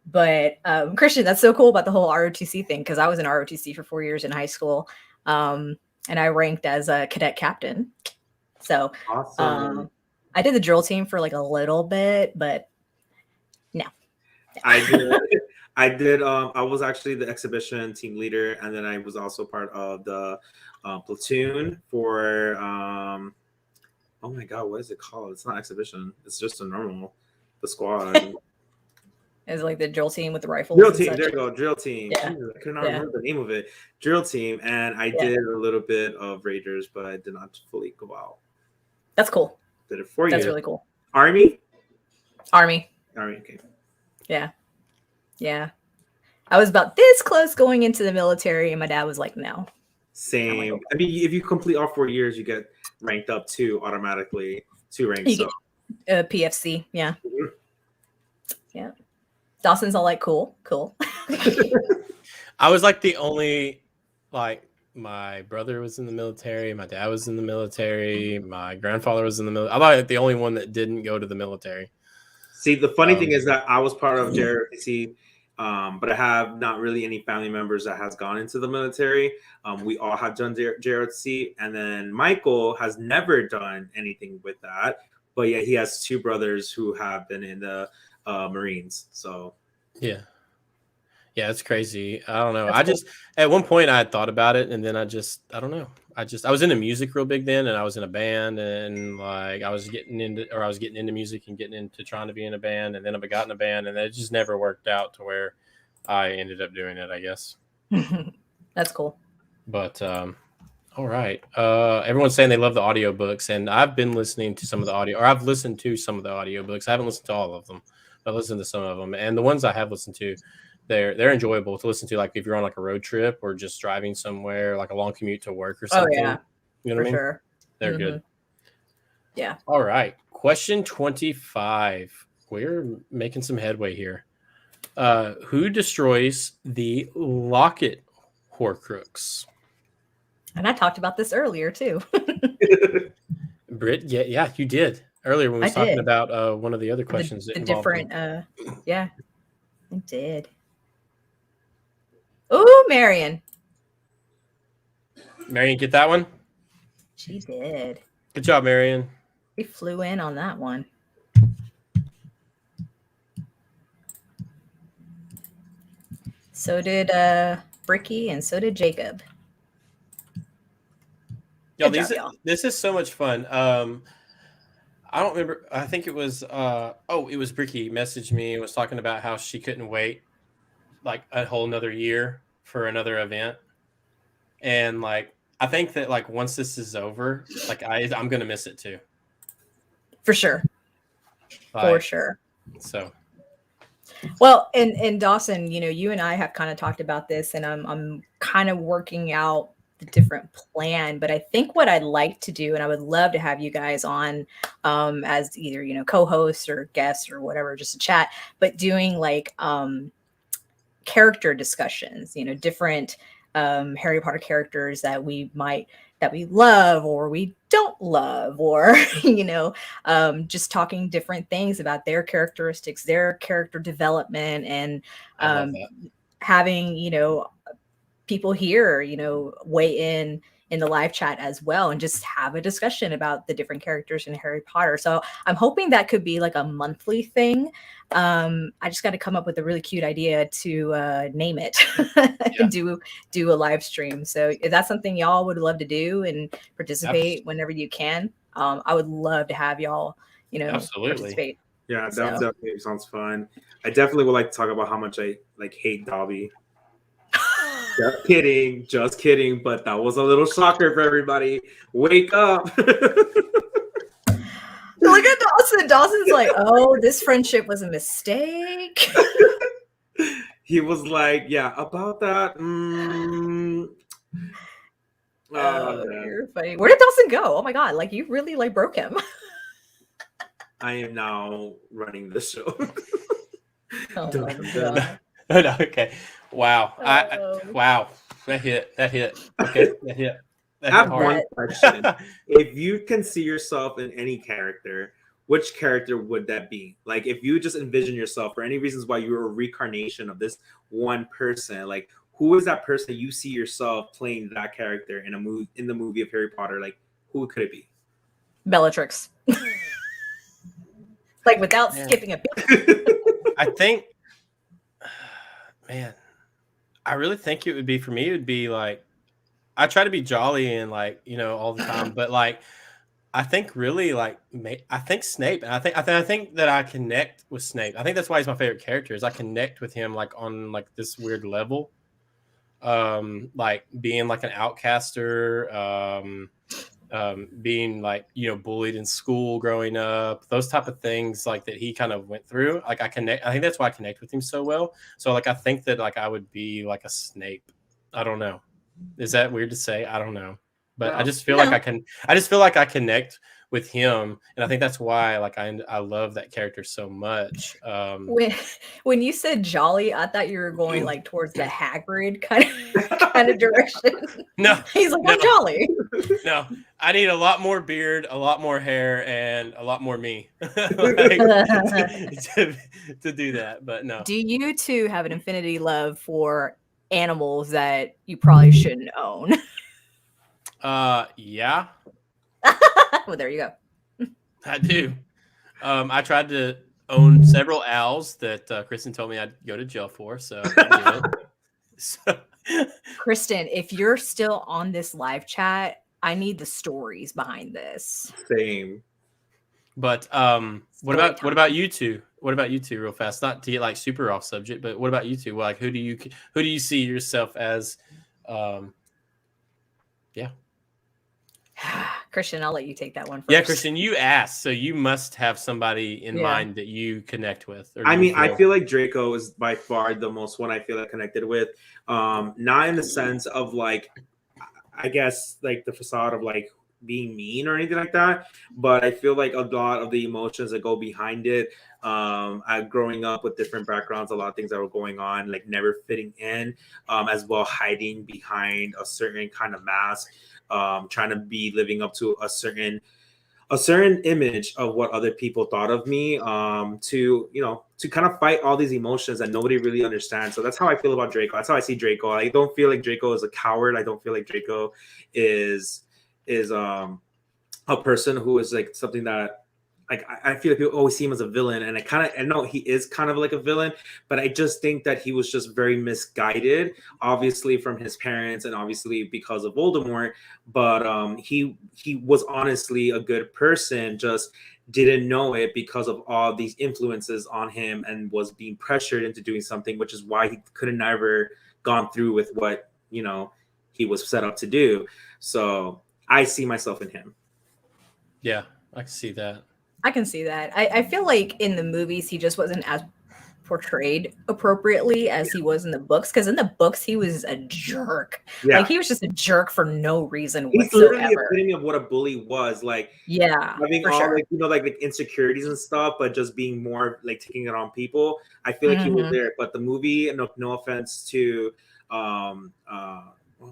But Christian, that's so cool about the whole ROTC thing, because I was in ROTC for 4 years in high school, and I ranked as a cadet captain. So awesome. I did the drill team for like a little bit, but no. I did. I was actually the exhibition team leader, and then I was also part of the platoon for Oh my god, what is it called? It's not exhibition. It's just a normal, the squad. Is like the drill team with the rifles. Drill and team, such. there you go, drill team. Yeah. I could not Yeah. remember the name of it. Drill team, and I Yeah. did a little bit of Ragers, but I did not fully go out. That's cool. Did it for you? That's really cool. Army. Army. Okay. Yeah. Yeah. I was about this close going into the military, and my dad was like, "No." Same. okay. I mean, if you complete all 4 years, you get ranked up automatically 2 ranks. You get PFC. Yeah. Mhm. Yeah. Dawson's all like, cool. I was like the only, like, my brother was in the military, my dad was in the military, my grandfather was in the military. I'm like the only one that didn't go to the military. See, the funny thing is that I was part of JROTC, but I have not really any family members that has gone into the military. We all have done JROTC, and then Michael has never done anything with that. But yeah, he has 2 brothers who have been in the Marines. So yeah, it's crazy. I don't know. That's I cool. just at one point I had thought about it, and then I don't know. I was into music real big then, and I was in a band, and like I was getting into music and getting into trying to be in a band, and then I got in a band, and it just never worked out to where I ended up doing it, I guess. That's cool. But all right. Everyone's saying they love the audiobooks, and I've been listening to some of the audio, or I've listened to some of the audiobooks. I haven't listened to all of them, but I listened to some of them, and the ones I have listened to, they're enjoyable to listen to, like if you're on like a road trip or just driving somewhere, like a long commute to work or something. Oh yeah, you know for what I mean? sure. They're good. Yeah. All right. Question 25. We're making some headway here. Who destroys the Locket Horcrux? And I talked about this earlier too. Britt, yeah, you did earlier when we I was talking did. about one of the other questions. The that involved different, yeah, I did. Oh, Marion. Marion, get that one? She did. Good job, Marion. We flew in on that one. So did Bricky, and so did Jacob. Yo, Good job, y'all. This is so much fun. I don't remember. I think it was it was Bricky messaged me and was talking about how she couldn't wait like a whole another year for another event. And like I think that like once this is over, like I'm gonna miss it too. For sure. Like, For sure. So well, and Dawson, you and I have kind of talked about this, and I'm kind of working out the different plan, but I think what I'd like to do, and I would love to have you guys on as either co-hosts or guests or whatever, just to chat, but doing like character discussions, different Harry Potter characters that we love or we don't love, or just talking different things about their characteristics, their character development, and I love that. having people here, weigh in the live chat as well, and just have a discussion about the different characters in Harry Potter. So I'm hoping that could be like a monthly thing. I just got to come up with a really cute idea to name it and do a live stream. So if that's something y'all would love to do and participate whenever you can, I would love to have y'all, Absolutely. participate. Yeah, that definitely sounds fun. I definitely would like to talk about how much I like hate Dobby. Just kidding. But that was a little shocker for everybody. Wake up. Look at Dawson. Dawson's like, oh, this friendship was a mistake. He was like, yeah, about that. You're funny. Where did Dawson go? Oh my god, like you really like broke him. I am now running the show. Oh my god. Oh, no, okay. Wow. Wow. That hit. Okay. That hit. I have one question. If you can see yourself in any character, which character would that be? Like, if you just envision yourself for any reasons why you're a reincarnation of this one person, like, who is that person you see yourself playing that character in the movie of Harry Potter? Like, who could it be? Bellatrix. Like, without skipping a beat. I think, man, I really think it would be, for me, it would be like, I try to be jolly and like, all the time, but like, I think really like I think Snape, and I think that I connect with Snape. I think that's why he's my favorite character. Is I connect with him like on like this weird level, like being like an outcaster, being like bullied in school growing up, those type of things like that he kind of went through. Like I think that's why I connect with him so well. So like I think that like I would be like a Snape. I don't know. Is that weird to say? I don't know. But I just feel like I just feel like I connect with him, and I think that's why like I love that character so much. When you said jolly, I thought you were going like towards the Hagrid kind of direction. No, he's like, I'm jolly. No, I need a lot more beard, a lot more hair, and a lot more me to do that. But no. Do you two have an infinity love for animals that you probably shouldn't own? Yeah. Well, there you go. I do. I tried to own several owls that Kristen told me I'd go to jail for, so I did. So Kristen, if you're still on this live chat, I need the stories behind this. Same. But what about you two? What about you two, real fast? Not to get like super off subject, but what about you two? Like, who do you see yourself as? Yeah. Christian, I'll let you take that one first. Yeah, Christian, you asked, so you must have somebody in mind that you connect with. I mean, I feel like Draco is by far the most one I feel like connected with. Not in the sense of like, I guess like the facade of like being mean or anything like that, but I feel like a lot of the emotions that go behind it. Growing up with different backgrounds, a lot of things that were going on, like never fitting in, as well hiding behind a certain kind of mask. Trying to be living up to a certain image of what other people thought of me, to kind of fight all these emotions that nobody really understands. So that's how I feel about Draco. That's how I see Draco. I don't feel like Draco is a coward. I don't feel like Draco is a person who is like something that like I feel like people always see him as a villain, and I know he is kind of like a villain, but I just think that he was just very misguided, obviously from his parents and obviously because of Voldemort. But he was honestly a good person, just didn't know it because of all these influences on him and was being pressured into doing something, which is why he could have never gone through with what he was set up to do. So I see myself in him. Yeah, I can see that. I can see that. I feel like in the movies, he just wasn't as portrayed appropriately as he was in the books. Because in the books, he was a jerk. Yeah. Like he was just a jerk for no reason He's whatsoever. literally the epitome of what a bully was. like. Yeah, having all sure. like insecurities and stuff, but just being more like taking it on people. I feel like he was there. But the movie, no offense to oh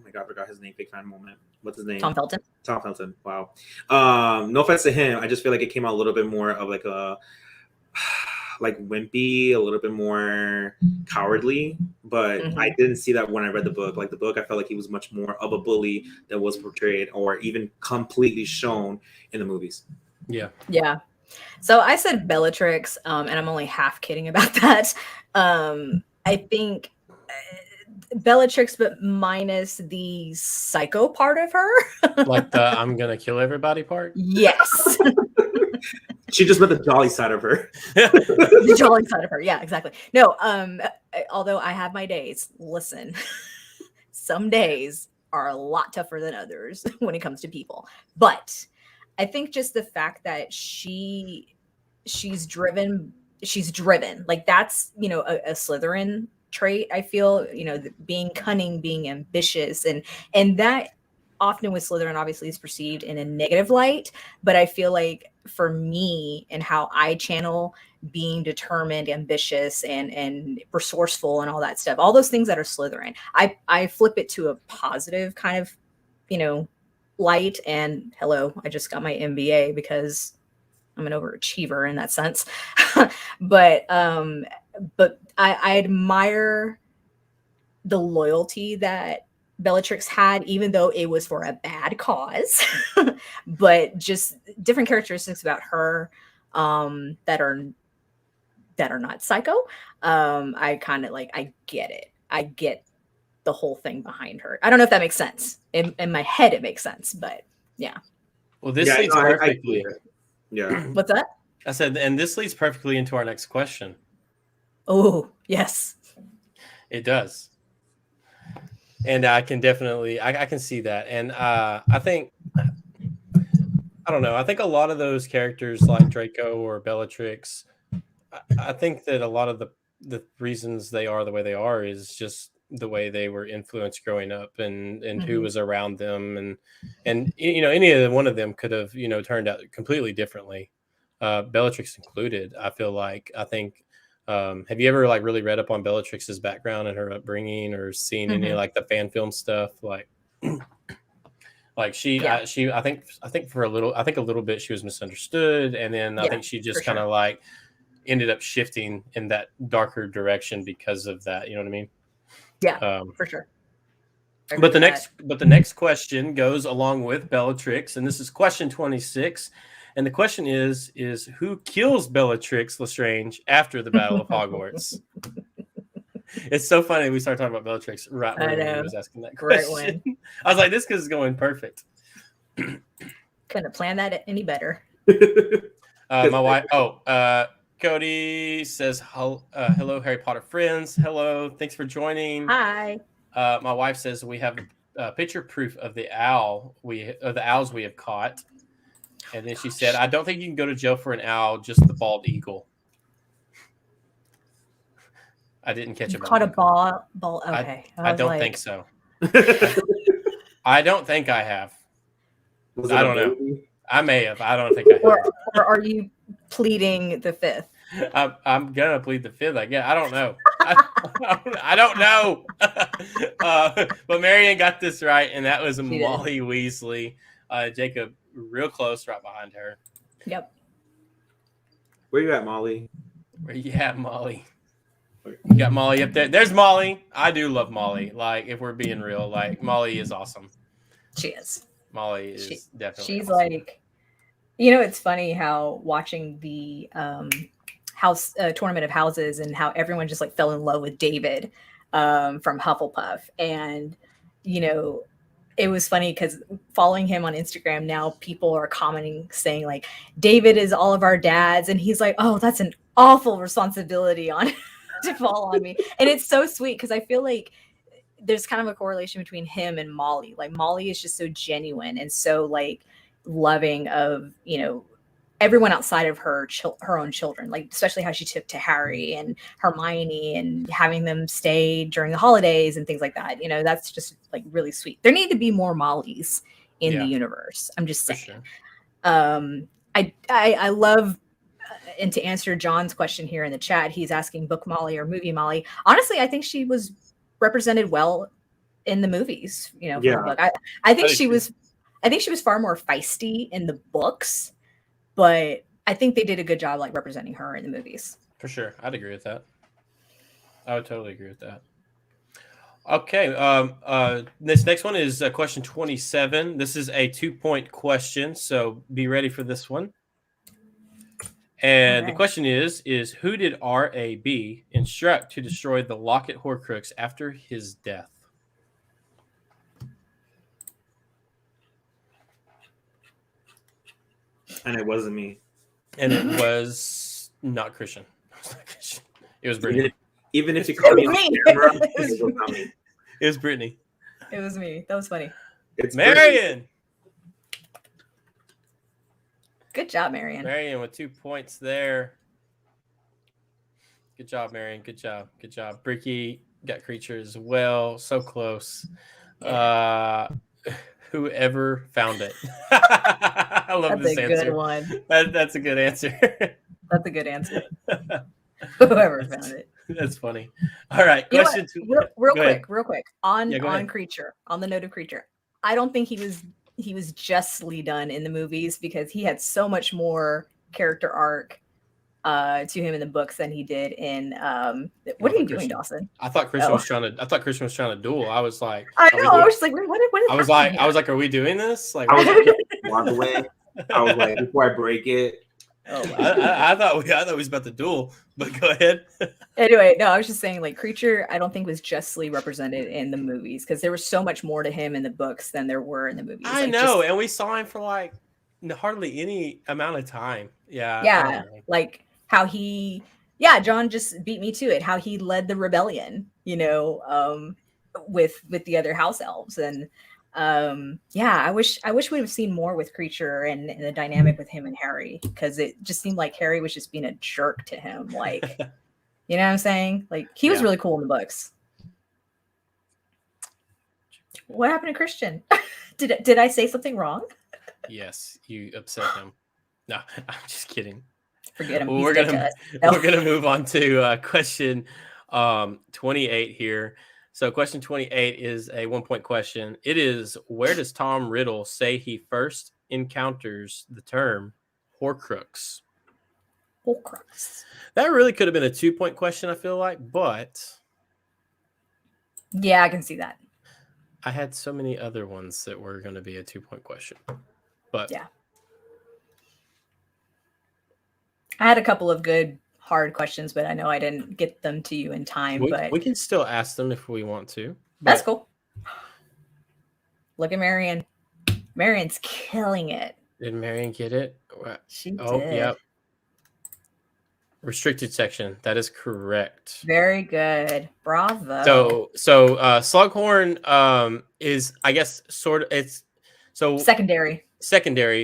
my god, I forgot his name. Big fan moment. What's his name? Tom Felton. Tom Felton. Wow. No offense to him. I just feel like it came out a little bit more of like a like wimpy, a little bit more cowardly. But I didn't see that when I read the book. Like the book, I felt like he was much more of a bully that was portrayed or even completely shown in the movies. Yeah. Yeah. So I said Bellatrix, and I'm only half kidding about that. I think Bellatrix, but minus the psycho part of her. Like the I'm gonna kill everybody part? Yes. She just met the jolly side of her. The jolly side of her. Yeah, exactly. No, although I have my days, listen, some days are a lot tougher than others when it comes to people. But I think just the fact that she's driven. Like that's, a Slytherin trait. I feel, being cunning, being ambitious, and that often with Slytherin obviously is perceived in a negative light. But I feel like for me and how I channel being determined, ambitious, and resourceful and all that stuff, all those things that are Slytherin, I flip it to a positive kind of, light. And hello, I just got my MBA because I'm an overachiever in that sense. But I admire the loyalty that Bellatrix had, even though it was for a bad cause. But just different characteristics about her that are not psycho. I kind of like, I get it. I get the whole thing behind her. I don't know if that makes sense. In my head, it makes sense, but yeah. Well, this Yeah, leads no, I get perfectly. it. Yeah. What's that? I said, and this leads perfectly into our next question. Oh, yes. It does. And I can definitely, I can see that. And I think, I don't know. I think a lot of those characters like Draco or Bellatrix, I think that a lot of the reasons they are the way they are is just the way they were influenced growing up and who was around them. And any one of them could have, turned out completely differently. Bellatrix included. I think have you ever like really read up on Bellatrix's background and her upbringing or seen any like the fan film stuff? Like she I think a little bit she was misunderstood, and then I think she just kind of like ended up shifting in that darker direction because of that. You know what I mean? Yeah, for sure. But the next question goes along with Bellatrix, and this is question 26. And the question is who kills Bellatrix Lestrange after the Battle of Hogwarts? It's so funny we started talking about Bellatrix right when he was asking that question. Right. I was like, this is going perfect. Couldn't have planned that any better. My wife. Cody says, hello, Harry Potter friends. Hello. Thanks for joining. Hi. My wife says we have picture proof of the owls we have caught. And then she said, I don't think you can go to jail for an owl, just the bald eagle. I didn't catch a caught a ball. Okay. I don't think so. I don't think I have. I don't know. I may have. I don't think I have. Or are you pleading the fifth? I'm gonna plead the fifth. I guess. I don't know. I don't know. But Marion got this right, and that was Molly Weasley. Jacob, real close, right behind her. Yep. Where you at, Molly? Where you at, Molly? You got Molly up there. There's Molly. I do love Molly. Like, if we're being real, like Molly is awesome. She is. Molly is definitely. She's awesome. like, it's funny how watching the house tournament of houses and how everyone just like fell in love with David from Hufflepuff, and it was funny because following him on Instagram now, people are commenting saying like, David is all of our dads, and he's like, oh, that's an awful responsibility on to fall on me. And it's so sweet because I feel like there's kind of a correlation between him and Molly. Like Molly is just so genuine and so like loving of everyone outside of her own children, like especially how she took to Harry and Hermione and having them stay during the holidays and things like that. That's just like really sweet. There need to be more Mollys in the universe. I'm just saying. Sure. I love. And to answer John's question here in the chat, he's asking book Molly or movie Molly. Honestly, I think she was represented well in the movies. From the book. I think she was far more feisty in the books, but I think they did a good job like representing her in the movies. For sure, I'd agree with that. I would totally agree with that. Okay, this next one is question 27. This is a 2-point question, so be ready for this one. And the question is who did R.A.B. instruct to destroy the Locket Horcrux after his death? And it wasn't me. And it was not Christian. It was Brittany. Even if you call me on camera, it was not me. It was Brittany. It was me. That was funny. It's Marion. Good job, Marion. Marion with 2 points there. Good job, Marion. Good job. Good job. Bricky got creature as well. So close. Yeah. Whoever found it. I love this answer. That's a good one. That's a good answer. That's a good answer. Whoever found it. That's funny. All right. Question 2. Real quick. On creature. On the note of creature. I don't think he was justly done in the movies because he had so much more character arc to him in the books than he did in what are you doing, Dawson? I thought Christian was trying to duel. I was like, I know. I was just like, what is I was like, are we doing this? Like, I was like, walk away. I was like, before I break it. Oh, I thought we was about to duel, but go ahead. Anyway, no, I was just saying, like, creature, I don't think was justly represented in the movies because there was so much more to him in the books than there were in the movies. I know, and we saw him for like hardly any amount of time. Yeah. I Yeah, don't know. like how he, John just beat me to it. How he led the rebellion, with the other house elves, and I wish we'd have seen more with Creature and the dynamic with him and Harry, because it just seemed like Harry was just being a jerk to him, like, you know what I'm saying? Like, he was Yeah. really cool in the books. What happened to Christian? Did I say something wrong? Yes, you upset him. No, I'm just kidding. Forget him. Well, He's we're dead gonna to us. No. we're gonna move on to question 28 here. So question 28 is a 1-point question. It is, where does Tom Riddle say he first encounters the term Horcrux? Horcrux. That really could have been a 2-point question, I feel like, but Yeah, I can see that. I had so many other ones that were going to be a 2-point question. But yeah, I had a couple of good hard questions, but I know I didn't get them to you in time. But we can still ask them if we want to. That's cool. Look at Marion. Marion's killing it. Did Marion get it? She did. Yep. Restricted section. That is correct. Very good. Bravo. So Slughorn is, I guess, sort of, it's so secondary.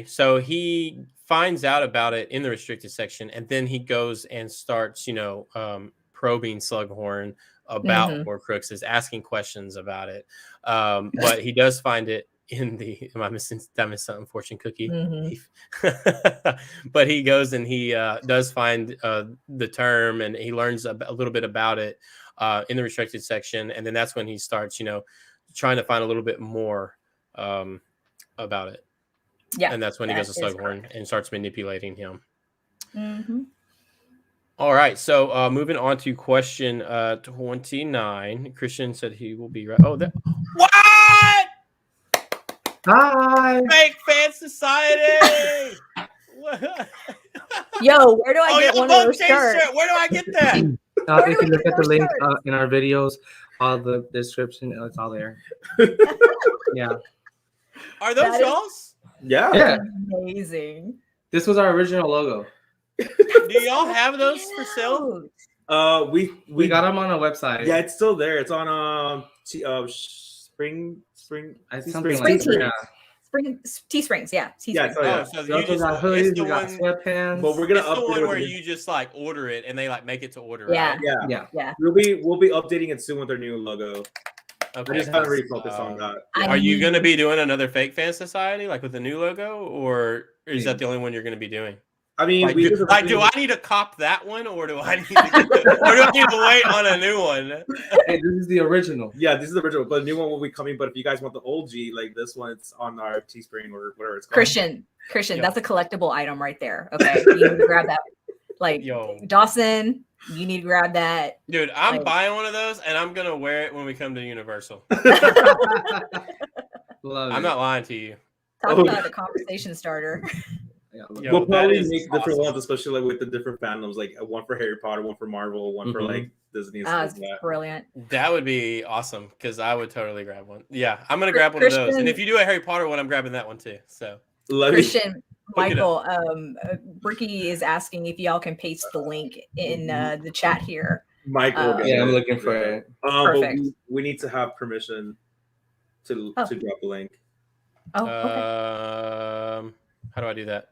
So he finds out about it in the restricted section, and then he goes and starts, probing Slughorn about Horcruxes, asking questions about it. But he does find it in the, am I missing something, fortune cookie? But he goes and he does find the term, and he learns a little bit about it in the restricted section, and then that's when he starts, trying to find a little bit more about it. Yeah, and that's when he goes to Slughorn and starts manipulating him. All right, so moving on to question 29. Christian said he will be right. Oh, what? Hi. Fake Fan Society. Yo, where do I get one of those shirts? Where do I get that? If you look at the link in our videos, all the description, it's all there. Yeah. Are those y'all's? Yeah. Amazing. This was our original logo. Do y'all have those for sale? We got them on a website. Yeah, it's still there. It's on Spring. Something like that. Teesprings, yeah. Teesprings. So you got hoodies, you got sweatpants. But we're gonna update the one where you just like order it and they like make it to order. Yeah. Right? Yeah. We'll be updating it soon with our new logo. Okay. I just haven't really focused on that. Are you going to be doing another Fake Fan Society, like with a new logo, or is that the only one you're going to be doing? I mean, do I need to cop that one, or do I need to wait on a new one? Hey, this is the original. Yeah, this is the original, but the new one will be coming. But if you guys want the old G, like this one, it's on our Teespring or whatever it's called. Christian, that's a collectible item right there. Okay, you need to grab that. Like, Dawson, you need to grab that. Dude, I'm buying one of those, and I'm gonna wear it when we come to Universal. I'm not lying to you. Talk about a conversation starter. We'll probably make different ones, especially like with the different fandoms, like one for Harry Potter, one for Marvel, one for like Disney. And that's brilliant. That would be awesome, because I would totally grab one. Yeah, I'm gonna grab one of those, and if you do a Harry Potter one, I'm grabbing that one too. So Christian, Michael, Ricky is asking if y'all can paste the link in the chat here. Michael, I'm looking for it. Perfect. But we need to have permission to drop the link. Oh, okay. How do I do that?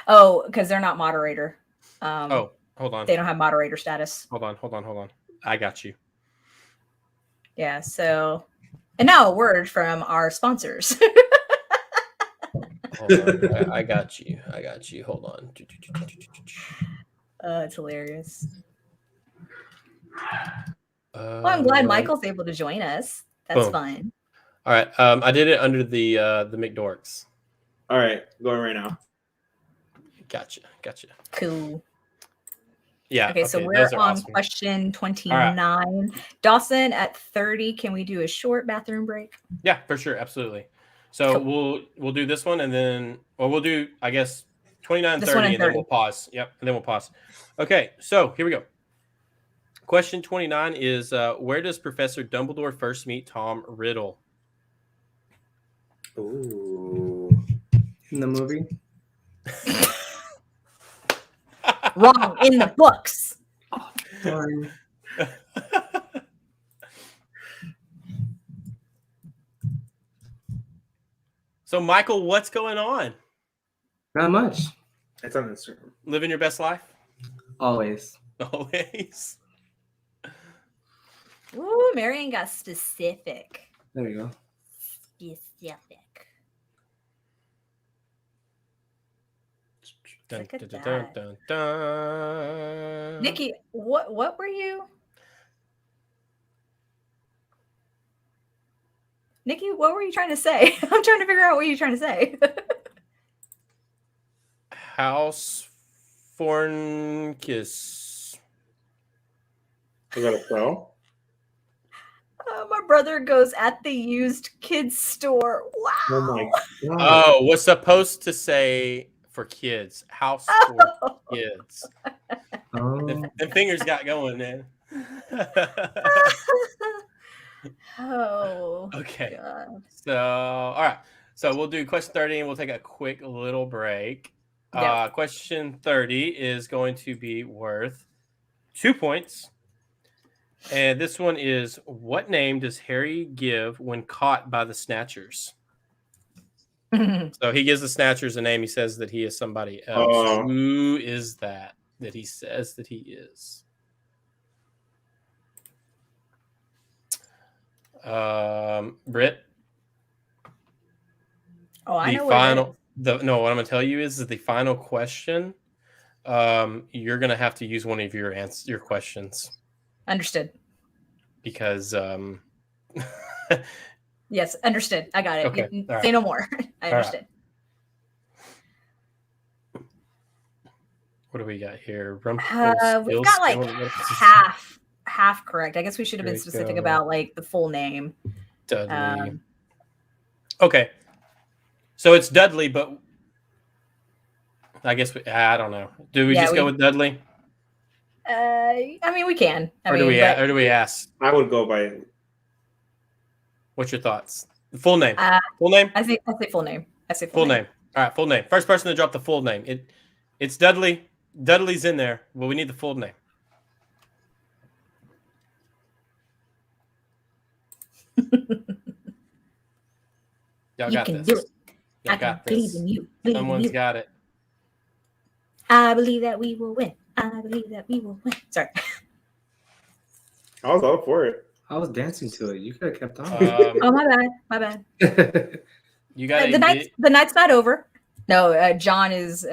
Oh, because they're not moderator. Hold on. They don't have moderator status. Hold on. I got you. Yeah. So, and now a word from our sponsors. Hold on. I got you. Hold on. It's hilarious. Well, I'm glad Michael's able to join us. That's fun. All right. I did it under the McDorks. All right, going right now. Gotcha. Cool. Yeah. Okay, so we're on question 29. Right. Dawson, at 30, can we do a short bathroom break? Yeah, for sure, absolutely. So we'll do this one, and then we'll do, I guess, 29 and 30, and then we'll pause. Yep, and then we'll pause. Okay, so here we go. Question 29 is, where does Professor Dumbledore first meet Tom Riddle? Ooh. In the movie? Wrong in the books. Darn. So, Michael, what's going on? Not much. It's on Instagram. Living your best life? Always. Always. Ooh, Marion got specific. There you go. Specific. Dun, Look at dun, dun, that. dun, dun. Nikki, what were you? Nikki, what were you trying to say? I'm trying to figure out what you're trying to say. House Fornkis. Is that a spell? My brother goes at the used kids store. Wow. Oh my god. Oh, was supposed to say for kids. House for kids. Oh. The fingers got going, man. Oh. Okay. God. So, all right. So we'll do question 30 and we'll take a quick little break. Yep. Question 30 is going to be worth 2 points. And this one is, what name does Harry give when caught by the Snatchers? So he gives the Snatchers a name. He says that he is somebody else. Who is that he says that he is? Britt? Oh, I The know what it final, is. no, what I'm going to tell you is that the final question, you're going to have to use one of your questions. Understood. Because yes, understood. I got it. Okay. You, All say right. no more. I All understood. What do we got here? We've got like half correct. I guess we should have been specific about like the full name. Dudley. Okay. So it's Dudley, but I guess I don't know. Do we just go with Dudley? I mean, we can. Or do we ask? I would go by. What's your thoughts? The full name. Full name. I say full name. I say full name. All right, full name. First person to drop the full name. It's Dudley. Dudley's in there, but we need the full name. Y'all got this. Do it. Y'all I got can this. believe in you. Someone's got it. I believe that we will win. I believe that we will win. Sorry. I was all for it. I was dancing to it. You could have kept on. Oh, my bad. My bad. You got the night's not over. No, John is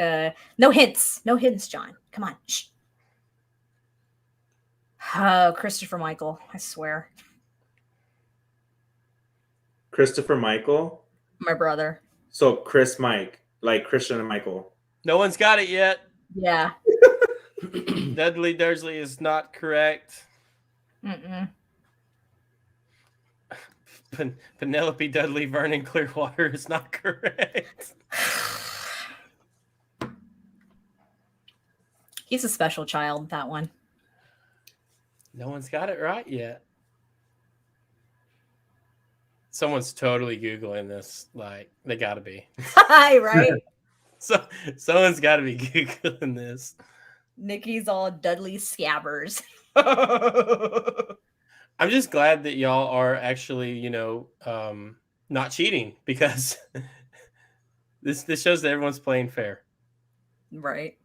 no hints. No hints, John. Come on. Shh. Oh, Christopher Michael. I swear. Christopher Michael. My brother. So Chris Mike, like Christian and Michael. No one's got it yet. Yeah. Dudley Dursley is not correct. Mm-mm. Penelope Dudley Vernon Clearwater is not correct. He's a special child, that one. No one's got it right yet. Someone's totally Googling this. Like, they got to be. Right? So someone's got to be Googling this. Nikki's all Dudley Scabbers. I'm just glad that y'all are actually, not cheating, because this shows that everyone's playing fair. Right.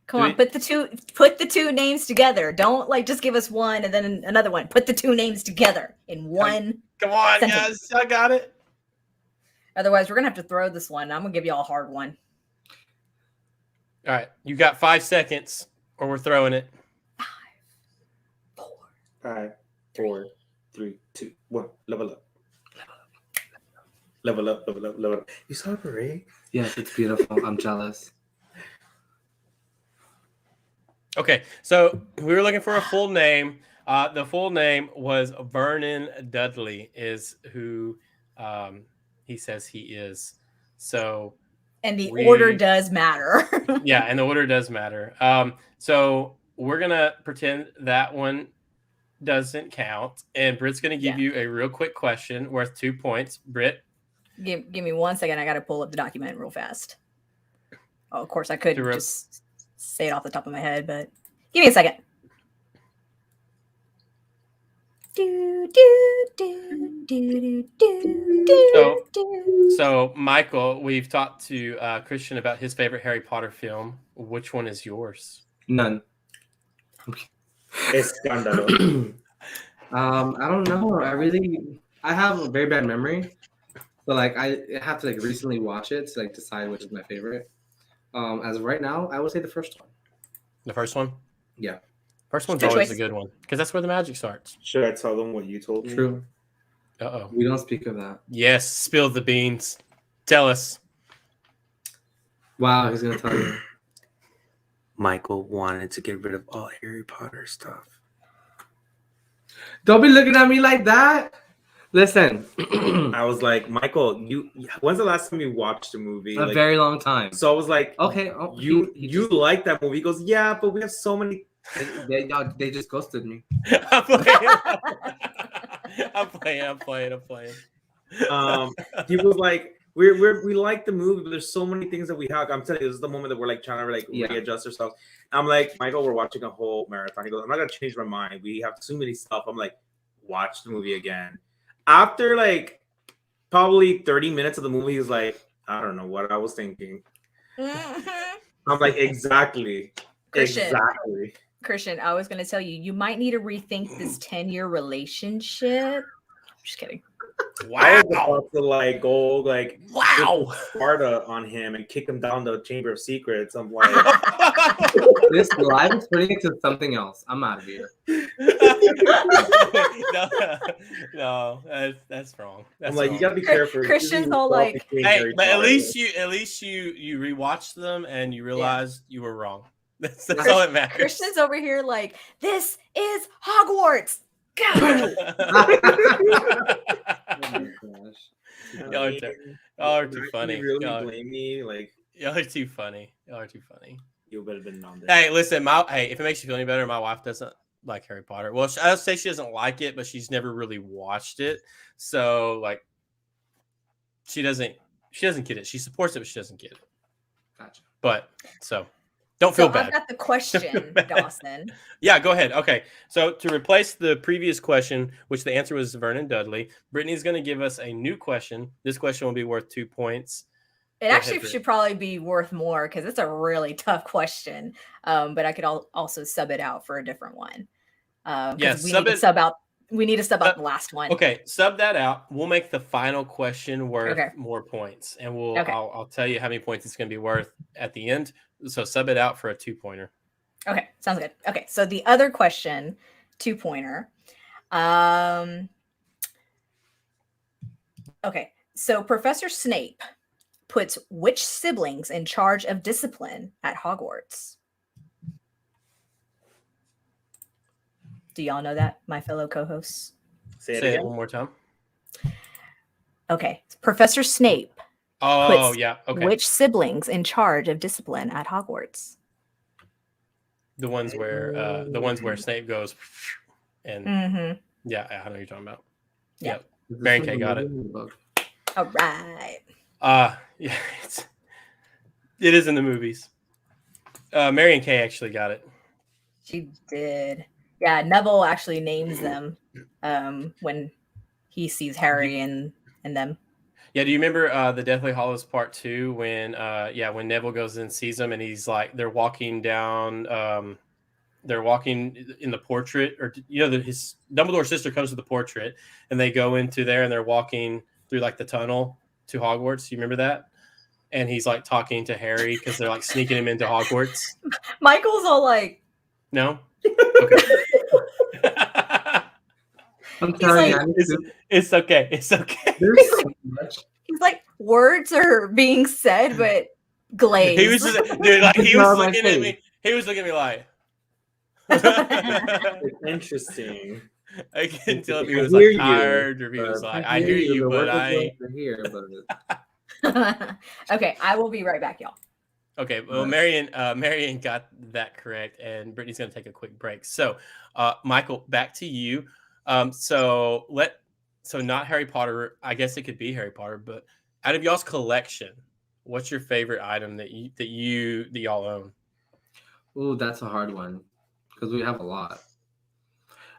Come on, put the two names together. Don't just give us one and then another one. Put the two names together in one. Come on, sentence. guys. I got it. Otherwise, we're gonna have to throw this one. I'm gonna give you all a hard one. All right, you got 5 seconds, or we're throwing it. 5, 4, 3, 2, 1. Level up. Level up. Level up. Level up. You saw a parade? Yes, it's beautiful. I'm jealous. Okay, so we were looking for a full name. The full name was Vernon Dudley, is who he says he is. So, and the order does matter. Yeah, and the order does matter. So we're gonna pretend that one doesn't count, and Britt's gonna give you a real quick question worth 2 points. Britt, Give me 1 second. I got to pull up the document real fast. Oh, of course, I could just say it off the top of my head, but give me a second. So Michael, we've talked to Christian about his favorite Harry Potter film. Which one is yours? None. Escándalo. I don't know. I have a very bad memory, but like I have to like recently watch it to like decide which is my favorite. As of right now, I would say the first one. The first one? Yeah. First one's Good always choice. a good one because that's where the magic starts. Should I tell them what you told me? True. Uh-oh. We don't speak of that. Yes, spill the beans. Tell us. Wow, he's gonna tell you. Michael wanted to get rid of all Harry Potter stuff. Don't be looking at me like that. Listen, I was like, Michael, when's the last time you watched a movie? a very long time. So I was like, Okay, you just, like that movie? He goes, yeah, but we have so many. they just ghosted me. I'm playing. I'm playing. He was like, we like the movie, but there's so many things that we have. I'm telling you, this is the moment that we're like trying to like readjust ourselves. I'm like, Michael, we're watching a whole marathon. He goes, I'm not gonna change my mind. We have too many stuff. I'm like, watch the movie again. After like probably 30 minutes of the movie, he's like, I don't know what I was thinking. I'm like, exactly. Christian, I was going to tell you, you might need to rethink this 10-year relationship. Just kidding. I was about to like go like Wow. Sparta on him and kick him down the Chamber of Secrets. I'm like, This live is turning into something else. I'm out of here. no, that's wrong. That's I'm like, wrong. you gotta be careful. Christian's all like, hey, but at least you rewatched them and you realized you were wrong. That's all that matters. Christian's over here like, this is Hogwarts. God. Y'all are too funny. You really blame me? Like, y'all are too funny. You would have been on there. Hey, listen, if it makes you feel any better, my wife doesn't like Harry Potter. Well, I'll say she doesn't like it, but she's never really watched it. So, like, she doesn't get it. She supports it, but she doesn't get it. Gotcha. But don't feel bad. I've got the question, Dawson. Yeah, go ahead. Okay, so to replace the previous question, which the answer was Vernon Dudley, Brittany's going to give us a new question. This question will be worth 2 points. It actually should probably be worth more because it's a really tough question. But I could also sub it out for a different one. Yes, we need to sub out the last one. Okay, sub that out. We'll make the final question worth more points, and I'll tell you how many points it's going to be worth at the end. So sub it out for a 2-pointer. Okay, sounds good. Okay, so the other question, 2-pointer. Okay, so Professor Snape puts which siblings in charge of discipline at Hogwarts? Do y'all know that, my fellow co-hosts? Say it one more time. Okay, Professor Snape. Oh, yeah. Okay. Which siblings in charge of discipline at Hogwarts? The ones where Snape goes and yeah, I know what you're talking about. Yeah. Mary Kay got it. All right. Yeah, it is in the movies. Marion Kay actually got it. She did. Yeah, Neville actually names them when he sees Harry and them. Yeah, do you remember the Deathly Hallows Part 2 when Neville goes and sees them and he's like they're walking down they're walking in the portrait, or his Dumbledore's sister comes to the portrait and they go into there and they're walking through like the tunnel to Hogwarts. You remember that? And he's like talking to Harry because they're like sneaking him into Hogwarts. Michael's all like, no? Okay. I'm telling you, it's okay. It's okay. There's so much. He's like, words are being said, but glazed. He was just, dude, like he was looking at me. He was looking at me like. It's interesting. I couldn't tell if he was like tired or if he was like, I hear you, but I. Okay, I will be right back, y'all. Okay, well, Marion got that correct, and Brittany's going to take a quick break. So, Michael, back to you. So not Harry Potter. I guess it could be Harry Potter, but Out of y'all's collection, what's your favorite item that y'all own? Ooh, that's a hard one because we have a lot.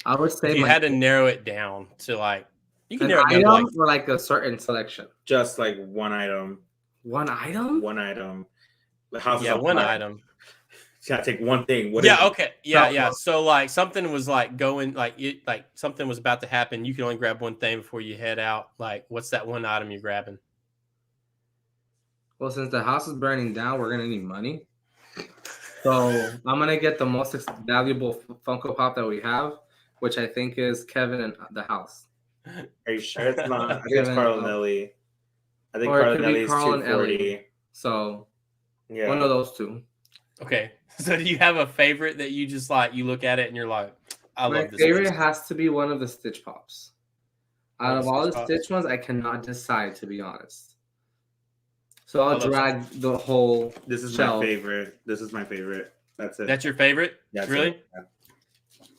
I would say If you had to narrow it down to like, you can an narrow it down to item like, or like a certain selection. Just like one item. One item? One item. The house is yeah, on one fire. item. You gotta take one thing. What Yeah, is it? okay. Yeah. So like something was like going like something was about to happen. You can only grab one thing before you head out. Like, what's that one item you're grabbing? Well, since the house is burning down, we're gonna need money. So I'm gonna get the most valuable Funko Pop that we have, which I think is Kevin and the house. Are you sure it's not? I think it's Kevin, Carl and Ellie. I think or it Carl could and be Ellie is Carl and Ellie. 240. So Yeah. one of those two. Okay. So do you have a favorite that you just like, you look at it and you're like, I My love this. favorite piece. has to be one of the Stitch Pops. Out of all the Stitch ones, I cannot decide, to be honest. So I'll drag the whole. This is shelf. my favorite. This is my favorite. That's it. That's your favorite? That's really? it. Yeah.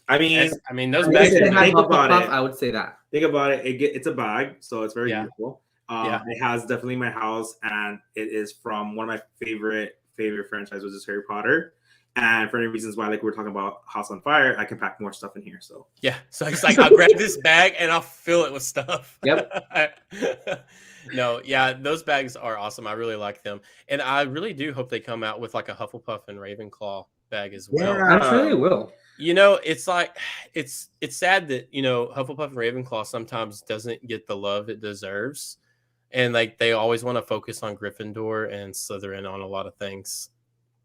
I mean, those If bags they are had think Hufflepuff about Puff, it. I would say that. Think about it. It's a bag, so it's very Yeah. beautiful. Yeah. It has definitely my house, and it is from one of my favorite franchises, which is Harry Potter. And for any reasons why, like we're talking about House on Fire, I can pack more stuff in here. So yeah. So it's like I'll grab this bag and I'll fill it with stuff. Yep. No, yeah, those bags are awesome. I really like them, and I really do hope they come out with like a Hufflepuff and Ravenclaw bag as well. Yeah. I'm sure they will. You know, it's like it's sad that Hufflepuff and Ravenclaw sometimes doesn't get the love it deserves, and like they always want to focus on Gryffindor and Slytherin on a lot of things.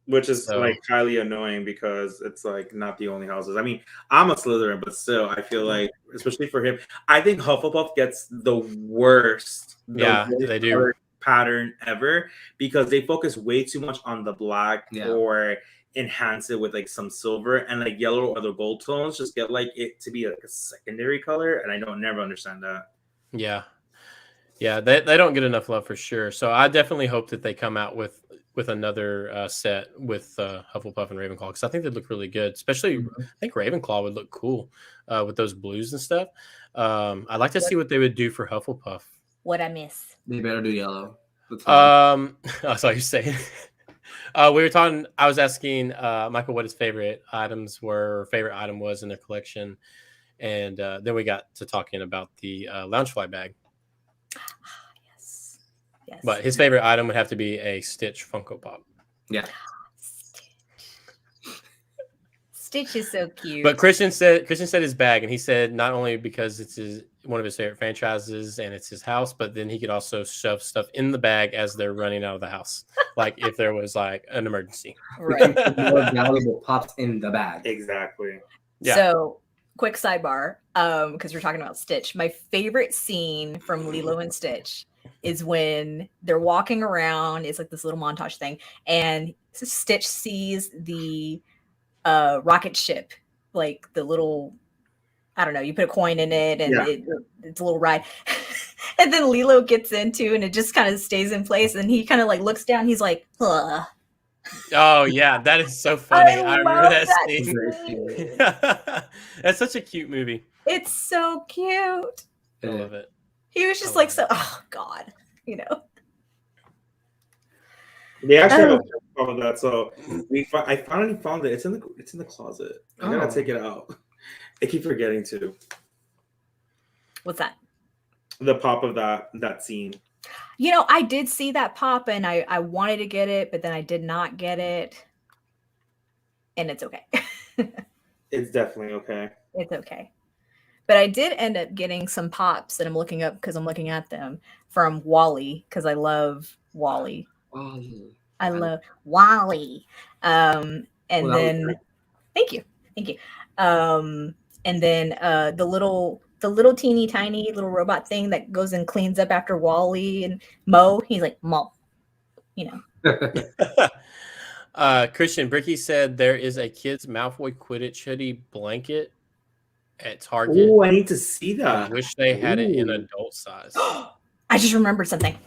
which is like highly annoying because it's like not the only houses. I mean, I'm a Slytherin, but still, I feel like, especially for him, I think Hufflepuff gets the worst they do pattern ever because they focus way too much on the black or enhance it with like some silver, and like yellow or the gold tones just get like it to be like a secondary color, and I don't never understand that. Yeah, they don't get enough love for sure. So I definitely hope that they come out with another set with Hufflepuff and Ravenclaw, because I think they'd look really good. Especially, I think Ravenclaw would look cool with those blues and stuff. I'd like to see what they would do for Hufflepuff. What I miss? They better do yellow. I saw you saying. We were talking. I was asking Michael what his favorite items were, or favorite item was in their collection, and then we got to talking about the Loungefly bag. Yes. But his favorite item would have to be a Stitch Funko Pop. Yeah. Stitch is so cute. But Christian said his bag, and he said not only because it's one of his favorite franchises and it's his house, but then he could also shove stuff in the bag as they're running out of the house, like if there was like an emergency. Right. More valuable pops in the bag. Exactly. Yeah. So, quick sidebar, because we're talking about Stitch. My favorite scene from Lilo and Stitch is when they're walking around. It's like this little montage thing, and Stitch sees the rocket ship, like the little, I don't know, you put a coin in it and it's a little ride. And then Lilo gets into, and it just kind of stays in place, and he kind of like looks down, he's like, ugh. Oh yeah, that is so funny. I remember that scene. That's such a cute movie. It's so cute. I love it. He was just like, so, oh God, They actually have a of that. So I finally found it. It's in the closet. I gotta take it out. I keep forgetting to. What's that? The pop of that scene. I did see that pop, and I wanted to get it, but then I did not get it. And it's okay. It's definitely okay. It's okay. But I did end up getting some pops that I'm looking up because I'm looking at them from Wally, because I love Wally. I love Wally. And then thank you. And then the little teeny tiny little robot thing that goes and cleans up after Wally and Mo. He's like, Mo, Christian Bricky said there is a kid's Malfoy Quidditch hoodie blanket at Target. Oh, I need to see that. I wish they had it in adult size. I just remembered something.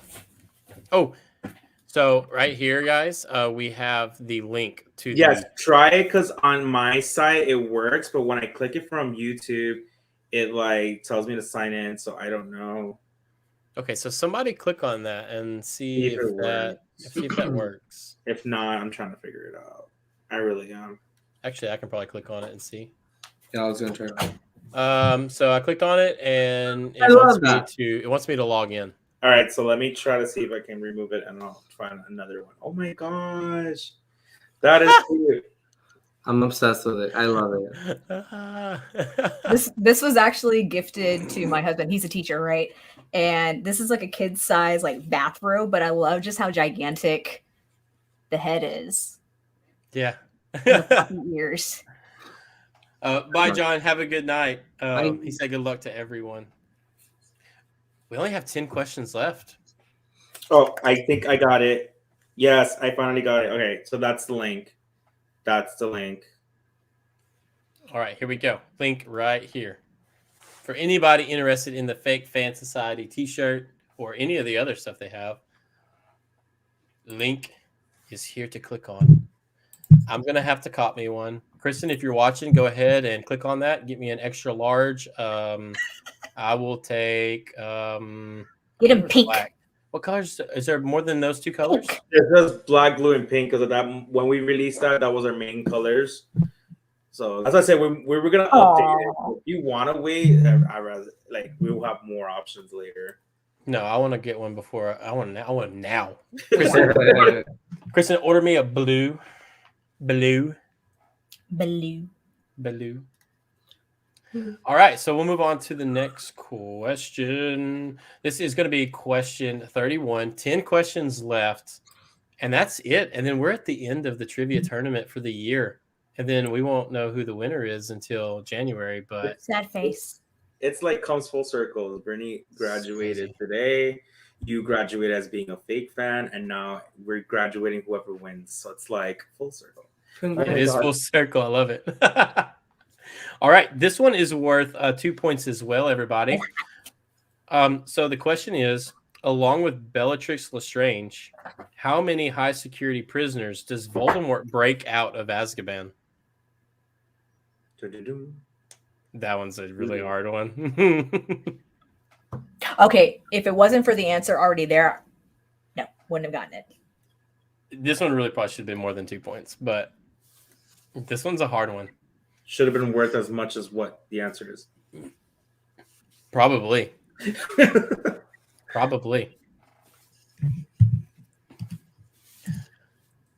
Oh, so right here, guys, we have the link to. Yes, try it, because on my site it works, but when I click it from YouTube, it like tells me to sign in, so I don't know. Okay, so somebody click on that and see See if that works. If not, I'm trying to figure it out. I really am. Actually, I can probably click on it and see. Yeah, I was gonna try. So I clicked on it and I love that. it wants me to log in. All right, so let me try to see if I can remove it, and I'll find another one. Oh my gosh, that is cute. I'm obsessed with it. I love it. This was actually gifted to my husband. He's a teacher, right? And this is like a kid's size like bathrobe, but I love just how gigantic the head is. Yeah. And the puffy ears. Bye, John. Have a good night. He said good luck to everyone. We only have 10 questions left. Oh, I think I got it. Yes, I finally got it. Okay, so that's the link. That's the link. All right, here we go. Link right here. For anybody interested in the Fake Fan Society t-shirt or any of the other stuff they have, link is here to click on. I'm going to have to cop me one. Kristen, if you're watching, go ahead and click on that. Get me an extra large. I will take... Get him pink. Black. What colors? Is there more than those two colors? It's just black, blue, and pink because of that. When we released that was our main colors. So as I said, we were gonna update it. If you want to wait, I rather we'll have more options later. No, I want to get one before. I want now. Yeah. Kristen, order me a blue. All right, so we'll move on to the next question. This is going to be question 31. 10 questions left, and that's it. And then we're at the end of the trivia tournament for the year. And then we won't know who the winner is until January. But sad face. It's like comes full circle. Brittany graduated today. You graduated as being a fake fan, and now we're graduating whoever wins. So it's like full circle. It is full circle. I love it. All right, this one is worth 2 points as well, everybody. So the question is, along with Bellatrix Lestrange, how many high security prisoners does Voldemort break out of Azkaban? That one's a really hard one. Okay, if it wasn't for the answer already there, no, wouldn't have gotten it. This one really probably should have been more than 2 points, but this one's a hard one. Should have been worth as much as what the answer is. Probably. Probably.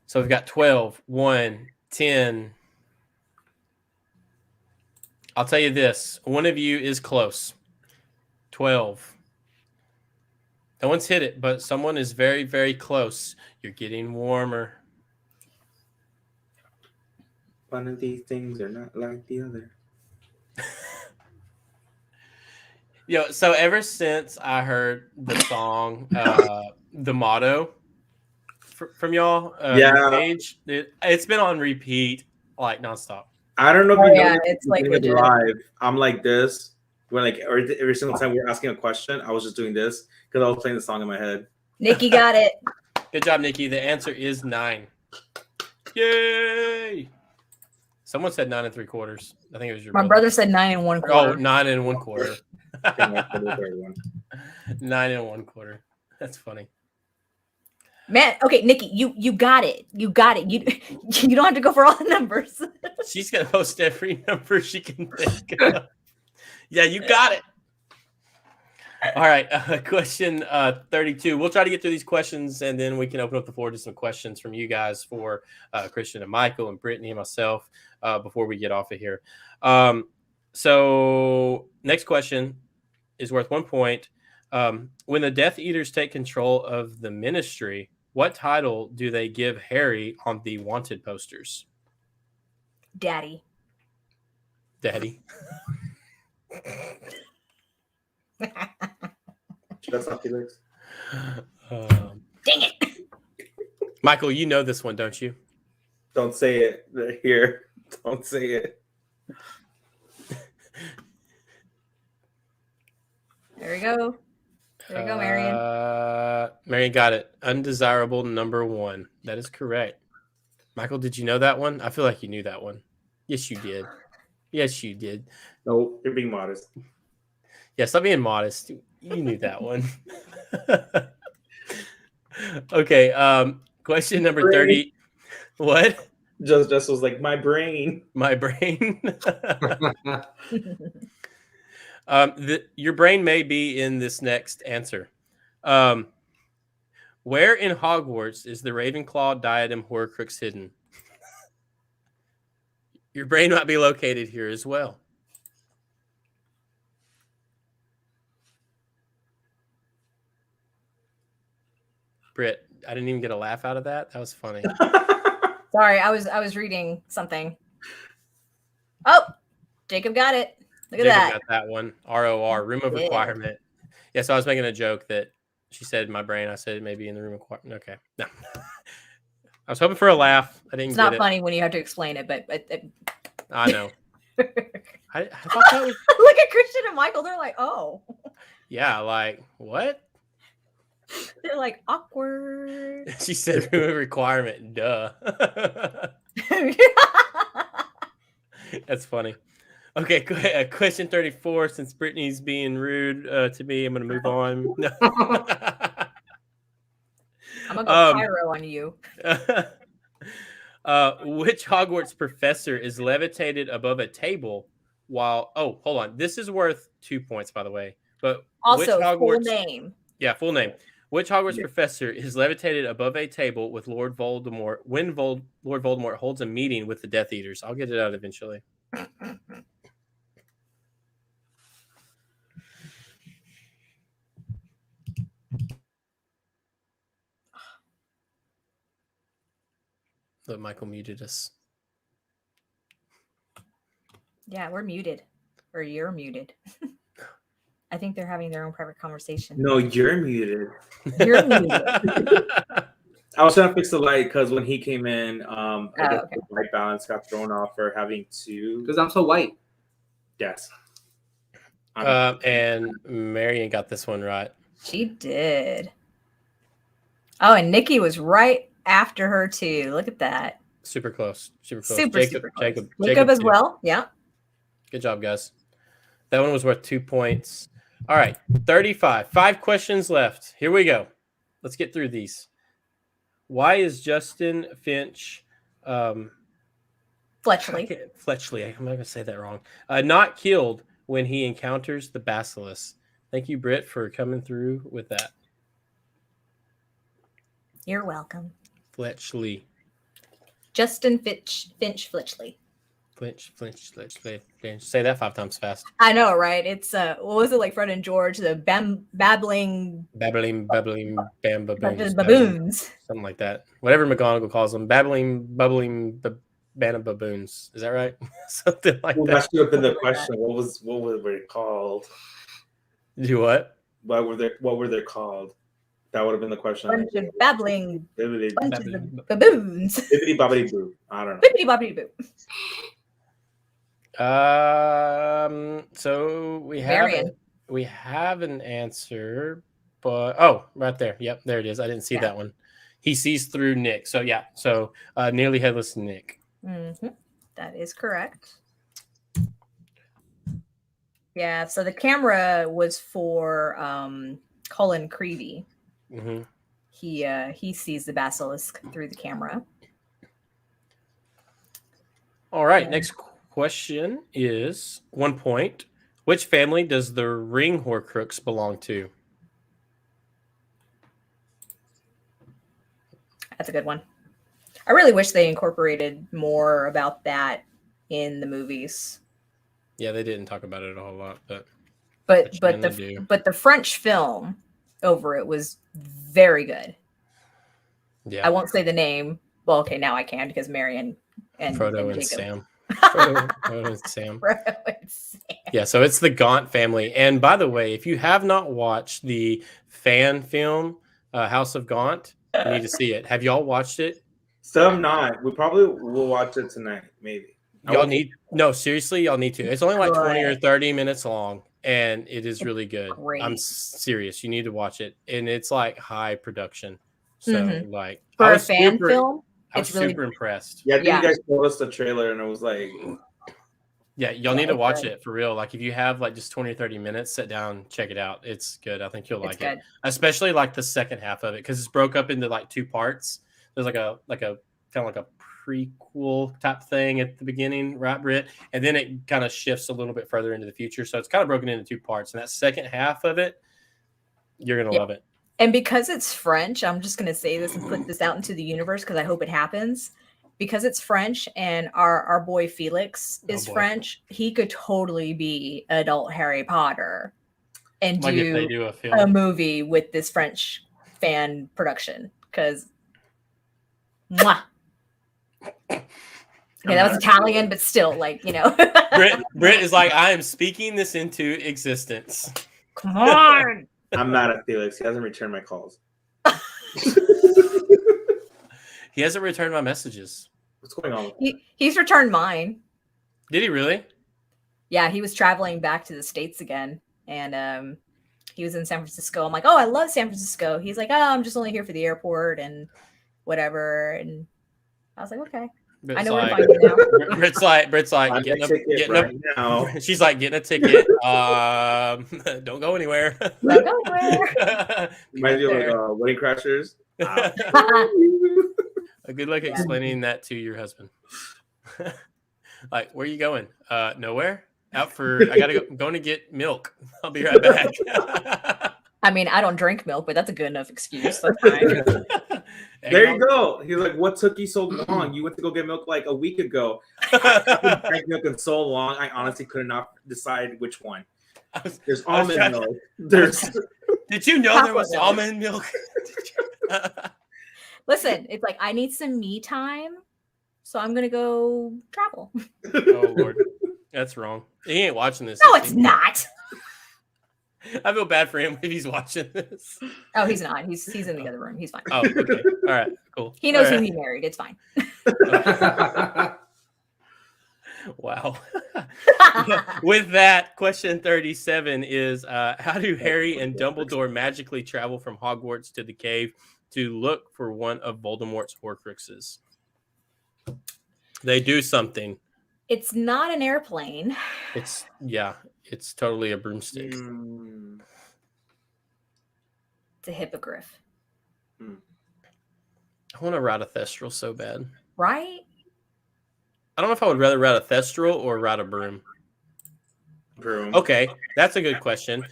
So we've got 12, 1, 10. I'll tell you this. One of you is close. 12. No one's hit it, but someone is very, very close. You're getting warmer. One of these things are not like the other. So ever since I heard the song, the motto from y'all, Page, it's been on repeat like nonstop. I don't know if you know it's like live. I'm like this when every single time we're asking a question, I was just doing this because I was playing the song in my head. Nikki got it. Good job, Nikki. The answer is 9. Yay! Someone said 9 3/4. I think it was your brother said 9 1/4. Oh, 9 1/4. 9 1/4. That's funny. Man, okay, Nikki, you got it. You got it. You don't have to go for all the numbers. She's gonna post every number she can think of. Yeah, you got it. All right, question 32. We'll try to get through these questions, and then we can open up the floor to some questions from you guys for Christian and Michael and Brittany and myself before we get off of here. So next question is worth 1 point. When the Death Eaters take control of the Ministry, what title do they give Harry on the wanted posters? Daddy. Daddy. That's not Felix. Dang it. Michael, you know this one, don't you? Don't say it here. Don't say it. There we go. There you go, Marion. Marion got it. Undesirable number 1. That is correct. Michael, did you know that one? I feel like you knew that one. Yes, you did. Yes, you did. No, you're being modest. Yeah, stop being modest. You knew that one. Okay. Question number 30. What? Just was like my brain. My brain. Your brain may be in this next answer. Where in Hogwarts is the Ravenclaw diadem Horcrux hidden? Your brain might be located here as well. Britt, I didn't even get a laugh out of that. That was funny. Sorry, I was reading something. Oh, Jacob got it. Look at Jacob that. got that one. ROR, room of Yeah. requirement. Yeah, so I was making a joke that she said my brain. I said maybe in the room of requirement. Okay. No. I was hoping for a laugh. I didn't It's get not it. funny when you have to explain it, but I know. look I thought that was... at Christian and Michael. They're like, oh. Yeah, like, what? They're like, awkward. She said room of requirement. Duh. That's funny. Okay, question 34. Since Brittany's being rude to me, I'm going to move on. I'm going to go pyro on you. Which Hogwarts professor is levitated above a table while... Oh, hold on. This is worth 2 points, by the way. But Also, which Hogwarts... full name. Yeah, full name. Which Hogwarts professor is levitated above a table with Lord Voldemort when Lord Voldemort holds a meeting with the Death Eaters? I'll get it out eventually. But Michael muted us. Yeah, we're muted. Or you're muted. I think they're having their own private conversation. No, you're muted. You're muted. I was trying to fix the light because when he came in, I guess okay. the light balance got thrown off for having two. Because I'm so white. Yes. And Marion got this one right. She did. Oh, and Nikki was right after her too. Look at that. Super close. Super close. Super close. Jacob as too. well. Yeah. Good job, guys. That one was worth 2 points. All right, 35. 5 questions left. Here we go. Let's get through these. Why is Justin Finch Fletchley. Fletchley, I'm not going to say that wrong, not killed when he encounters the basilisk? Thank you, Britt, for coming through with that. You're welcome. Fletchley. Justin Finch Fletchley. Fletch. Say that 5 times fast. I know, right? It's what was it like Fred and George, the babbling bam baboons. baboons. Something like that. Whatever McGonagall calls them. Bubbling band of baboons. Is that right? Something like that. That should have been the question. What were they called? Do what? What were they called? That would have been the question. Bunch of babbling Bibbidi bunches of baboons. bobbidi boo. I don't know. Bibbidi bobbidi boo. So we Marion. have an answer, but right there. Yep, there it is. I didn't see that one. He sees through Nick. So yeah. So nearly headless Nick. Mm-hmm. That is correct. Yeah. So the camera was for Colin Creevy. Mm-hmm. He sees the basilisk through the camera. All right. Next question is 1 point. Which family does the ring Horcrux belong to? That's a good one. I really wish they incorporated more about that in the movies. Yeah, they didn't talk about it a whole lot, but the French film over it was very good. Yeah, I won't say the name. Well, okay, now I can because Marion and Frodo and Jacob. Sam. Frodo and Sam. Frodo and Sam. Yeah, so it's the Gaunt family. And by the way, if you have not watched the fan film House of Gaunt, you need to see it. Have y'all watched it? Some not. We probably will watch it tonight, maybe. Seriously, y'all need to. It's only like 20 or 30 minutes long, and it is really good. Great. I'm serious. You need to watch it. And it's like high production. So like for a fan film, I was super impressed. Yeah, I think you guys told us the trailer, and it was like, Yeah, y'all Yeah, need to it's watch good. it for real. Like if you have like just 20 or 30 minutes, sit down, check it out. It's good. I think you'll It's like it. good. Especially like the second half of it because it's broke up into like two parts. There's like a kind of like a prequel type thing at the beginning, right, Britt? And then it kind of shifts a little bit further into the future. So it's kind of broken into two parts. And that second half of it, you're gonna Yeah. love it. And because it's French, I'm just going to say this and put this out into the universe because I hope it happens. Because it's French and our boy Felix is boy. French, he could totally be adult Harry Potter and Like if they do do a a film. movie with this French fan production. Because, mwah. Okay, that was Italian, but still, like, you know. Britt is like, I am speaking this into existence. Come on. I'm mad at Felix. He hasn't returned my calls. He hasn't returned my messages. What's going on? With He's returned mine. Did he really? Yeah, he was traveling back to the States again. And he was in San Francisco. I'm like, oh, I love San Francisco. He's like, oh, I'm just only here for the airport and whatever. And I was like, okay. Britt's I know where to like, find you now. Britt's like I'm getting a ticket right now. She's like getting a ticket. Don't go anywhere. Don't go anywhere. Reminds you of like Wedding Crashers. Good luck explaining that to your husband. Like, where are you going? Nowhere. Out for I gotta go. I'm going to get milk. I'll be right back. I mean, I don't drink milk, but that's a good enough excuse. That's fine. There you go. He's like, what took you so long? You went to go get milk like a week ago. I haven't drank milk in so long. I honestly could not decide which one. There's almond milk. Did you know there was almond milk? Listen, it's like I need some me time, so I'm gonna go travel. Oh Lord, that's wrong. He ain't watching this. No, it's not. I feel bad for him if he's watching this. Oh, he's not. He's in the other room. He's fine. Oh, okay. All right, cool. He knows All who right. he married. It's fine. Wow. With that, question 37 is how do Harry and Dumbledore magically travel from Hogwarts to the cave to look for one of Voldemort's Horcruxes? They do something. It's not an airplane. It's totally a broomstick. It's a hippogriff. I want to ride a thestral so bad. Right? I don't know if I would rather ride a thestral or ride a broom. Broom. Okay, that's a good question.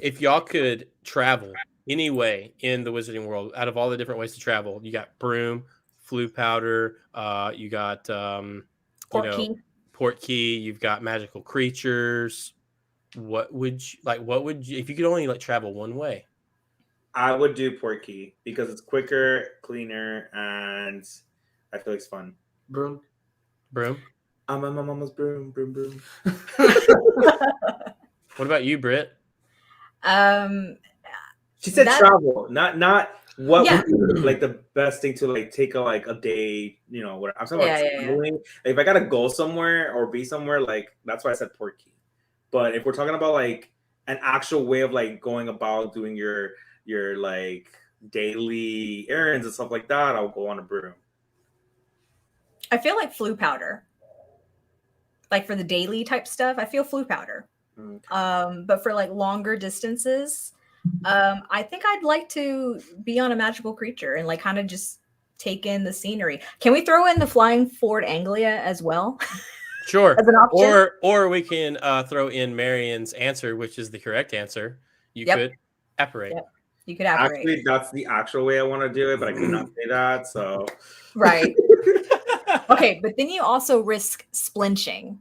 If y'all could travel any way in the Wizarding world, out of all the different ways to travel, you got broom, flue powder, you got port key, you've got magical creatures. What would you if you could only like travel one way? I would do Portkey because it's quicker, cleaner, and I feel like it's fun. Broom. I'm my mama's broom. What about you, Britt? She said travel, not what Yeah. would be like the best thing to like take a day, you know, what I'm talking about traveling. Like, if I gotta go somewhere or be somewhere, like that's why I said Portkey. But if we're talking about like an actual way of like going about doing your like daily errands and stuff like that, I'll go on a broom. I feel like flue powder. Like for the daily type stuff, I feel flue powder. Okay. But for like longer distances, I think I'd like to be on a magical creature and like kind of just take in the scenery. Can we throw in the flying Ford Anglia as well? Sure. As an option? Or we can throw in Marion's answer, which is the correct answer. You could apparate. Yep. You could apparate. Actually, that's the actual way I want to do it, but I could not say that. So Right. Okay, but then you also risk splinching,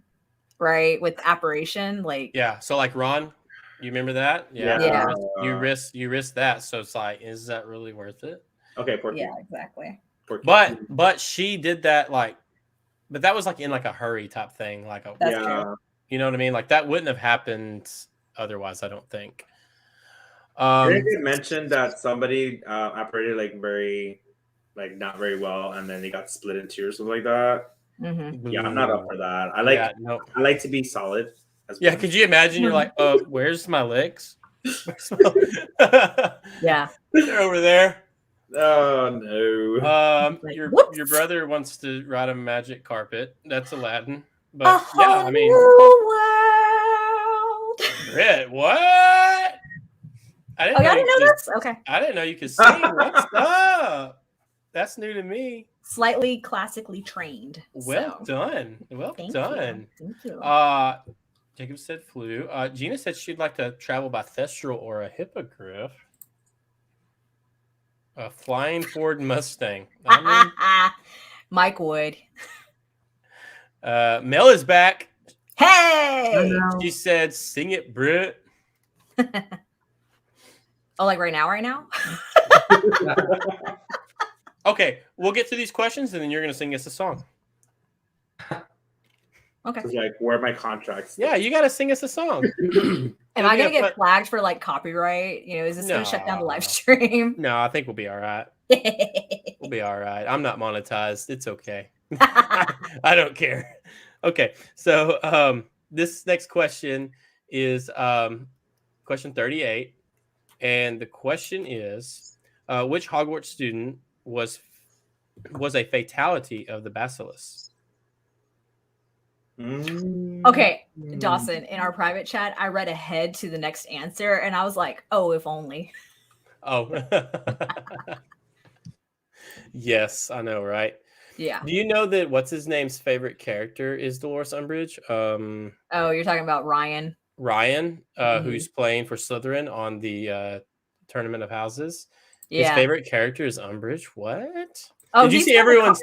right? With apparition, like Yeah. So like Ron, you remember that? Yeah. You risk that. So it's like, is that really worth it? okay, Portkey. yeah, exactly. Portkey. But she did that but that was like in like a hurry type thing. That's true. You know what I mean? Like that wouldn't have happened otherwise, I don't think. Did you mention that somebody operated not very well, and then they got split in two or something like that? Mm-hmm. Yeah, I'm not up for that. I like to be solid. Yeah, could you imagine? You're like, where's my legs? Yeah, they're over there. Oh no. Your brother wants to ride a magic carpet. That's Aladdin. But yeah, I mean, world. Britt, what? I Oh, y'all didn't know this? Okay. I didn't know you could sing. What's up? That's new to me. Slightly classically trained. Well so. done. Well Thank done. you. Thank you. Jacob said flu. Gina said she'd like to travel by Thestral or a hippogriff. A flying Ford Mustang. I Mike would. mean, Mel is back. Hey! She said, "Sing it, Britt." Oh, like right now? Okay, we'll get to these questions, and then you're gonna sing us a song. Okay. It's like, where are my contracts? Yeah, you gotta sing us a song. Am I gonna get flagged for like copyright? You know, is this gonna shut down the live stream? No, I think we'll be all right. We'll be all right. I'm not monetized. It's okay. I don't care. Okay, so this next question is question 38, and the question is, which Hogwarts student was a fatality of the Basilisk? Okay, Dawson, in our private chat, I read ahead to the next answer, and I was like, "Oh, if only." Oh, yes, I know, right? Yeah. Do you know that what's his name's favorite character is Dolores Umbridge? Oh, you're talking about Ryan. Ryan, who's playing for Slytherin on the Tournament of Houses. Yeah. His favorite character is Umbridge. What? Oh, did you see everyone's?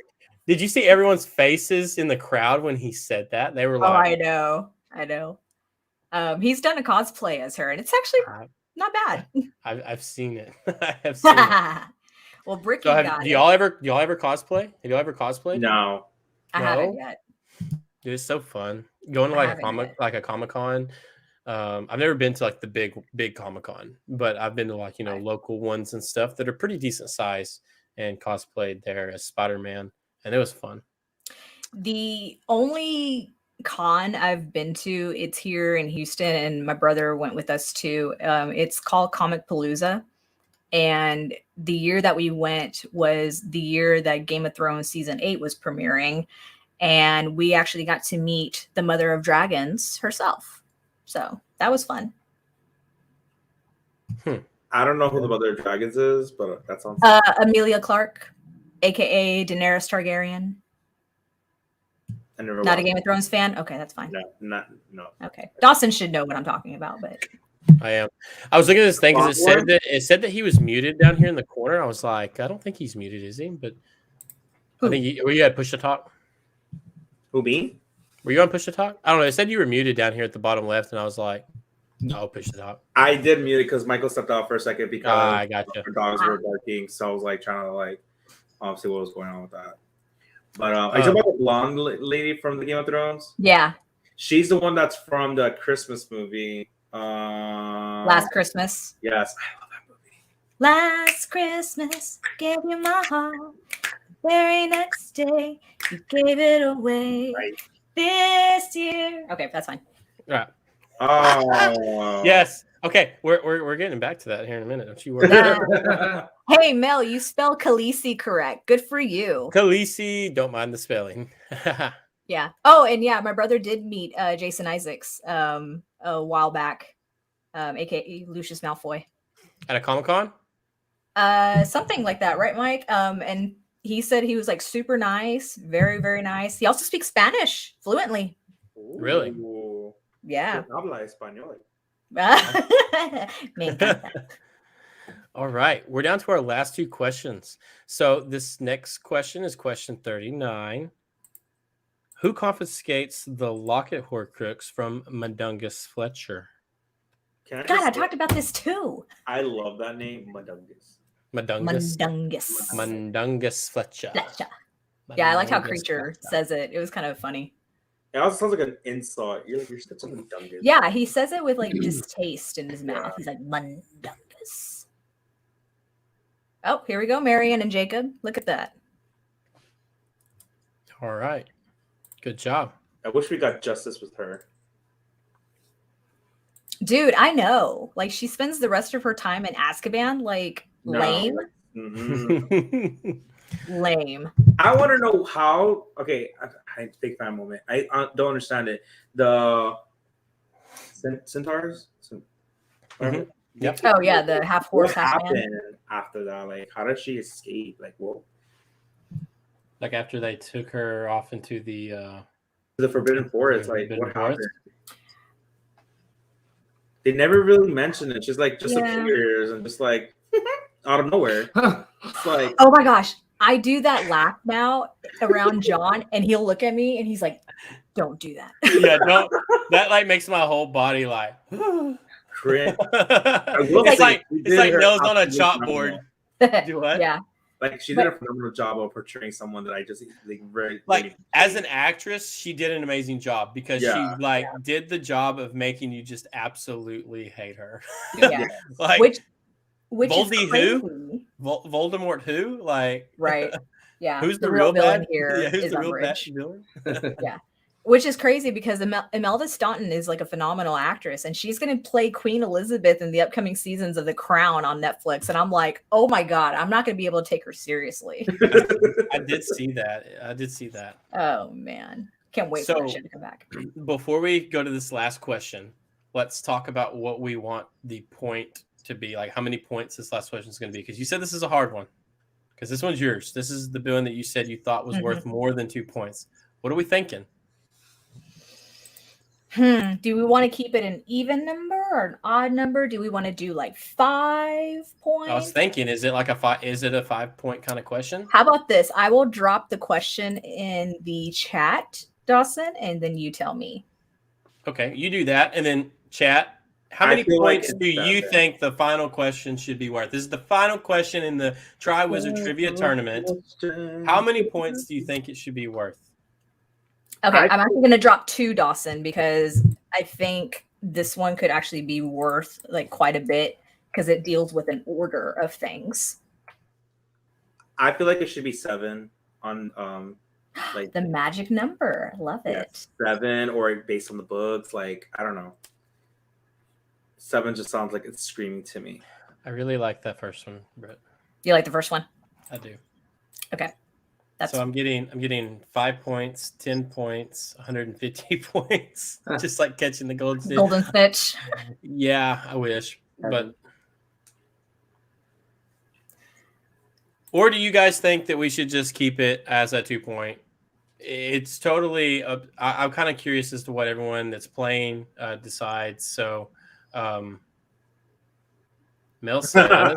Did you see everyone's faces in the crowd when he said that? They were like, "Oh, I know." He's done a cosplay as her, and it's actually not bad. I've seen it. I have seen it. Well, Bricky So got do y'all ever cosplay? Have y'all ever cosplayed? No, I haven't yet. Dude, it's so fun going to like a Comic-Con. I've never been to like the big Comic-Con, but I've been to like local ones and stuff that are pretty decent size and cosplayed there as Spider-Man, and it was fun. The only con I've been to, it's here in Houston, and my brother went with us too. It's called Comic Palooza, and the year that we went was the year that Game of Thrones season 8 was premiering, and we actually got to meet the Mother of Dragons herself. So that was fun. I don't know who the Mother of Dragons is, but that sounds. Emilia Clarke, aka Daenerys Targaryen. Not a Game of Thrones fan? Okay, that's fine. No. Okay. Dawson should know what I'm talking about, but I am. I was looking at this thing because it said that he was muted down here in the corner. I was like, I don't think he's muted, is he? But I think were you at Push to Talk? Who, me? Were you on Push to Talk? I don't know. It said you were muted down here at the bottom left, and I was like, oh, Push to Talk. I did mute it because Michael stepped out for a second because I gotcha. Our dogs were barking, so I was like trying to see what was going on with that. But are you talking about the blonde lady from the Game of Thrones? Yeah. She's the one that's from the Christmas movie. Last Christmas. Yes, I love that movie. Last Christmas, gave you my heart. The very next day, you gave it away. Right. This year. Okay, that's fine. All right. Oh. Yes. Okay, we're getting back to that here in a minute. Don't you worry. Hey, Mel, you spell Khaleesi correct. Good for you. Khaleesi, don't mind the spelling. Yeah. Oh, and yeah, my brother did meet Jason Isaacs a while back, aka Lucius Malfoy. At a Comic-Con? Something like that, right, Mike? And he said he was like super nice, very, very nice. He also speaks Spanish fluently. Really? Ooh. Yeah. Habla español. Me encanta. All right, we're down to our last two questions. So this next question is question 39. Who confiscates the Locket Horcrux from Mundungus Fletcher? God, I talked about this too. I love that name, Mundungus. Mundungus Fletcher. Yeah, I liked how Creature says it. It was kind of funny. It also sounds like an insult. You're such a Mundungus. Yeah, he says it with like distaste in his mouth. He's like, Mundungus. Oh, here we go, Marion and Jacob. Look at that. All right. Good job. I wish we got justice with her. Dude, I know. Like, she spends the rest of her time in Azkaban. Like, lame. Mm-hmm. Lame. I want to know how. Okay, big fan moment. I don't understand it. The centaurs. Mhm. Yep. Oh yeah, the half What horse, half man. happened after that? Like, how did she escape? Like, whoa. Like after they took her off into the Forbidden Forest. Like, Forbidden what Forest. happened? They never really mentioned it. Just like Yeah. appears and just like out of nowhere. It's like, Oh my gosh, I do that laugh now around John, and he'll look at me and he's like, "Don't do that." Yeah, don't. That like makes my whole body like. cringe. it's like nails on a chalkboard. Do what? Yeah, Like she did a phenomenal job of portraying someone that I just like as an actress, she did an amazing job because she like did the job of making you just absolutely hate her. yeah. Like which Voldy is crazy. who? Voldemort who? Like Right. Yeah. Who's the real real villain bad? here? Yeah, who's is the real bad Umbridge. villain? Yeah. Which is crazy because Imelda Staunton is like a phenomenal actress, and she's going to play Queen Elizabeth in the upcoming seasons of The Crown on Netflix. And I'm like, oh my God, I'm not going to be able to take her seriously. I did see that. Oh man. Can't wait for that shit to come back. Before we go to this last question, let's talk about what we want the point to be. Like how many points this last question is going to be. Because you said this is a hard one. Because this one's yours. This is the one that you said you thought was worth more than 2 points. What are we thinking? Do we want to keep it an even number or an odd number? Do we want to do like 5 points? I was thinking, is it like a 5-point kind of question? How about this? I will drop the question in the chat, Dawson, and then you tell me. Okay, you do that, and then chat. How many points do you think the final question should be worth? This is the final question in the TriWizard Trivia Tournament. How many points do you think it should be worth? Okay, I'm actually going to drop 2, Dawson, because I think this one could actually be worth like quite a bit because it deals with an order of things. I feel like it should be 7 on like the magic number. Love it. 7 or based on the books. Like, I don't know. 7 just sounds like it's screaming to me. I really like that first one, Britt. You like the first one? I do. Okay. So I'm getting 5 points, 10 points, 150 points, just like catching the golden snitch. Golden snitch. Yeah, I wish, but. Or do you guys think that we should just keep it as a 2 point? It's totally. I'm kind of curious as to what everyone that's playing decides. So, Mel says,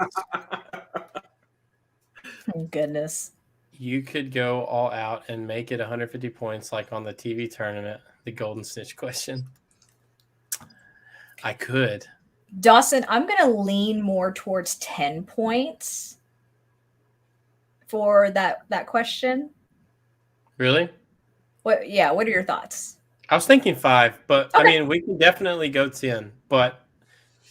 oh, goodness. You could go all out and make it 150 points like on the TV tournament, the Golden Snitch question. I could. Dawson, I'm going to lean more towards 10 points for that question. Really? What are your thoughts? I was thinking 5, but okay. I mean, we can definitely go 10. But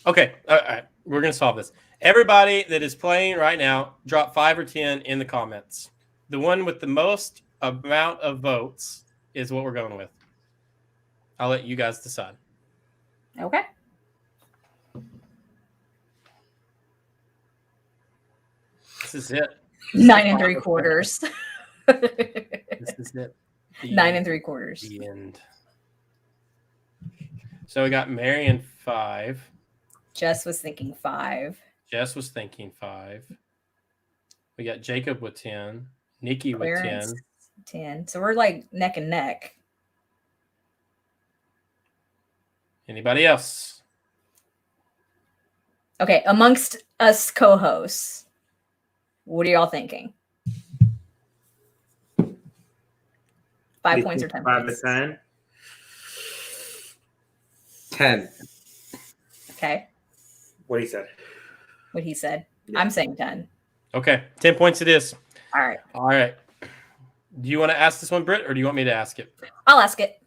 okay, all right, we're going to solve this. Everybody that is playing right now, drop 5 or 10 in the comments. The one with the most amount of votes is what we're going with. I'll let you guys decide. Okay. This is it. 9 3/4. This is it. 9 3/4. The end. So we got Marion 5. Jess was thinking 5. Jess was thinking 5. We got Jacob with 10. Nikki with 10. 10. So we're like neck and neck. Anybody else? Okay, amongst us co-hosts, what are y'all thinking? 5 points or 10 points? 5 to 10. 10. Okay. What he said. Yeah. I'm saying 10. Okay, 10 points it is. All right. Do you want to ask this one, Britt, or do you want me to ask it? I'll ask it.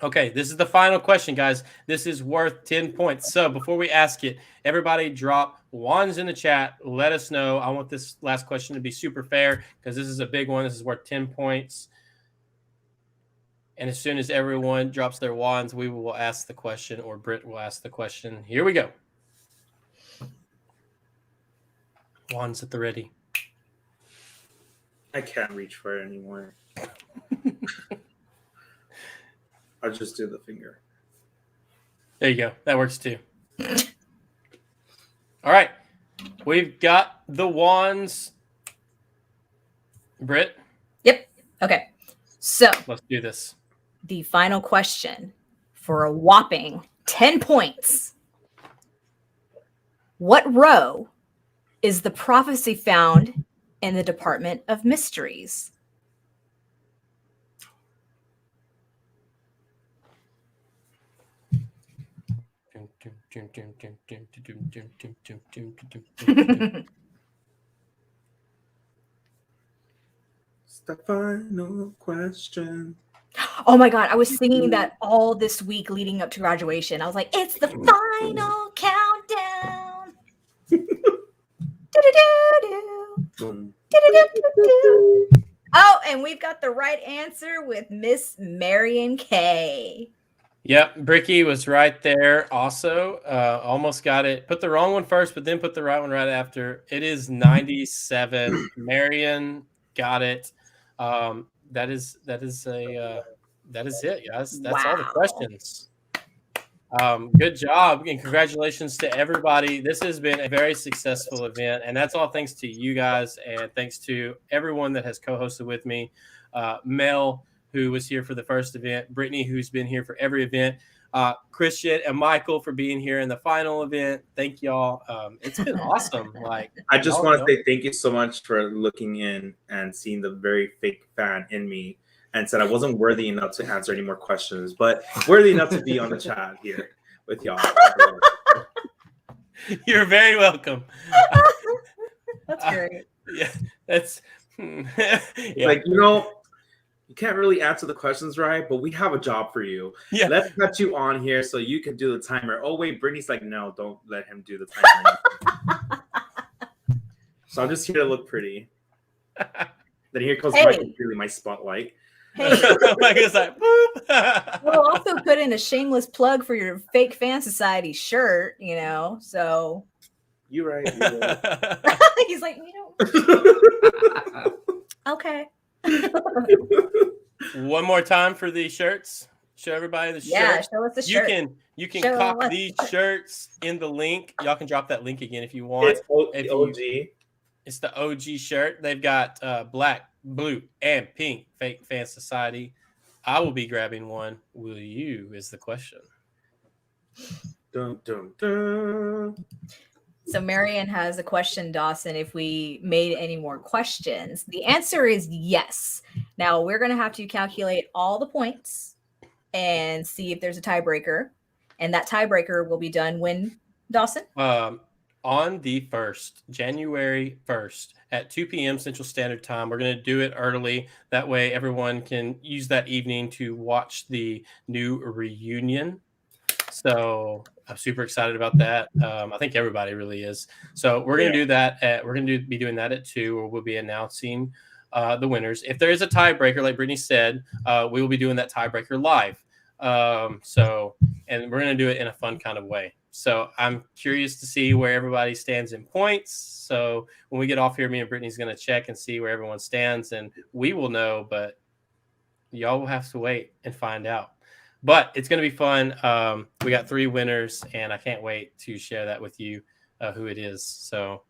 Okay, this is the final question, guys. This is worth 10 points. So before we ask it, everybody drop wands in the chat. Let us know. I want this last question to be super fair because this is a big one. This is worth 10 points. And as soon as everyone drops their wands, we will ask the question, or Britt will ask the question. Here we go. Wands at the ready. I can't reach for it anymore. I'll just do the finger. There you go. That works too. All right. We've got the wands. Britt, Yep. Okay. So let's do this. the final question for a whopping 10 points. What row is the prophecy found in the Department of Mysteries? It's the final question. Oh my God, I was singing that all this week leading up to graduation. I was like, it's the final countdown. Do-do-do-do. Boom. Do-do-do-do-do. Oh, and we've got the right answer with Miss Marion K. Yep, Bricky was right there also. Almost got it. Put the wrong one first, but then put the right one right after. It is 97. Marion got it. That is it, guys. That's all the Wow. questions. Good job and congratulations to everybody. This has been a very successful event, and that's all thanks to you guys and thanks to everyone that has co-hosted with me. Mel, who was here for the first event, Brittany, who's been here for every event, Christian and Michael for being here in the final event. Thank y'all. It's been awesome. Like, I just want to say thank you so much for looking in and seeing the very fake fan in me and said I wasn't worthy enough to answer any more questions, but worthy enough to be on the chat here with y'all. You're very welcome. That's great. Yeah, that's yeah. Like, you can't really answer the questions right, but we have a job for you. Yeah. Let's put you on here so you can do the timer. Oh, wait, Brittany's like, no, don't let him do the timer. So I'm just here to look pretty. Then here comes Michael, really my spotlight. Hey, Michael's like, boop. we'll also put in a shameless plug for your fake fan society shirt, so. You're right. You're right. He's like, okay. One more time for these shirts. Show everybody the Yeah, shirt. show us the shirt. You can Show cop us these the shirts in the link. Y'all can drop that link again if you want. It's OG. It's the OG shirt. They've got black, blue, and pink fake fan society. I will be grabbing one. Will you? Is the question. Dun, dun, dun. So Marion has a question, Dawson, if we made any more questions. The answer is yes. Now we're going to have to calculate all the points and see if there's a tiebreaker. And that tiebreaker will be done when, Dawson? On the 1st, January 1st at 2 p.m. Central Standard Time. We're going to do it early. That way everyone can use that evening to watch the new reunion. So I'm super excited about that. I think everybody really is. So we're going to do that. We're going to be doing that at 2, where we'll be announcing the winners. If there is a tiebreaker, like Brittany said, we will be doing that tiebreaker live. And we're going to do it in a fun kind of way. So I'm curious to see where everybody stands in points. So when we get off here, me and Brittany's going to check and see where everyone stands, and we will know, but y'all will have to wait and find out. But it's going to be fun. We got 3 winners, and I can't wait to share that with you, who it is. So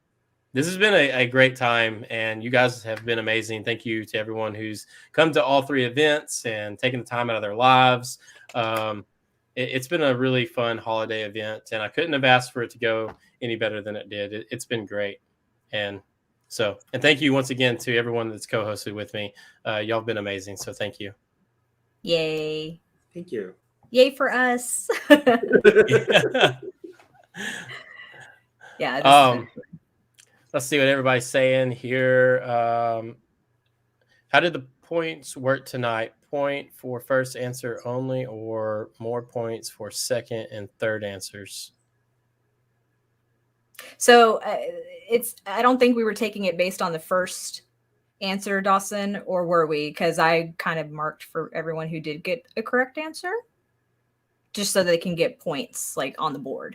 this has been a great time, and you guys have been amazing. Thank you to everyone who's come to all 3 events and taken the time out of their lives. It's been a really fun holiday event, and I couldn't have asked for it to go any better than it did. It's been great. And thank you once again to everyone that's co-hosted with me. Y'all have been amazing. So thank you. Yay. Thank you. Yay for us. Yeah. Let's see what everybody's saying here. How did the points work tonight? Point for first answer only, or more points for second and third answers? So I don't think we were taking it based on the first answer, Dawson, or were we? Because I kind of marked for everyone who did get a correct answer, just so they can get points like on the board.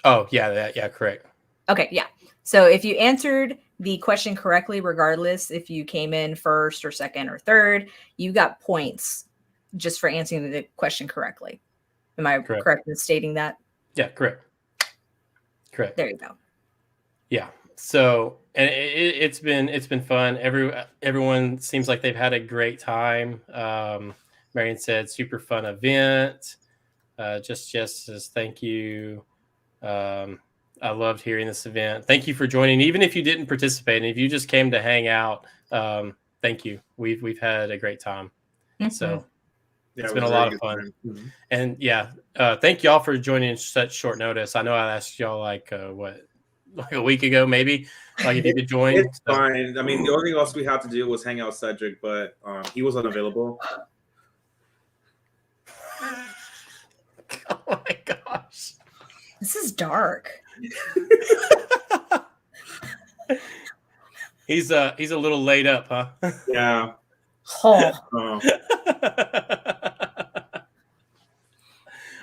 Oh, yeah, correct. Okay, yeah. So if you answered the question correctly, regardless if you came in first or second or third, you got points just for answering the question correctly. Am I Correct. correct in stating that? Yeah, correct. There you go. Yeah. So, and it's been fun. Everyone seems like they've had a great time. Marion said, super fun event. Just says thank you. I loved hearing this event. Thank you for joining. Even if you didn't participate, and if you just came to hang out, thank you. We've had a great time. So Yeah, it's it been a was lot very of fun. good time. And yeah, thank y'all for joining in such short notice. I know I asked y'all like a week ago, maybe, like if you could join. It's fine. I mean, the only thing else we had to do was hang out with Cedric, but he was unavailable. Oh my gosh. This is dark. He's a little laid up, huh? Yeah. Oh.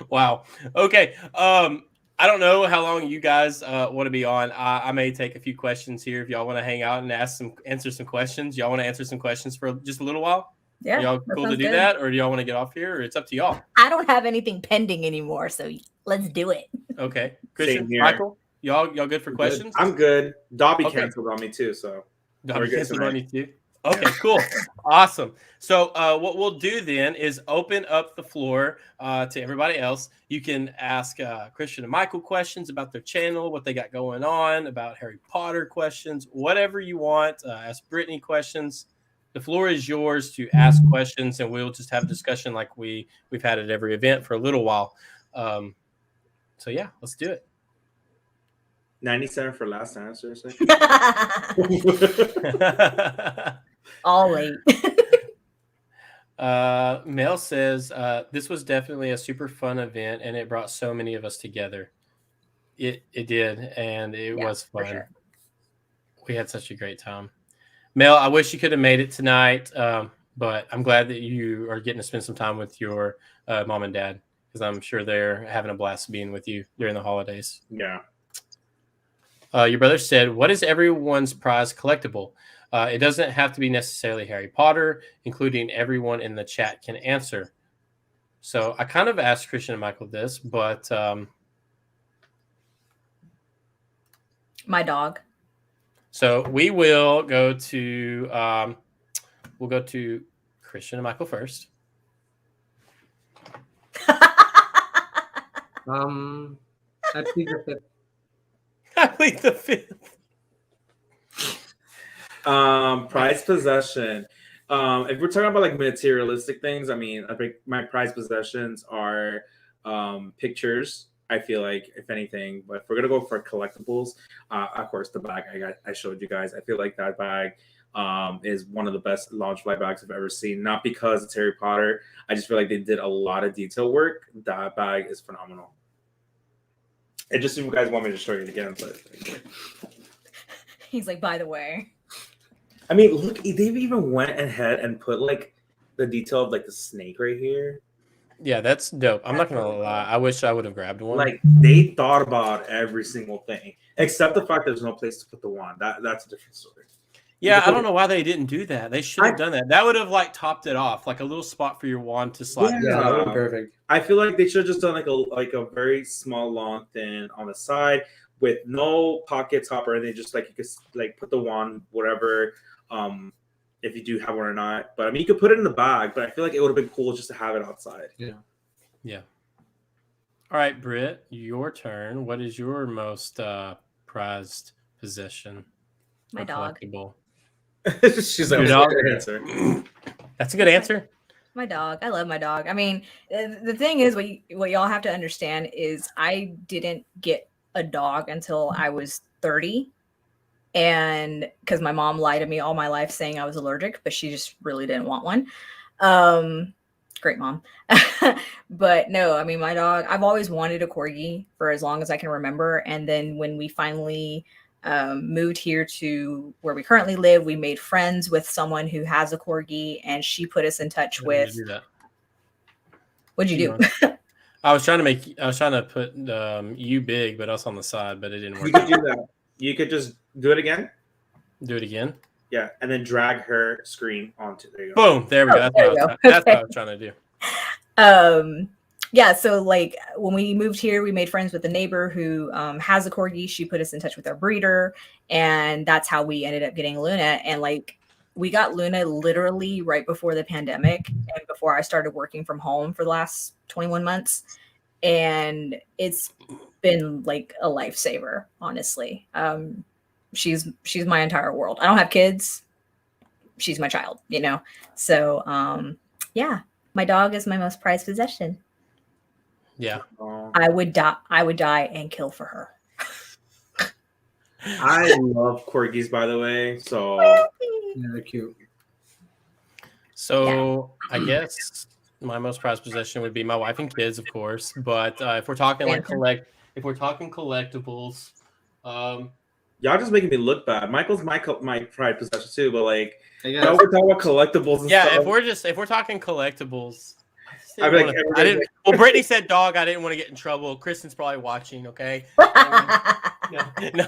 Wow. Okay. I don't know how long you guys want to be on. I may take a few questions here if y'all want to hang out and answer some questions. Y'all want to answer some questions for just a little while? Yeah. Are y'all cool to do that, or do y'all want to get off here? Or it's up to y'all. I don't have anything pending anymore, so let's do it. Okay. Christian, Same here. Michael, y'all good for questions? I'm good. Dobby Okay. canceled on me too, so Dobby we're good canceled on you tonight. too. Okay, cool. Awesome. So what we'll do then is open up the floor to everybody else. You can ask Christian and Michael questions about their channel, what they got going on, about Harry Potter questions, whatever you want. Ask Brittany questions. The floor is yours to ask questions, and we'll just have a discussion like we've had at every event for a little while. So yeah, let's do it. 97 for last answer. All late. Mel says this was definitely a super fun event, and it brought so many of us together. It did, and it was fun. Sure. We had such a great time. Mel, I wish you could have made it tonight, but I'm glad that you are getting to spend some time with your mom and dad, because I'm sure they're having a blast being with you during the holidays. Yeah. Your brother said, what is everyone's prize collectible? It doesn't have to be necessarily Harry Potter, including everyone in the chat can answer. So I kind of asked Christian and Michael this, but My dog. so we will go to Christian and Michael first. I plead the fifth. I plead the fifth. Prized possession. If we're talking about like materialistic things, I mean, I think my prized possessions are pictures. I feel like, if anything, but if we're gonna go for collectibles, of course, the bag I showed you guys. I feel like that bag is one of the best Loungefly bags I've ever seen. Not because it's Harry Potter. I just feel like they did a lot of detail work. That bag is phenomenal. And just if you guys want me to show you it again, but He's like, by the way. I mean, look, they even went ahead and put like the detail of like the snake right here. Yeah, that's dope. I'm not gonna lie. I wish I would have grabbed one. Like they thought about every single thing, except the fact there's no place to put the wand. That's a different story. Yeah, I don't know why they didn't do that. They should have done that. That would have like topped it off, like a little spot for your wand to slide. Yeah, that would be perfect. I feel like they should have just done like a very small long thing on the side with no pocket top or anything. Just like you could like put the wand, whatever, if you do have one or not. But I mean, you could put it in the bag. But I feel like it would have been cool just to have it outside. Yeah. Yeah. All right, Britt, your turn. What is your most prized possession? My dog. Collectible? She's like, Your dog? answer. That's a good answer. My dog. I love my dog. I mean, the thing is, what y'all have to understand is I didn't get a dog until I was 30. And because my mom lied to me all my life saying I was allergic, but she just really didn't want one. Great mom. But no, I mean, my dog, I've always wanted a corgi for as long as I can remember. And then when we finally moved here to where we currently live, we made friends with someone who has a corgi, and she put us in touch with. What'd you do? I was trying to put you big, but us on the side, but it didn't work. You could do that. You could just do it again. Do it again. Yeah, and then drag her screen onto. There you go. Boom! There we go. That's what I was trying to do. Yeah, so like when we moved here, we made friends with a neighbor who has a corgi. She put us in touch with our breeder, and that's how we ended up getting Luna. And like we got Luna literally right before the pandemic and before I started working from home for the last 21 months. And it's been like a lifesaver, honestly. She's my entire world. I don't have kids. She's my child, you know? So yeah, my dog is my most prized possession. Yeah. I would die and kill for her. I love corgis, by the way. So Yeah, they're cute. So I guess my most prized possession would be my wife and kids, of course. But if we're talking like collectibles, y'all just making me look bad. Michael's my pride possession too, but like I y'all guess. were talking about collectibles and yeah, stuff. if we're talking collectibles, I'd be like, I didn't. Well, Brittany said dog. I didn't want to get in trouble. Kristen's probably watching. Okay. No.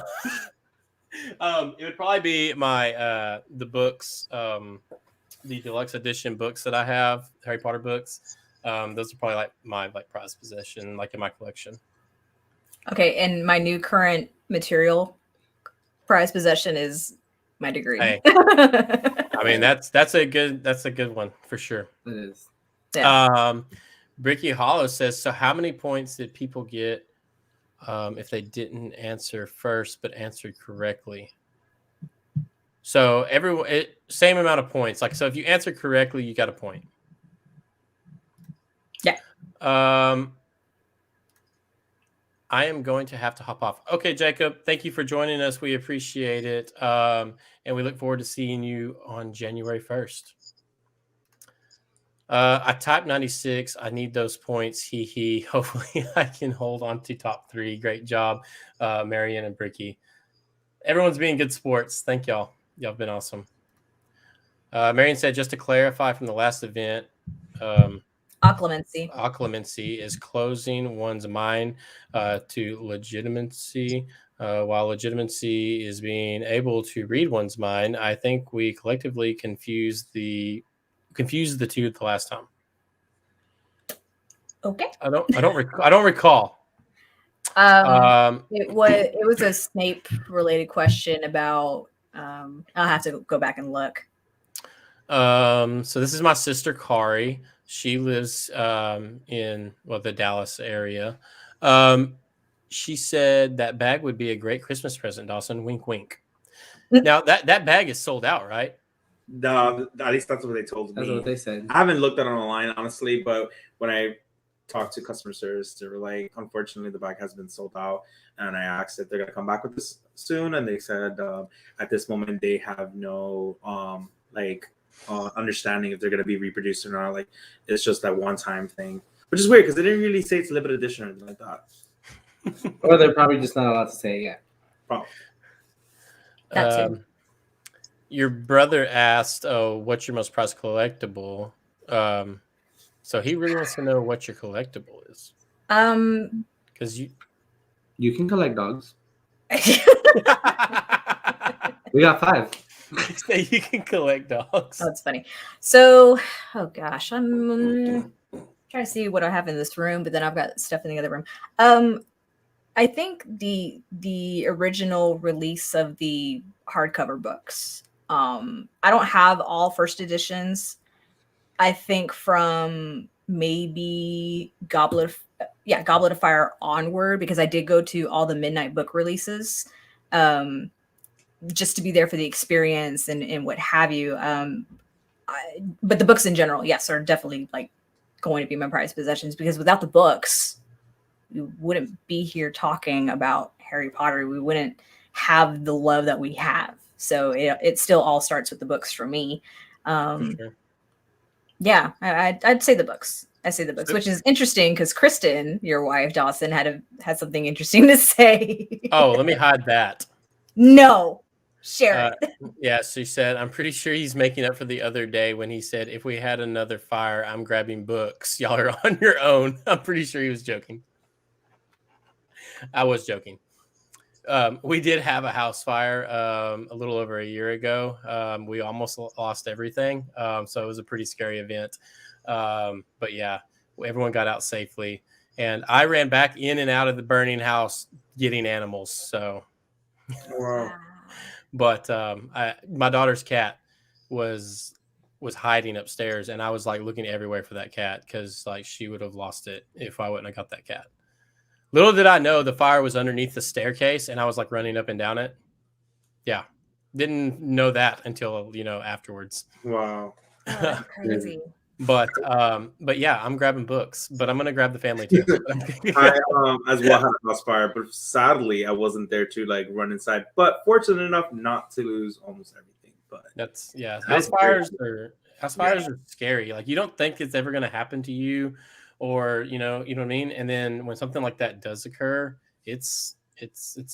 It would probably be my the books, the deluxe edition books that I have, Harry Potter books. Those are probably like my prized possession, like in my collection. Okay, and my new current material prized possession is my degree. Hey. I mean that's a good one for sure. It is. Yeah. Bricky Hollow says, so how many points did people get if they didn't answer first but answered correctly? So same amount of points. Like, so if you answer correctly, you got a point. Yeah. I am going to have to hop off. Okay, Jacob, thank you for joining us. We appreciate it. And we look forward to seeing you on January 1st. I typed 96. I need those points. Hopefully I can hold on to top 3. Great job, Marion and Bricky. Everyone's being good sports. Thank y'all. Y'all have been awesome. Marion said, just to clarify from the last event, Occlumency is closing one's mind to legitimacy, while legitimacy is being able to read one's mind. I think we collectively confused the two the last time. Okay. I don't recall. It was a Snape related question about. I'll have to go back and look. So this is my sister Kari. She lives in the Dallas area. She said that bag would be a great Christmas present, Dawson. Wink, wink. Now that bag is sold out, right? No, at least that's what they told me. That's what they said. I haven't looked at it online, honestly, but when I talked to customer service, they were like, unfortunately, the bag has been sold out. And I asked if they're going to come back with this soon. And they said at this moment, they have no understanding if they're going to be reproduced or not. Like, it's just that one-time thing, which is weird because they didn't really say it's limited edition or anything like that. Or they're probably just not allowed to say it yet. Probably. Your brother asked, "Oh, what's your most prized collectible?" So he really wants to know what your collectible is. Because you can collect dogs. We got 5. So you can collect dogs. Oh, that's funny. So, oh gosh, I'm trying to see what I have in this room, but then I've got stuff in the other room. I think the original release of the hardcover books. I don't have all first editions. I think from maybe Goblet of Fire onward, because I did go to all the midnight book releases, just to be there for the experience and what have you. But the books in general, yes, are definitely like going to be my prized possessions, because without the books, we wouldn't be here talking about Harry Potter. We wouldn't have the love that we have. So it still all starts with the books for me. For sure. Yeah, I'd say the books. I say the books, which is interesting because Kristen, your wife, Dawson, had something interesting to say. Oh, let me hide that. No, share it. Yeah, she said, I'm pretty sure he's making up for the other day when he said, if we had another fire, I'm grabbing books. Y'all are on your own. I'm pretty sure he was joking. I was joking. We did have a house fire a little over a year ago. We almost lost everything. So it was a pretty scary event. But yeah, everyone got out safely, and I ran back in and out of the burning house getting animals. So, Wow. but my daughter's cat was hiding upstairs, and I was like looking everywhere for that cat because like she would have lost it if I wouldn't have got that cat. Little did I know the fire was underneath the staircase, and I was like running up and down it. Yeah, didn't know that until afterwards. Wow. Oh, that's crazy. But yeah, I'm grabbing books, but I'm gonna grab the family too. I as well had a house fire, but sadly I wasn't there to like run inside. But fortunate enough not to lose almost everything. But That's That's house fires are scary. Like you don't think it's ever gonna happen to you, or you know what I mean. And then when something like that does occur, it's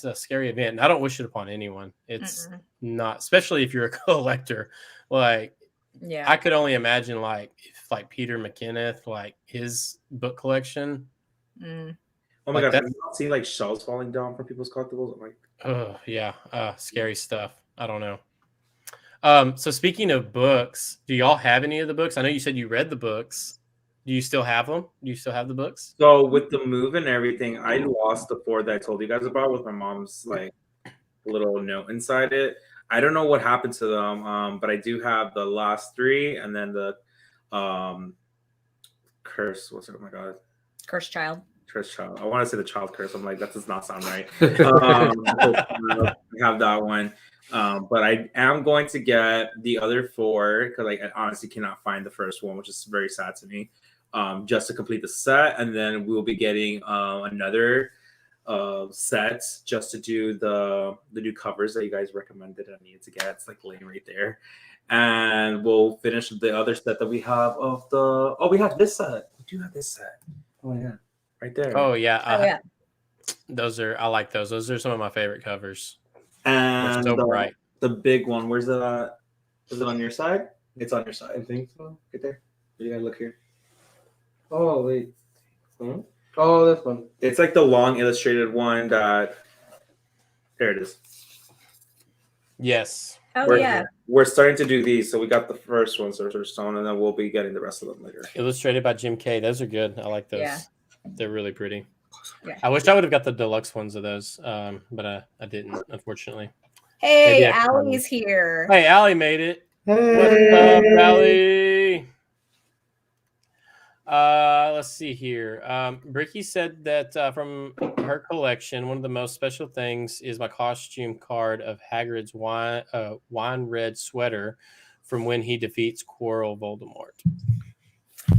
a scary event. And I don't wish it upon anyone. It's not, especially if you're a collector. Like, Yeah, I could only imagine like if like Peter McKenneth, like his book collection. Mm. oh my Like gosh, that- have you not seen like shells falling down from people's collectibles? I'm like, Oh yeah, scary stuff. I don't know. So speaking of books, do y'all have any of the books? I know you said you read the books. Do you still have them? Do you still have the books? so with the move and everything, I lost the 4 that I told you guys about with my mom's like little note inside it. I don't know what happened to them, but I do have the last 3 and then the curse. What's it? Oh my god, Cursed Child. curse child. I want to say the child curse. I'm like, that does not sound right. I have that one. But I am going to get the other 4 because I honestly cannot find the first one, which is very sad to me. Just to complete the set, and then we'll be getting another set just to do the new covers that you guys recommended I needed to get. It's like laying right there, and we'll finish the other set that we have of the. Oh, we have this set. We do have this set. Oh yeah, right there. Oh yeah, Oh yeah. I like those. Those are some of my favorite covers. They're and so bright. the big one. Where's the? Is it on your side? It's on your side. I think so. Right there. You gotta look here. Oh wait. Hmm? Oh, this one. It's like the long illustrated one that. There it is. Yes. Oh We're- yeah. We're starting to do these, so we got the first one, Sorcerer's Stone, and then we'll be getting the rest of them later. Illustrated by Jim Kay. Those are good. I like those. Yeah. They're really pretty. Yeah. I wish I would have got the deluxe ones of those, but I didn't, unfortunately. Hey, Maybe I can find Allie's here. Hey, Allie made it. What's Hey. up, Allie? Let's see here. Bricky said that from her collection, one of the most special things is my costume card of Hagrid's wine red sweater from when he defeats Quirrell Voldemort.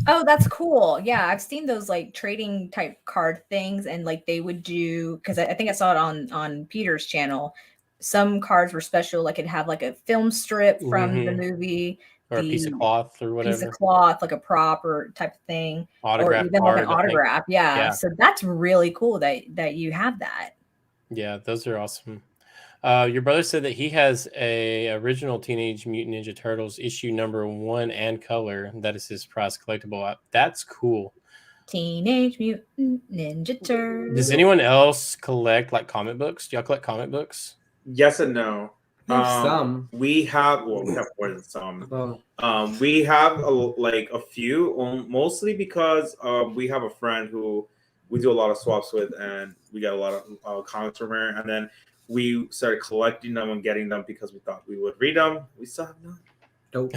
Oh, that's cool. Yeah, I've seen those like trading type card things, and like they would do, because I think I saw it on Peter's channel. Some cards were special, like it'd have like a film strip from the movie, Or a piece of cloth or whatever. piece of cloth, like a prop or type of thing, Autograph or even card, like an I think. autograph. Yeah. Yeah. So that's really cool that you have that. Yeah, those are awesome. Your brother said that he has a original Teenage Mutant Ninja Turtles issue number 1 and color. That is his prize collectible. That's cool. Teenage Mutant Ninja Turtles. Does anyone else collect like comic books? Do y'all collect comic books? Yes and no. Some. We have more than some. Oh. We have a few, mostly because we have a friend who we do a lot of swaps with, and we get a lot of comics from her. And then we started collecting them and getting them because we thought we would read them. We still have none. Nope.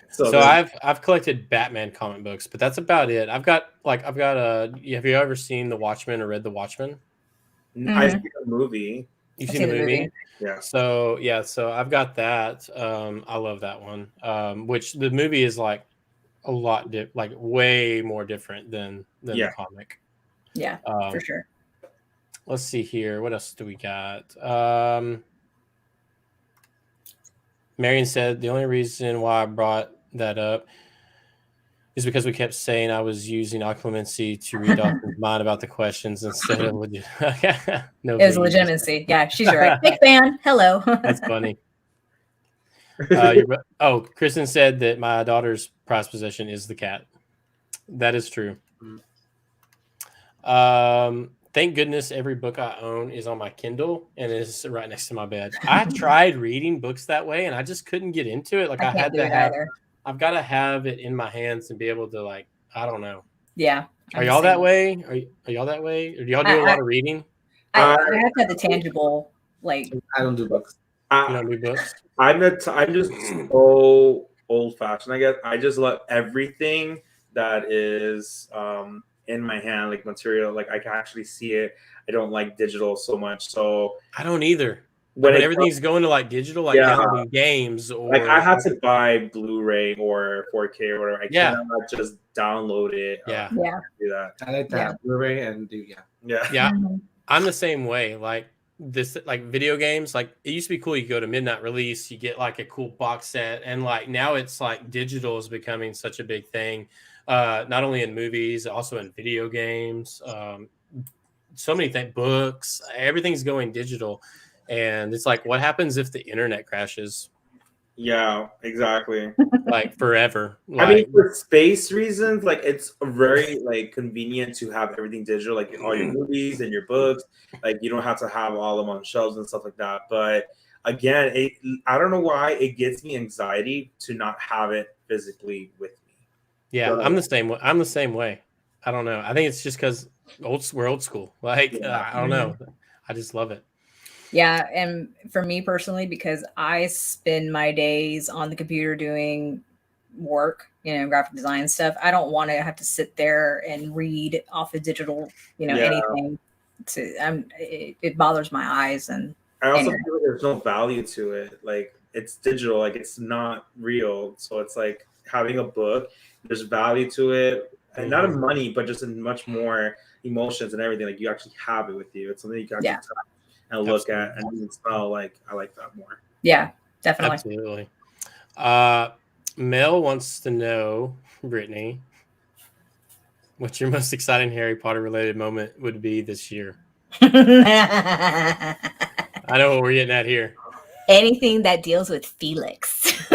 So then- I've collected Batman comic books, but that's about it. I've got have you ever seen The Watchmen or read The Watchmen? I see the movie. You've I've seen the movie? Yeah. So I've got that. I love that one. Which the movie is like a lot like way more different than Yeah. the comic. Yeah, for sure. Let's see here. What else do we got? Marion said the only reason why I brought that up is because we kept saying I was using occlumency to read Dawson's mind about the questions instead of no. It was biggie. legitimacy. Yeah, she's right. Big fan. Hello. That's funny. Kristen said that my daughter's prized possession is the cat. That is true. Thank goodness every book I own is on my Kindle and is right next to my bed. I tried reading books that way and I just couldn't get into it. Like I can't had do to it have, either. I've got to have it in my hands and be able to like I don't know. Yeah. Are y'all that way? Are y'all that way? Or do y'all do a lot of reading? I have to have the tangible, like. I don't do books. You don't do books? I'm just so old fashioned. I guess I just love everything that is in my hand, like material. Like I can actually see it. I don't like digital so much. So I don't either. when everything's going to like digital, like downloading games, or like I have to buy Blu-ray or 4K or whatever. I Yeah. cannot just download it. Yeah. Do that. I like that Blu-ray and do Yeah. Mhm. I'm the same way. Like this, like video games. Like it used to be cool. You go to midnight release, you get like a cool box set, and like now it's like digital is becoming such a big thing. Not only in movies, also in video games. So many things, books, everything's going digital. And it's like, what happens if the internet crashes? Yeah, exactly. Like forever. I mean, for space reasons, like it's very like convenient to have everything digital, like all your movies and your books. Like you don't have to have all of them on shelves and stuff like that. But again, I don't know why it gives me anxiety to not have it physically with me. Yeah, So, I'm the same way. I'm the same way. I don't know. I think it's just because we're old school. Like I don't know. I just love it. Yeah, and for me personally, because I spend my days on the computer doing work, graphic design stuff, I don't want to have to sit there and read off of digital, anything. It bothers my eyes, and I also feel like there's no value to it. Like it's digital, like it's not real. So it's like having a book, there's value to it, and not in money, but just in much more emotions and everything. Like you actually have it with you. It's something you can actually touch and look at and even smell. Like I like that more. Yeah, definitely. Absolutely. Mel wants to know, Brittany, what your most exciting Harry Potter related moment would be this year. I know what we're getting at here. Anything that deals with Felix.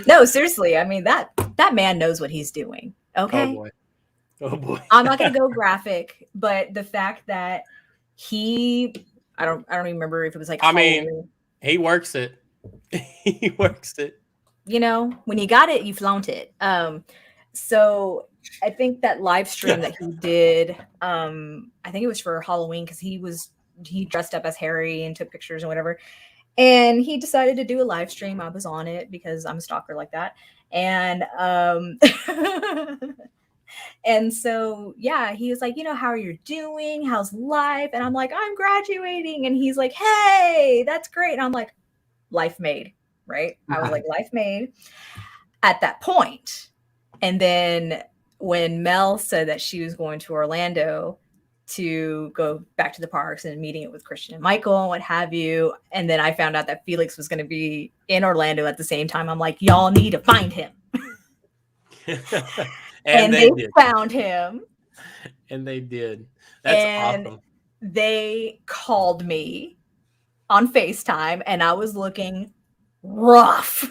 No, seriously. I mean, that man knows what he's doing. Okay. Oh boy. I'm not gonna go graphic, but the fact that I don't even remember if it was like mean, he works it. He works it. When you got it, you flaunt it. So I think that live stream that he did, I think it was for Halloween, because he dressed up as Harry and took pictures and whatever. And he decided to do a live stream. I was on it because I'm a stalker like that. And and so, yeah, he was like, how are you doing? How's life? And I'm like, I'm graduating. And he's like, hey, that's great. And I'm like, life made, right? I was like, life made at that point. And then when Mel said that she was going to Orlando to go back to the parks and meeting it with Christian and Michael and what have you, and then I found out that Felix was going to be in Orlando at the same time, I'm like, y'all need to find him. and they found him. And they did. That's awesome. They called me on FaceTime, and I was looking rough.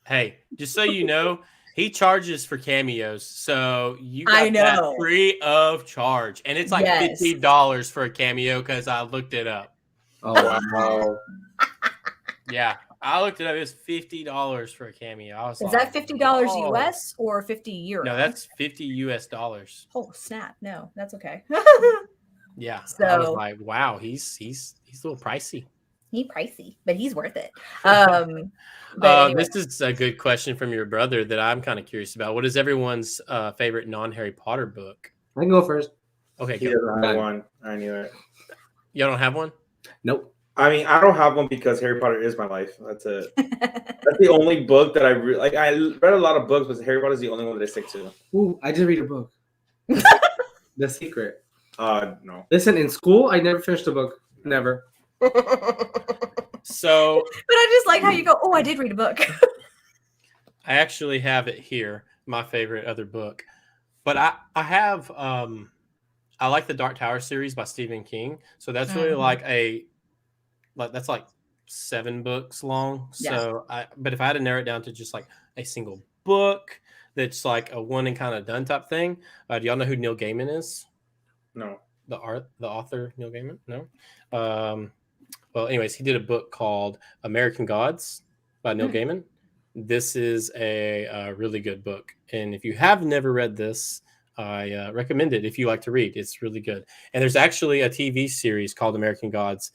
Hey, just so you know, he charges for cameos, so you got that free of charge, and it's like $50 for a cameo because I looked it up. Oh wow! Yeah, I looked it up. It was $50 for a cameo. Is that $50 US or 50 euro? No, that's $50 US. Oh snap! No, that's okay. Yeah, so I was like, wow, he's a little pricey. He's pricey, but he's worth it. Anyway. This is a good question from your brother that I'm kind of curious about. What is everyone's favorite non-Harry Potter book? I can go first. Okay, he doesn't have one. I knew it. Y'all don't have one? Nope. I mean, I don't have one because Harry Potter is my life. That's it. That's the only book that I like. I read a lot of books, but Harry Potter is the only one that I stick to. Ooh, I did read a book. The Secret. No. Listen, in school, I never finished a book. Never. So, but I just like how you go, oh, I did read a book. I actually have it here, my favorite other book. But I have I like the Dark Tower series by Stephen King. So that's really that's like 7 books long. Yeah. So but if I had to narrow it down to just like a single book that's like a one and kind of done type thing, do y'all know who Neil Gaiman is? No. The author Neil Gaiman? No. Well, anyways, he did a book called American Gods by Neil Gaiman. this is a really good book. And if you have never read this, I recommend it if you like to read. It's really good. And there's actually a TV series called American Gods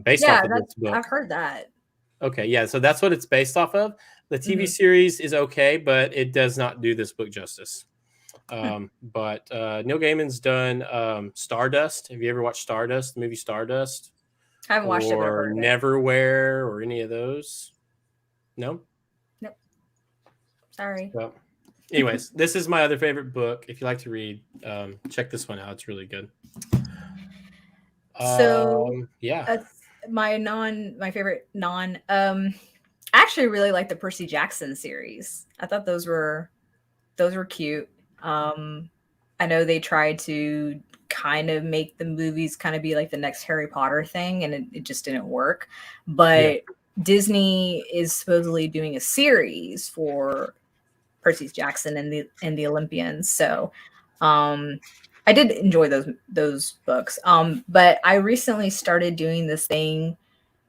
based off of this book. I've heard that. Okay, yeah, so that's what it's based off of. The TV series is okay, but it does not do this book justice. But Neil Gaiman's done Stardust. Have you ever watched Stardust, the movie Stardust? I haven't watched it, but I've or heard of it. Neverwhere or any of those? No? Nope. Sorry. Well, anyways, this is my other favorite book. If you like to read, check this one out. It's really good. So yeah. My favorite I actually really like the Percy Jackson series. I thought those were cute. I know they tried to kind of make the movies kind of be like the next Harry Potter thing, and it just didn't work. But Disney is supposedly doing a series for Percy Jackson and the Olympians. So I did enjoy those books. But I recently started doing this thing.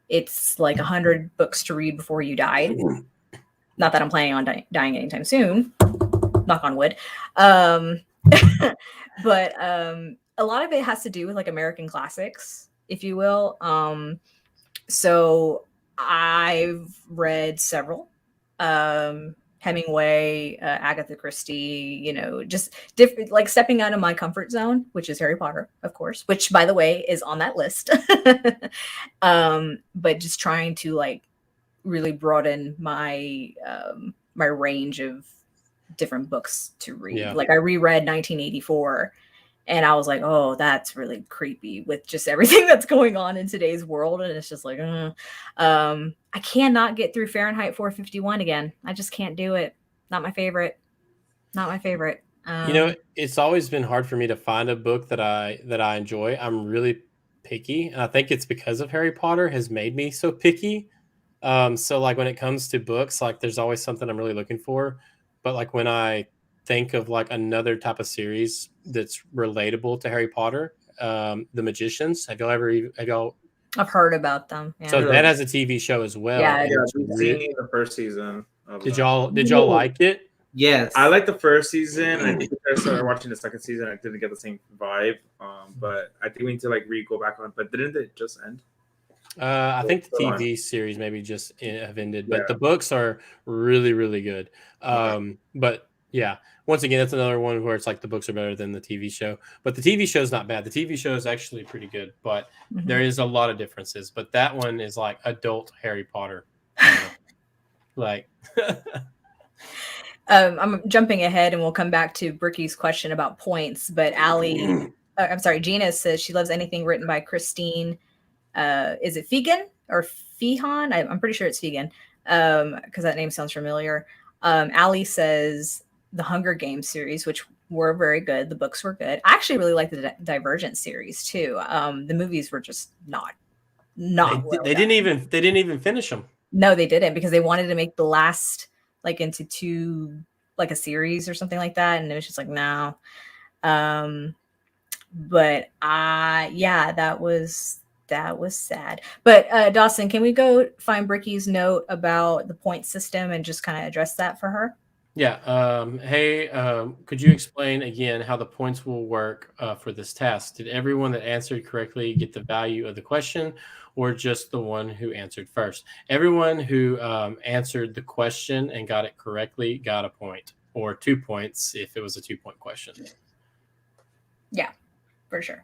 It's like 100 books to read before you die. Not that I'm planning on dying anytime soon. Knock on wood. But a lot of it has to do with like American classics, if you will. So I've read several. Hemingway, Agatha Christie, just different, like stepping out of my comfort zone, which is Harry Potter, of course, which by the way is on that list. But just trying to like really broaden my my range of different books to read. Yeah. Like I reread 1984 and I was like, oh, that's really creepy with just everything that's going on in today's world. And it's just like, I cannot get through Fahrenheit 451 again. I just can't do it. Not my favorite. Not my favorite. It's always been hard for me to find a book that I enjoy. I'm really picky. And I think it's because of Harry Potter has made me so picky. So like when it comes to books, like there's always something I'm really looking for. But like when I think of like another type of series that's relatable to Harry Potter, The Magicians. Have y'all? I've heard about them. Yeah. So that has a TV show as well. Yeah, we've seen the first season. Did y'all like it? Yes, I liked the first season. I think I started watching the second season. I didn't get the same vibe. But I think we need to like go back on. But didn't it just end? I think the TV series maybe just have ended, but the books are really, really good. But yeah, once again, that's another one where it's like the books are better than the TV show. But the TV show is not bad. The TV show is actually pretty good, but there is a lot of differences. But that one is like adult Harry Potter. Like, I'm jumping ahead, and we'll come back to Bricky's question about points. But Gina says she loves anything written by Christine. Is it Fegan or Fehan? I'm pretty sure it's Fegan because that name sounds familiar. Allie says the Hunger Games series, which were very good. The books were good. I actually really like the Divergent series too. The movies were just not. They didn't even finish them. No, they didn't because they wanted to make the last like into two, like a series or something like that, and it was just like no. But that was sad. But Dawson, can we go find Bricky's note about the point system and just kind of address that for her? Yeah. Hey, could you explain again how the points will work for this task? Did everyone that answered correctly get the value of the question, or just the one who answered first? Everyone who answered the question and got it correctly got a point, or 2 points if it was a 2-point question. Yeah, for sure.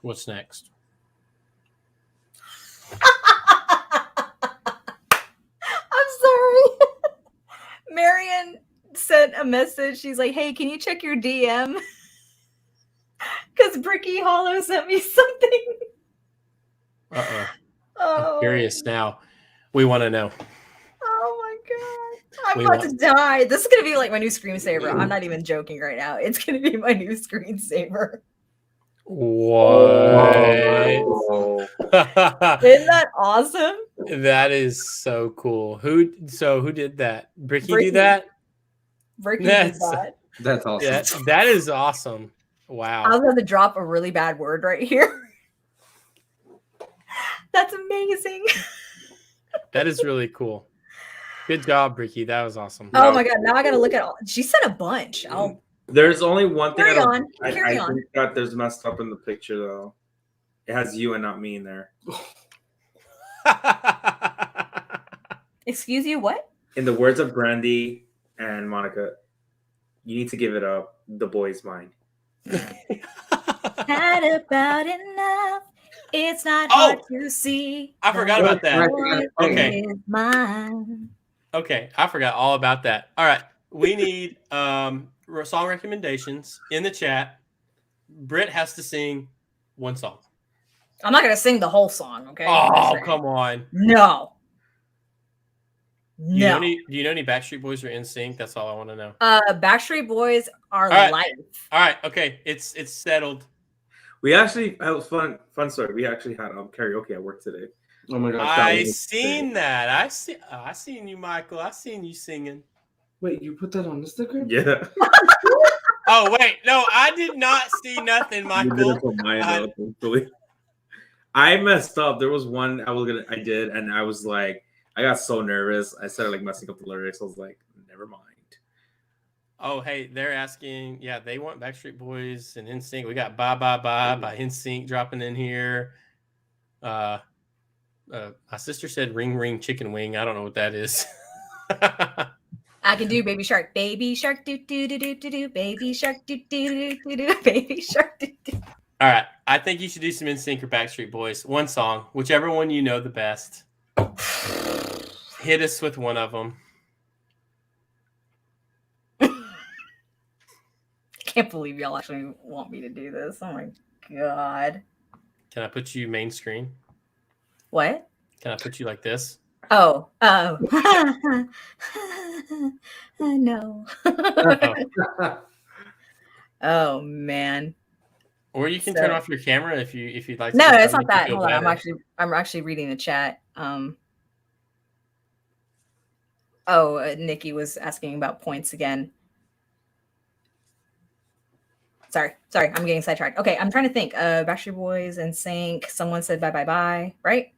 What's next? I'm sorry. Marion sent a message. She's like, hey, can you check your DM? Because Bricky Hollow sent me something. Uh-oh. Oh. I'm curious now. We want to know. Oh my God. I'm about to die. This is going to be like my new screensaver. I'm not even joking right now. It's going to be my new screensaver. What? Isn't that awesome? That is so cool. Who did that? Bricky do that? Bricky did that. That's awesome. Yeah, that is awesome. Wow. I was about to drop a really bad word right here. That's amazing. That is really cool. Good job, Ricky. That was awesome. Oh my god! Now I got to look at all. She sent a bunch. I'll There's only one thing carry I on. don't. Carry I on. think that there's messed up in the picture though. It has you and not me in there. Excuse you. What? In the words of Brandy and Monica, you need to give it up. The boy's mine. Had about enough. It's not Oh! hard to see. I forgot about that. Boy Okay. is mine. Okay, I forgot all about that. All right, we need song recommendations in the chat. Britt has to sing one song. I'm not gonna sing the whole song. Okay. Oh, come on. No. Do you know No. any Backstreet Boys or NSYNC? That's all I want to know. Backstreet Boys are All right. life. All right, okay, it's settled. We actually that was fun story. We actually had karaoke at work today. Oh my gosh. I seen that. I seen you, Michael. I seen you singing. Wait, you put that on Instagram? Yeah. Oh wait, no, I did not see nothing, You did Michael. it for mine, though, thankfully. I messed up. There was one I did, and I was like, I got so nervous. I started like messing up the lyrics. I was like, never mind. Oh, hey, they're asking. Yeah, they want Backstreet Boys and NSYNC. We got "Bye Bye Bye" by NSYNC dropping in here. My sister said "Ring Ring Chicken Wing." I don't know what that is. I can do Baby Shark, Baby Shark, do do do do do do, Baby Shark, do do do do do, Baby Shark, do do. All right, I think you should do some NSYNC or Backstreet Boys. One song, whichever one you know the best. Hit us with one of them. Can't believe y'all actually want me to do this. Oh my god. Can I put you main screen? What? Can I put you like this? Oh. No. Oh man. Or you can So- turn off your camera if you'd like to. No, do it's something not to that. feel Hold on. better. I'm actually reading the chat. Oh, Nikki was asking about points again. Sorry, I'm getting sidetracked. Okay, I'm trying to think. Backstreet Boys and NSYNC. Someone said bye bye bye, right?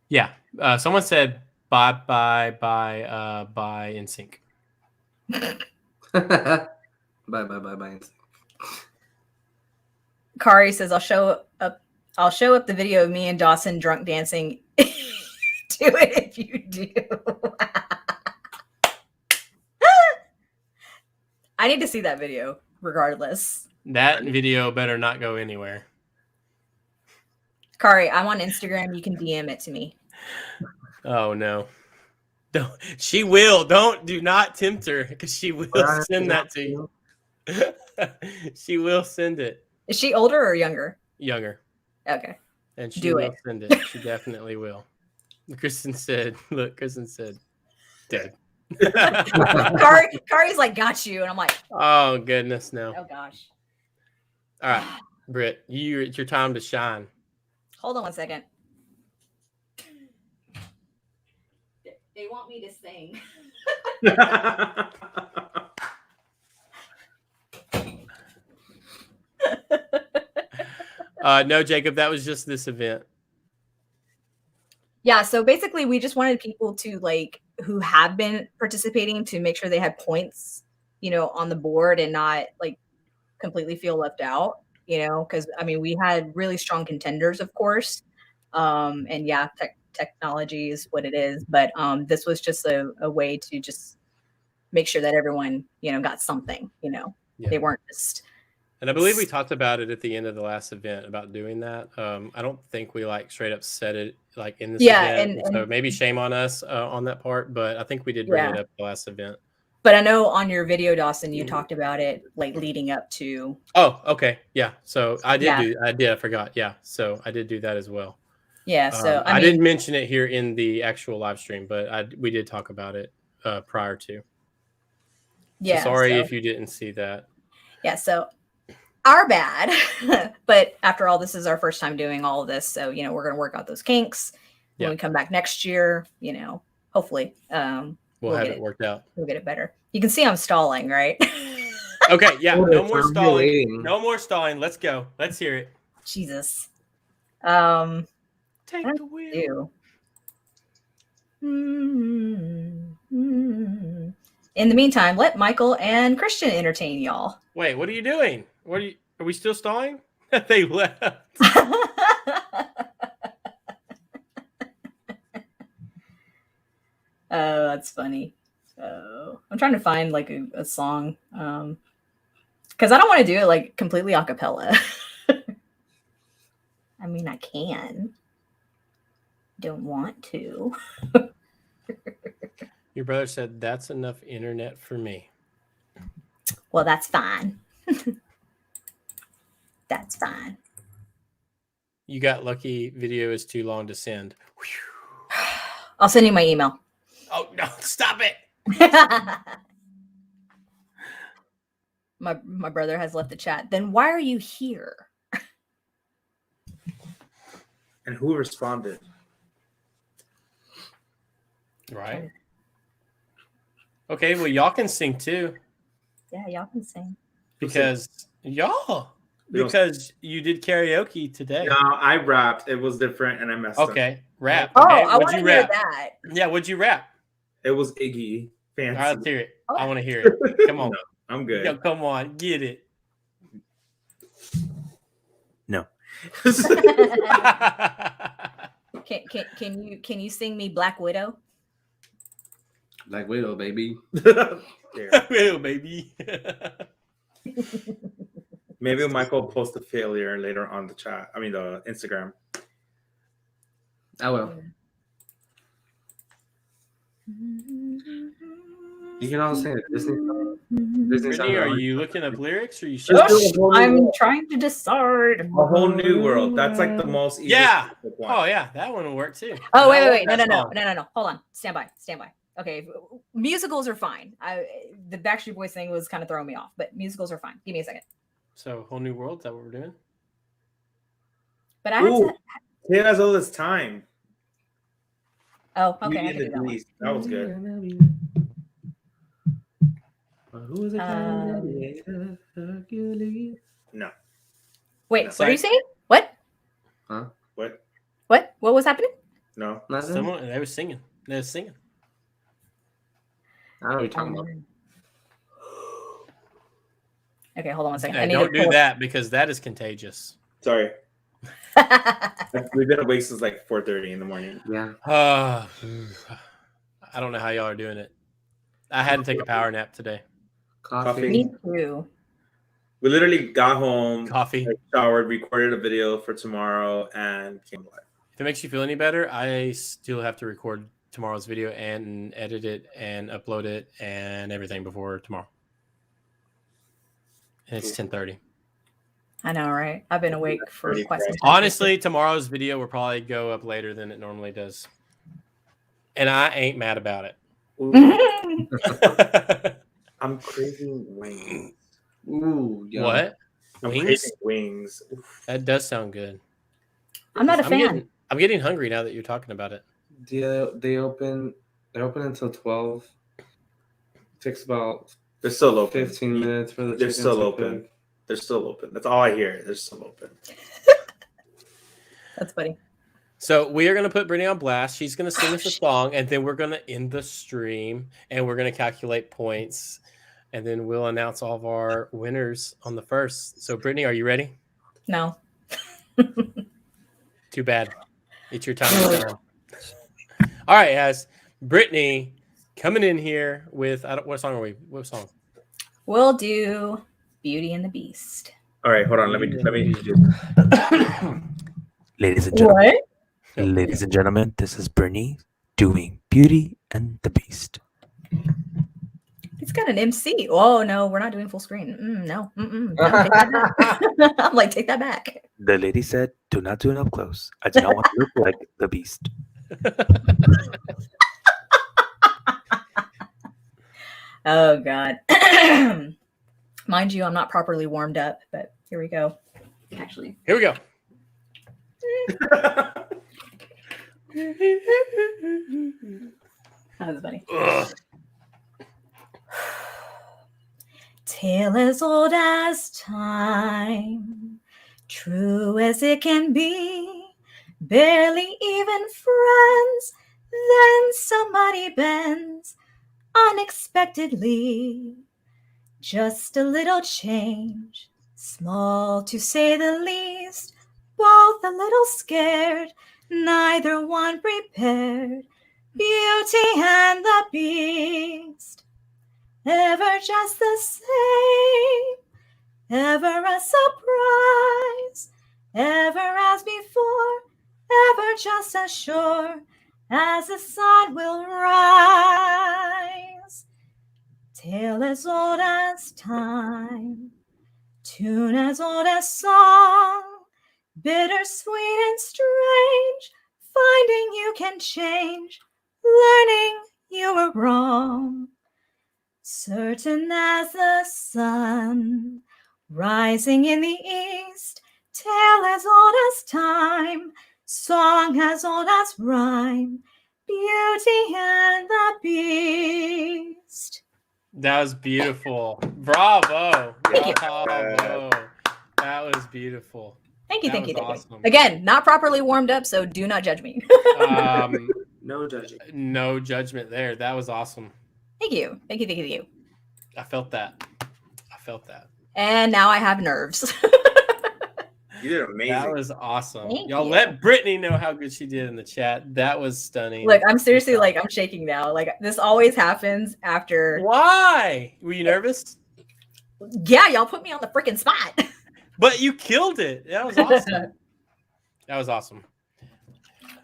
Yeah. Someone said bye bye bye bye NSYNC. Bye. Kari says I'll show up the video of me and Dawson drunk dancing. Do it if you do. I need to see that video regardless. That video better not go anywhere. Kari, I'm on Instagram. You can DM it to me. Oh no. Don't she will. Do not tempt her because she will send that to you. She will send it. Is she older or younger? Younger. Okay. And she Do will it. send it. She definitely will. Kristen said, dead. Kari's like, got you. And I'm like, Oh goodness, no. oh gosh. All right, Britt, it's your time to shine. Hold on one second. They want me to sing. No, Jacob, that was just this event. Yeah, so basically we just wanted people to like who have been participating to make sure they had points, on the board and not like completely feel left out, because I mean we had really strong contenders, of course. And yeah, technology is what it is, but this was just a way to just make sure that everyone, got something, Yeah. They weren't just. And I believe we talked about it at the end of the last event about doing that. I don't think we like straight up said it like in this event. and so maybe shame on us on that part, but I think we did bring it up the last event. But I know on your video, Dawson, you talked about it like leading up to. Oh, okay. Yeah. So I did I forgot. Yeah. So I did do that as well. Yeah. So I didn't mention it here in the actual live stream, but we did talk about it prior to. Yeah. So sorry if you didn't see that. Yeah. So our bad. But after all, this is our first time doing all of this. So, we're going to work out those kinks when we come back next year, hopefully. We'll have it worked out. We'll get it better. You can see I'm stalling, right? Okay, yeah, Hold no it, more I'm stalling. waiting. No more stalling. Let's go. Let's hear it. Jesus. Take the wheel. Ew. In the meantime, let Michael and Christian entertain y'all. Wait, what are you doing? Are we still stalling? They left. Oh, that's funny. So I'm trying to find like a song. Because I don't want to do it like completely a cappella. I mean, I can. Don't want to. Your brother said that's enough internet for me. Well, that's fine. That's fine. You got lucky. Video is too long to send. I'll send you my email. Oh no! Stop it. My brother has left the chat. Then why are you here? And who responded? Right. Okay. Well, y'all can sing too Yeah, y'all can sing. because because you did karaoke today. No, I rapped. It was different, and I messed up. Okay. Rap. Oh, Okay. I What'd want to you hear rap? that. Yeah. What'd you rap? It was Iggy. Fancy. All right, let's hear it. Oh. I want to hear it. Come on. No, I'm good. Yo, come on. Get it. No. Can you sing me Black Widow? Black Widow, baby. There. Well, baby. Maybe Michael will post a failure later on the chat. I mean, the Instagram. I will. You can also sing a Disney song. Disney song. Brittany, are you looking up lyrics or are you Just sure? do a whole new I'm world. trying to decide. A whole new world. That's like the most easiest Yeah. one. Oh yeah, that one will work too. Oh, And I wait. love No. that song. Hold on. Stand by. Okay. Musicals are fine. The Backstreet Boys thing was kind of throwing me off, but musicals are fine. Give me a second. So whole new world. Is that what we're doing? But I had Ooh, to. It has all this time. Oh, okay. Beauty I and can do the that one. Beast. That was good. Who was it? Hercules? No. Wait, No. what are you saying? What? Huh? What? What was happening? No. Nothing? Someone they were singing. They were singing. I don't know what you're talking about. Okay, hold on one second. I Hey, need don't to do pull that because that is contagious. Sorry. it. We've been awake since like 4:30 in the morning. Yeah. I don't know how y'all are doing it. I had to take a power nap today. Coffee. Me too. We literally got home, Coffee. showered, recorded a video for tomorrow, and came live. If it makes you feel any better, I still have to record tomorrow's video and edit it and upload it and everything before tomorrow. And it's 10:30. I know, right? I've been awake for quite some time. Honestly, tomorrow's video will probably go up later than it normally does. And I ain't mad about it. I'm craving wings. Ooh, yeah. What? I'm Wings? craving wings. Oof. That does sound good. I'm not a fan. I'm getting hungry now that you're talking about it. They're open until 12. Takes about They're still open. 15 minutes for the They're chicken still to open. cook. They're still open. That's all I hear. They're still open. That's funny. So we are going to put Brittany on blast. She's going to sing us a song, and then we're going to end the stream, and we're going to calculate points, and then we'll announce all of our winners on the first. So, Brittany, are you ready? No. Too bad. It's your time to shine. All right, guys. Brittany coming in here with what song are we? What song? We'll do Beauty and the Beast. All right, hold on. Let me. Ladies and gentlemen, What? ladies and gentlemen, this is Bernie doing Beauty and the Beast. It's got an MC. Oh no, we're not doing full screen. No. No, take that back. I'm like, take that back. The lady said, "Do not do it up close. I do not want to look like the Beast." Oh God. Mind you, I'm not properly warmed up, but here we go. Actually. Here we go. That was funny. Ugh. Tale as old as time, true as it can be, barely even friends, then somebody bends unexpectedly. Just a little change, small to say the least, both a little scared, neither one prepared. Beauty and the Beast, ever just the same, ever a surprise, ever as before, ever just as sure as the sun will rise. Tale as old as time, tune as old as song, bittersweet and strange, finding you can change, learning you were wrong. Certain as the sun, rising in the east, tale as old as time, song as old as rhyme, Beauty and the Beast. That was beautiful. Bravo. Thank you. Bravo. That was beautiful. Thank you, That thank you, was thank awesome. you. Again, not properly warmed up, so do not judge me. No judging. No judgment there. That was awesome. Thank you. Thank you, thank you, thank you. I felt that. And now I have nerves. You did amazing. That was awesome. Thank Y'all you. let Brittany know how good she did in the chat. That was stunning. Look, I'm seriously like, I'm shaking now. Like, this always happens after. Why? Were you nervous? Yeah, y'all put me on the freaking spot. But you killed it. That was awesome. That was awesome.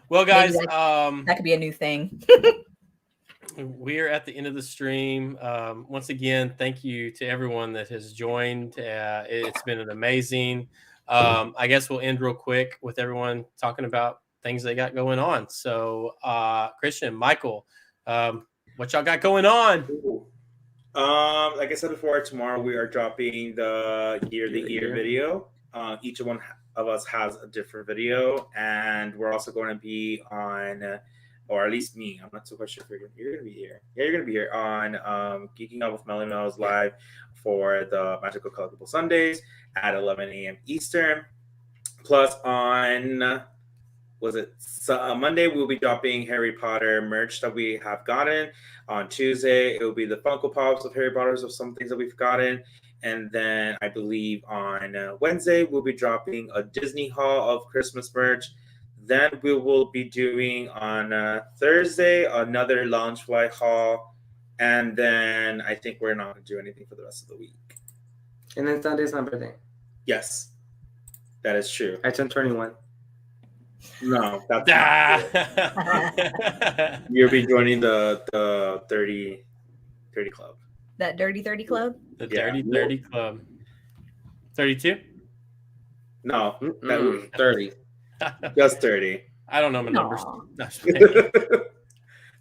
Well, guys, That could be a new thing. we're at the end of the stream. Once again, thank you to everyone that has joined. It's been an amazing. I guess we'll end real quick with everyone talking about things they got going on. So, Christian, Michael, what y'all got going on? Like I said before, tomorrow we are dropping the year video. Each one of us has a different video, and we're also going to be on, or at least me. I'm not so quite sure if you're going to be here. Yeah, you're going to be here on Geeking Out with Melly Mel's live for the Magical Collectible Sundays at 11 a.m. Eastern. Plus on Monday we'll be dropping Harry Potter merch that we have gotten. On Tuesday it will be the Funko Pops of Harry Potter's of some things that we've gotten. And then I believe on Wednesday we'll be dropping a Disney haul of Christmas merch. Then we will be doing on Thursday another Loungefly haul. And then I think we're not going to do anything for the rest of the week. And then Sunday's my birthday. Yes, that is true. I turned 21. No, that's you'll be joining the 30 club. That Dirty 30 Club? The Dirty 30 Club. 32? No, that was 30. just 30. I don't know my numbers. Aw. No, just kidding.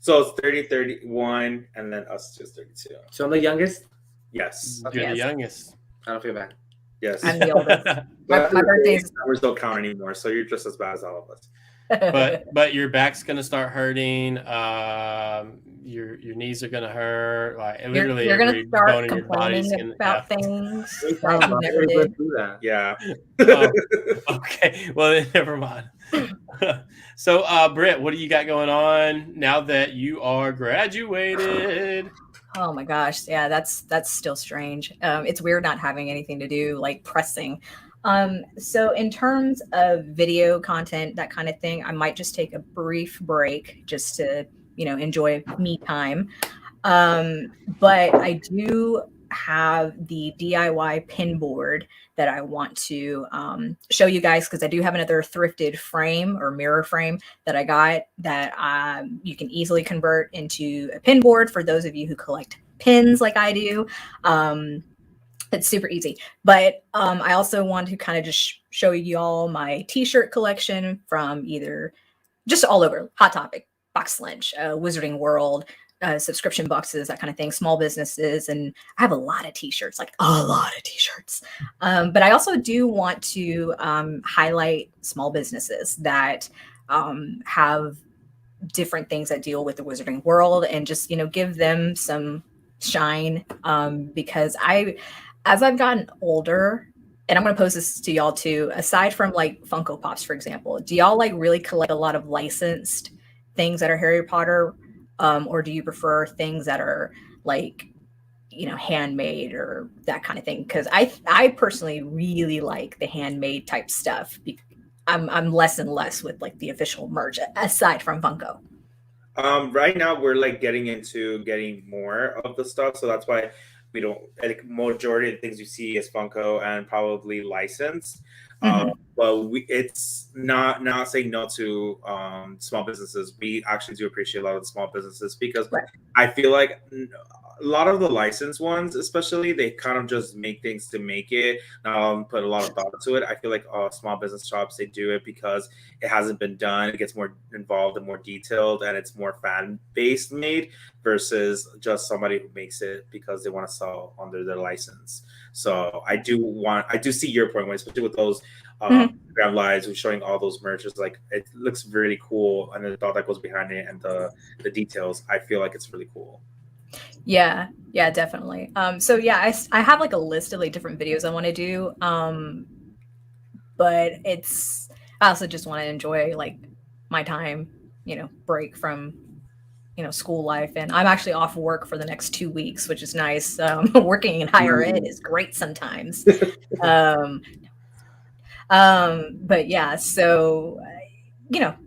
So it's 30, 31, and then us just 32. So I'm the youngest. Yes. You're the Yes. youngest. I don't feel bad. Yes. I'm the oldest. But my birthday's- numbers don't count anymore, so you're just as bad as all of us. but your back's gonna start hurting. Your knees are gonna hurt. Like literally, you're gonna every start bone in your body's complaining gonna. about things We that talked you about never it. did. Let's do that. Yeah. Oh, okay. Well, then, never mind. So, Britt, what do you got going on now that you are graduated? Oh my gosh, yeah, that's still strange. It's weird not having anything to do, like pressing. So in terms of video content, that kind of thing, I might just take a brief break just to, enjoy me time. But I do have the DIY pin board that I want to show you guys, because I do have another thrifted frame or mirror frame that I got that you can easily convert into a pin board for those of you who collect pins like I do. It's super easy. But I also want to kind of just show you all my t-shirt collection from either just all over, Hot Topic, Box Lunch, Wizarding World, subscription boxes, that kind of thing, small businesses. And I have a lot of t-shirts, like a lot of t-shirts. But I also do want to highlight small businesses that have different things that deal with the Wizarding World, and just, give them some shine, because as I've gotten older, and I'm going to pose this to y'all too, aside from like Funko Pops, for example, do y'all like really collect a lot of licensed things that are Harry Potter? Or do you prefer things that are like, handmade or that kind of thing? Because I personally really like the handmade type stuff. I'm less and less with like the official merch aside from Funko. Right now we're like getting into getting more of the stuff, so that's why we don't like majority of the things you see is Funko and probably licensed. But it's not saying no to small businesses. We actually do appreciate a lot of the small businesses because Right. I feel like a lot of the licensed ones, especially, they kind of just make things to make it, put a lot of thought into it. I feel like small business shops, they do it because it hasn't been done. It gets more involved and more detailed, and it's more fan based made versus just somebody who makes it because they want to sell under their license. So I do see your point, especially with those Instagram lives who's showing all those merches. Like, it looks really cool, and the thought that goes behind it and the details. I feel like it's really cool. Yeah, definitely. So yeah, I have like a list of like different videos I want to do. But I also just want to enjoy like my time, break from, school life. And I'm actually off work for the next 2 weeks, which is nice. Working in higher ed is great sometimes. But yeah, so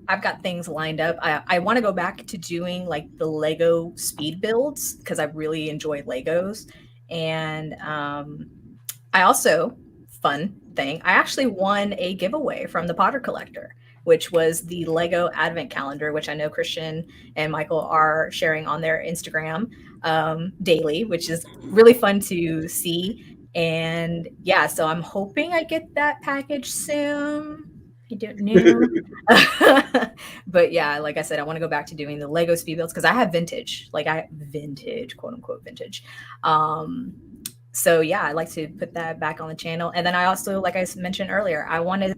I've got things lined up. I want to go back to doing like the Lego speed builds because I really enjoy Legos. And I also, fun thing, I actually won a giveaway from the Potter Collector, which was the Lego Advent Calendar, which I know Christian and Michael are sharing on their Instagram daily, which is really fun to see. And yeah, so I'm hoping I get that package soon. I don't know. But yeah, like I said, I want to go back to doing the Lego speed builds because I have vintage, quote unquote vintage. So yeah, I like to put that back on the channel. And then I also, like I mentioned earlier, I want to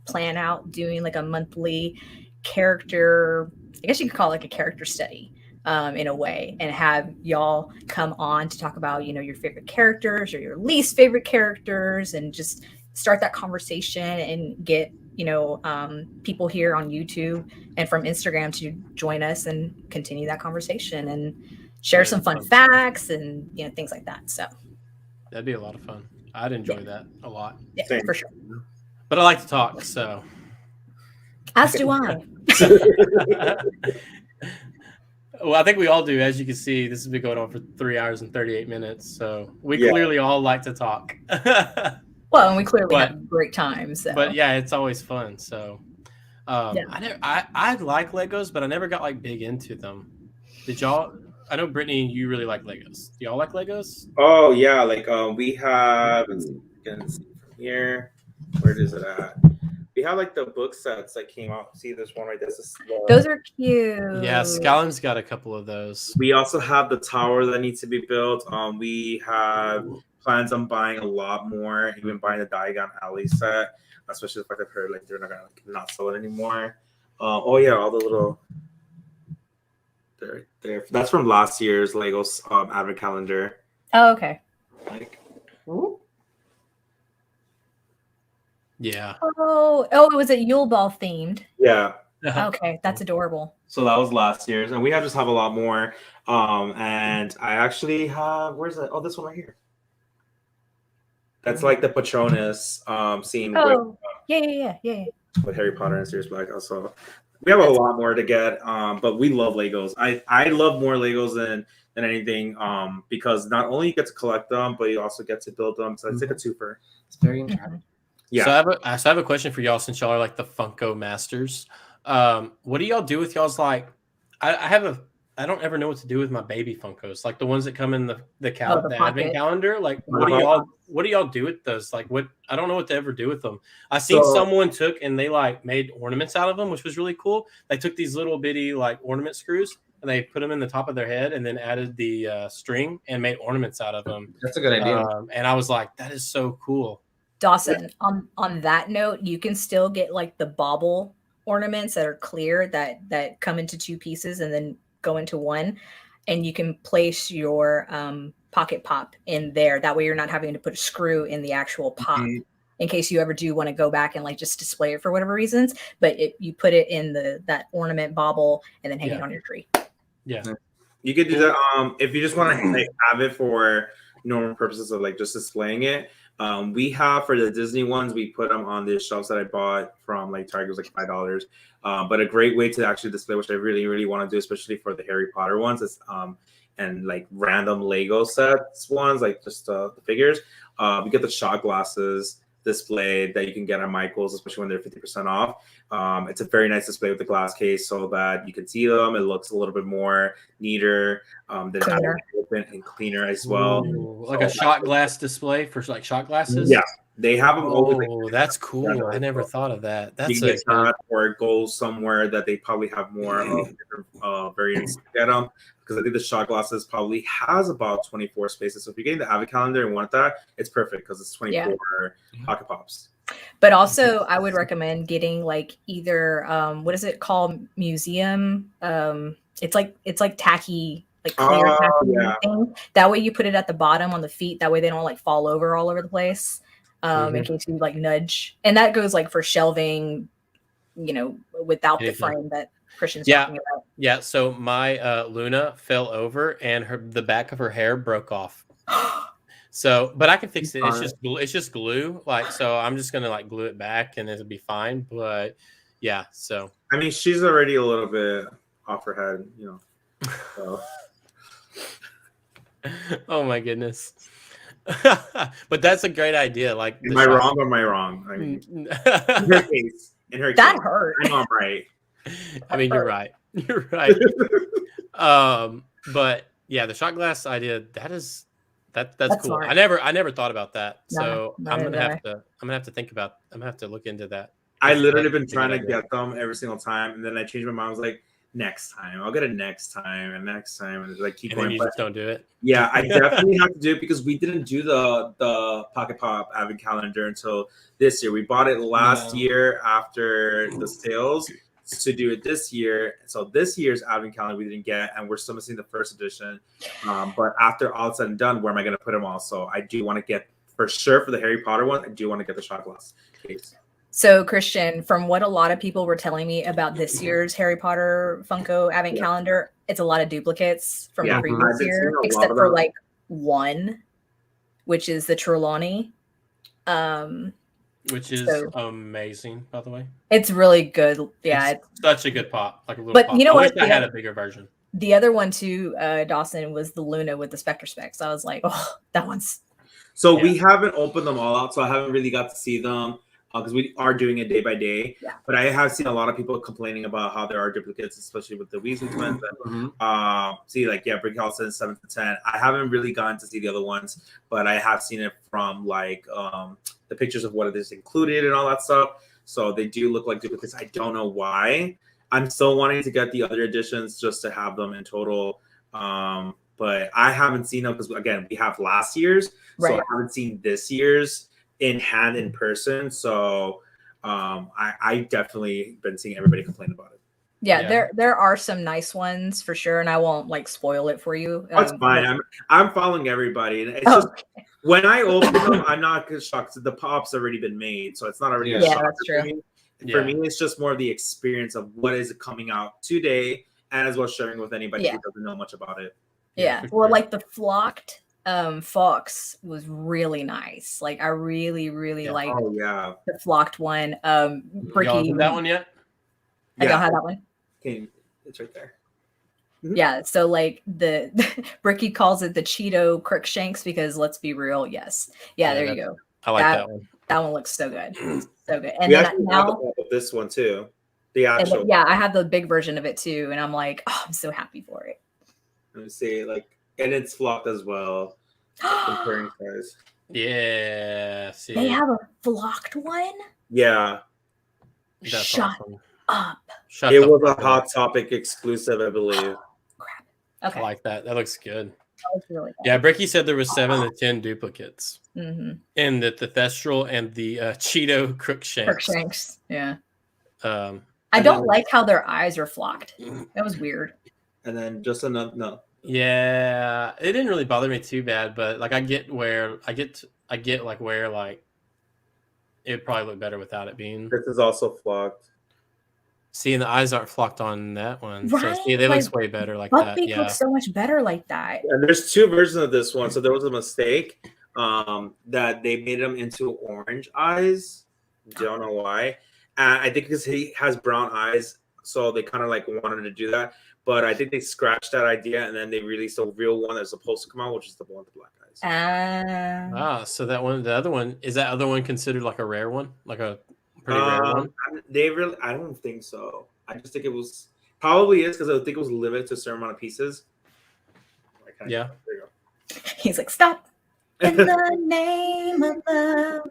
plan out doing like a monthly character, I guess you could call it like a character study. In a way, and have y'all come on to talk about, your favorite characters or your least favorite characters, and just start that conversation and get, people here on YouTube and from Instagram to join us and continue that conversation and share some fun facts and, things like that. So that'd be a lot of fun. I'd enjoy that a lot. Yeah, for sure. But I like to talk, so. As do I. Well, I think we all do. As you can see, this has been going on for 3 hours and 38 minutes. So we clearly all like to talk. Well, and we clearly have great times. So. But yeah, it's always fun. So I like Legos, but I never got like big into them. Did y'all? I know Brittany, you really like Legos. Do y'all like Legos? Oh yeah, like we have. Let's see from here. Where is it at? We have like the book sets that came out. See this one right there. Those are cute. Yeah, Skylim's got a couple of those. We also have the tower that needs to be built. We have plans on buying a lot more, even buying the Diagon Alley set, especially the fact I've heard like they're not gonna not sell it anymore. Oh yeah, all the little there. That's from last year's Legos Advent Calendar. Oh, okay. Like, yeah. Oh, was it Yule Ball themed? Yeah. Okay, that's adorable. So that was last year's, and we just have a lot more. And I actually have, where's that? Oh, this one right here. That's like the Patronus scene. Oh, with, yeah. With Harry Potter and Sirius Black. Also, we have a lot more to get. But we love Legos. I love more Legos than anything. Because not only you get to collect them, but you also get to build them. So it's like a twofer. It's very interesting. Yeah. So I have a question for y'all, since y'all are like the Funko masters. What do y'all do with y'all's like? I don't ever know what to do with my baby Funkos, like the ones that come in the Advent calendar. Like, what do y'all do with those? Like, what, I don't know what to ever do with them. I seen someone took and they like made ornaments out of them, which was really cool. They took these little bitty like ornament screws and they put them in the top of their head and then added the string and made ornaments out of them. That's a good idea. And I was like, that is so cool. Dawson, on that note, you can still get like the bauble ornaments that are clear that come into two pieces and then go into one. and you can place your pocket pop in there. That way you're not having to put a screw in the actual pop. Mhm. In case you ever do want to go back and like just display it for whatever reasons, but you put it in that ornament bauble and then hang it on your tree. Yeah. You could do that. If you just want to like, have it for normal purposes of like just displaying it. We have for the Disney ones, we put them on the shelves that I bought from like Target. It was like $5. But a great way to actually display, which I really, really want to do, especially for the Harry Potter ones, is and like random Lego sets ones, like just the figures. We get the shot glasses display that you can get at Michael's, especially when they're 50% off. It's a very nice display with the glass case so that you can see them. It looks a little bit more neater than Cleaner. open and cleaner as well. Ooh, like a shot glass display for like shot glasses. Yeah, they have them always. Oh, that's cool. I never thought of that. That's You can a get that, or it goes somewhere that they probably have more of different variants to get them. Because I think the shot glasses probably has about 24 spaces. So if you're getting the Advent calendar and want that, it's perfect because it's 24 pocket pops. But also, I would recommend getting like either what is it called, museum? It's like tacky, like clear tacky thing. That way, you put it at the bottom on the feet. That way, they don't like fall over all over the place. In case you like nudge, and that goes like for shelving, without the frame that Christian's talking about. Yeah. So my Luna fell over and the back of her hair broke off. So, but I can fix it. It's just glue. Like, so I'm just gonna like glue it back and it'll be fine. But yeah, so I mean, she's already a little bit off her head, So. Oh my goodness. But that's a great idea. Like, am I wrong or am I wrong? I mean, in her case, that hurt. I know I'm right. I mean, you're right. You're right. But yeah, the shot glass idea, that's cool. Smart. I never thought about that. So I'm gonna have to think about. I'm gonna have to look into that. I literally been trying to get them every single time, and then I changed my mind. I was like, next time, I'll get it next time, and like keep going. You just don't do it. Yeah, I definitely have to do it because we didn't do the Pocket Pop Advent calendar until this year. We bought it last year after the sales to do it this year. So this year's Advent calendar we didn't get, and we're still missing the first edition. But after all said and done, where am I going to put them all? So I do want to get, for sure, for the Harry Potter one, I do want to get the shot glass case. So, Christian, from what a lot of people were telling me about this year's Harry Potter Funko Advent calendar, it's a lot of duplicates from the previous year, except for like one, which is the Trelawney. Which is amazing, by the way. It's really good. Yeah, it's such a good pop, like a little. But pop. you know I what? wish I had a bigger version. The other one too, Dawson, was the Luna with the Spectre specs. I was like, oh, that one's. So we haven't opened them all out, so I haven't really got to see them because we are doing it day by day. Yeah. But I have seen a lot of people complaining about how there are duplicates, especially with the Weasley twins. See, like, Brick House 7 to 10. I haven't really gotten to see the other ones, but I have seen it from like the pictures of what it is included and all that stuff. So they do look like duplicates. I don't know why. I'm still wanting to get the other editions just to have them in total. But I haven't seen them because, again, we have last year's. So I haven't seen this year's in hand in person. So I definitely been seeing everybody complain about it. Yeah, there are some nice ones for sure, and I won't like spoil it for you. That's fine. I'm following everybody, and it's just when I open them, I'm not shocked. The pop's already been made, so it's not already. Yeah, that's true. For me, it's just more the experience of what is coming out today, and as well sharing with anybody who doesn't know much about it. Yeah, well, like the flocked Fox was really nice. Like I really liked the flocked one. Bricky, y'all did that one yet? I don't have that one. Okay, it's right there. Yeah, so like the Bricky calls it the Cheeto Crookshanks because let's be real, there you go. I like that one. That one looks so good, so good. And we then actually now have this one too, the actual. I have the big version of it too, and I'm like, I'm so happy for it. Let me see, and it's flocked as well. Comparing size. Yeah, see. They have a flocked one. Yeah. That's Shut awesome. up. It was a Hot Topic exclusive, I believe. Crap. Okay. I like that. That looks good. That looks really good. Yeah, Bricky said there was 7 to 10 duplicates. Mm-hmm. In the Thestral and the Cheeto Crookshanks. Crookshanks, yeah. I don't like how their eyes are flocked. That was weird. And then just another Yeah, it didn't really bother me too bad, but like I get where like it'd probably look better without it being. This is also flocked. See, and the eyes aren't flocked on that one. So Right? see, they Like, looks way better like that. Buckbeak Yeah. looks so much better like that. And there's two versions of this one. So there was a mistake that they made him into orange eyes. Don't know why. I think because he has brown eyes, so they kind of like wanted to do that. But I think they scratched that idea, and then they released a real one that's supposed to come out, which is the one with the black eyes. So that one, the other one, is that other one considered like a rare one, like a pretty rare one? I don't think so. I just think it was probably is because I think it was limited to a certain amount of pieces. Yeah. There you go. He's like, stop in the name of love.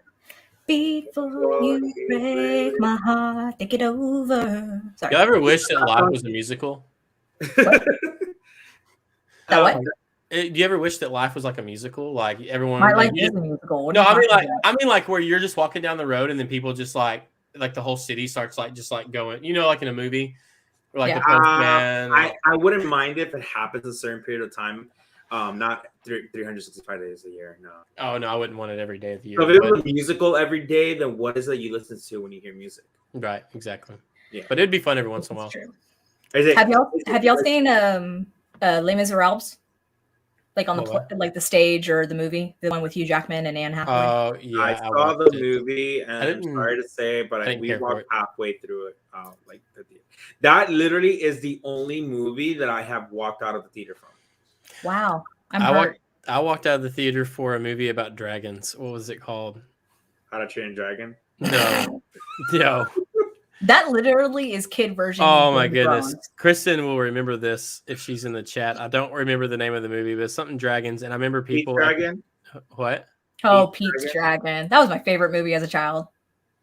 Before you break my heart, think it over. Sorry. You ever wish that life was a musical? That what? Do you ever wish that life was like a musical? Like everyone. My like, life is a musical. What no, are you I talking mean like where you're just walking down the road and then people just like the whole city starts like just like going, like in a movie, or like Yeah. the postman. I wouldn't mind if it happens a certain period of time. Not 365 days a year. No. Oh no, I wouldn't want it every day of the year. So if it was a musical every day, then what is it you listen to when you hear music? Right, exactly. Yeah, but it'd be fun every once in a while. True. Is Have y'all seen Les Miserables? Like on the stage or the movie, the one with Hugh Jackman and Anne Hathaway. Oh yeah, I saw the movie, and I'm sorry to say, but we walked halfway through it. That literally is the only movie that I have walked out of the theater from. Wow, I walked out of the theater for a movie about dragons. What was it called? How to Train a Dragon? No, no. That literally is kid version. Oh my goodness. Kristen will remember this if she's in the chat. I don't remember the name of the movie, but it's something dragons. And I remember people. Pete's Dragon? What? Oh, Pete's Dragon. That was my favorite movie as a child.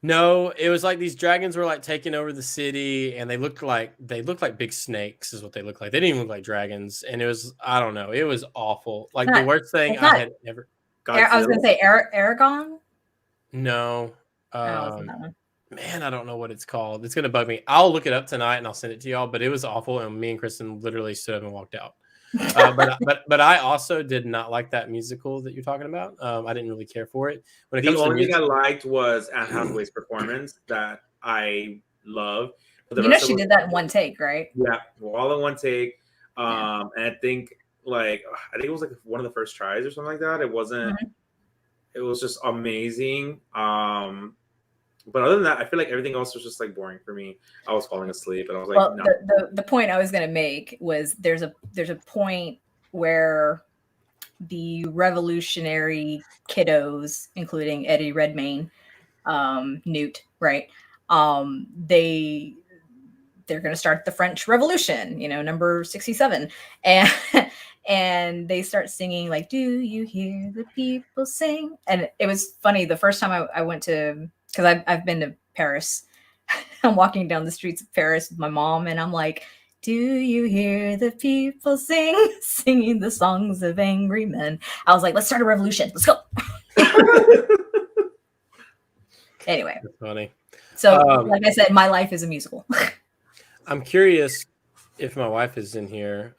No, it was like these dragons were like taking over the city, and they looked like big snakes is what they looked like. They didn't even look like dragons. And it was, I don't know, it was awful. Like the worst thing I had ever. I was gonna say Aragon. No. Man, I don't know what it's called. It's gonna bug me. I'll look it up tonight and I'll send it to y'all. But it was awful, and me and Kristen literally stood up and walked out. But I also did not like that musical that you're talking about. I didn't really care for it. When it comes the only to thing I liked was Anne Hathaway's performance that I love. She did that in one take, right? Yeah, all in one take. And I think it was like one of the first tries or something like that. It wasn't. Mm-hmm. It was just amazing. But other than that, I feel like everything else was just like boring for me. I was falling asleep, and I was like, well, no. The point I was going to make was there's a point where the revolutionary kiddos, including Eddie Redmayne, Newt, right? They're going to start the French Revolution, number 67, and they start singing like, "Do you hear the people sing?" And it was funny the first time I went to. Because I've been to Paris. I'm walking down the streets of Paris with my mom, and I'm like, "Do you hear the people singing the songs of angry men?" I was like, "Let's start a revolution. Let's go." Anyway. That's funny. So, like I said, my life is a musical. I'm curious if my wife is in here.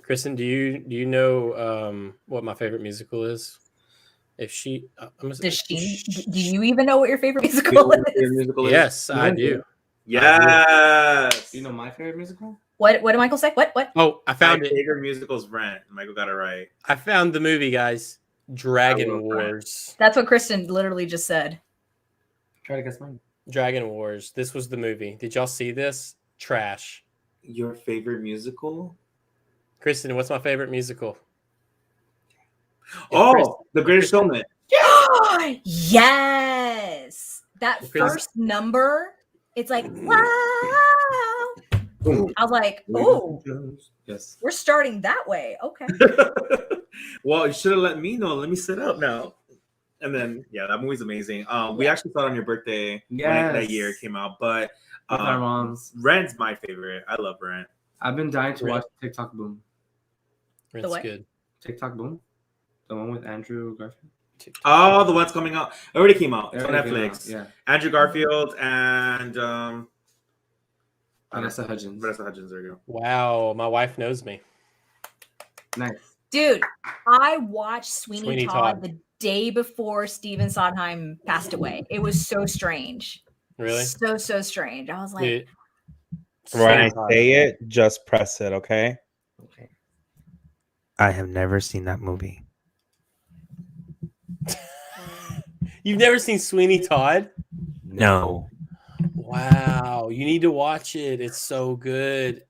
Kristen, do you know what my favorite musical is? If she do you even know what your favorite musical is? Yes, I do. Yes. You know my favorite musical? What did Michael say? What? Oh, I found it. My favorite musical is Rent. Michael got it right. I found the movie, guys. Dragon Wars. That's what Kristen literally just said. Try to guess mine. Dragon Wars. This was the movie. Did y'all see this? Trash. Your favorite musical? Kristen, what's my favorite musical? The Greatest Showman. Yes. That first number, it's like, wow. I was like, oh, yes. We're starting that way. Okay. Well, you should have let me know. Let me sit up now. And then, that movie's amazing. We actually saw it on your birthday that year it came out. But our moms. Rent's my favorite. I love Rent. I've been dying to watch TikTok Boom. Rent's good. TikTok Boom? The one with Andrew Garfield? Oh, the one's coming out. It already came out. It's on Netflix. Yeah. Andrew Garfield and Vanessa Hudgens. There you go. Wow, my wife knows me. Nice. Dude, I watched Sweeney Sweeney Todd Todd. the day before Steven Sondheim passed away. It was so strange. Really? So strange. I was like, Dude, When I Sweeney Todd. say it, just press it, okay? Okay. I have never seen that movie. You've never seen Sweeney Todd? No. Wow, you need to watch it. It's so good.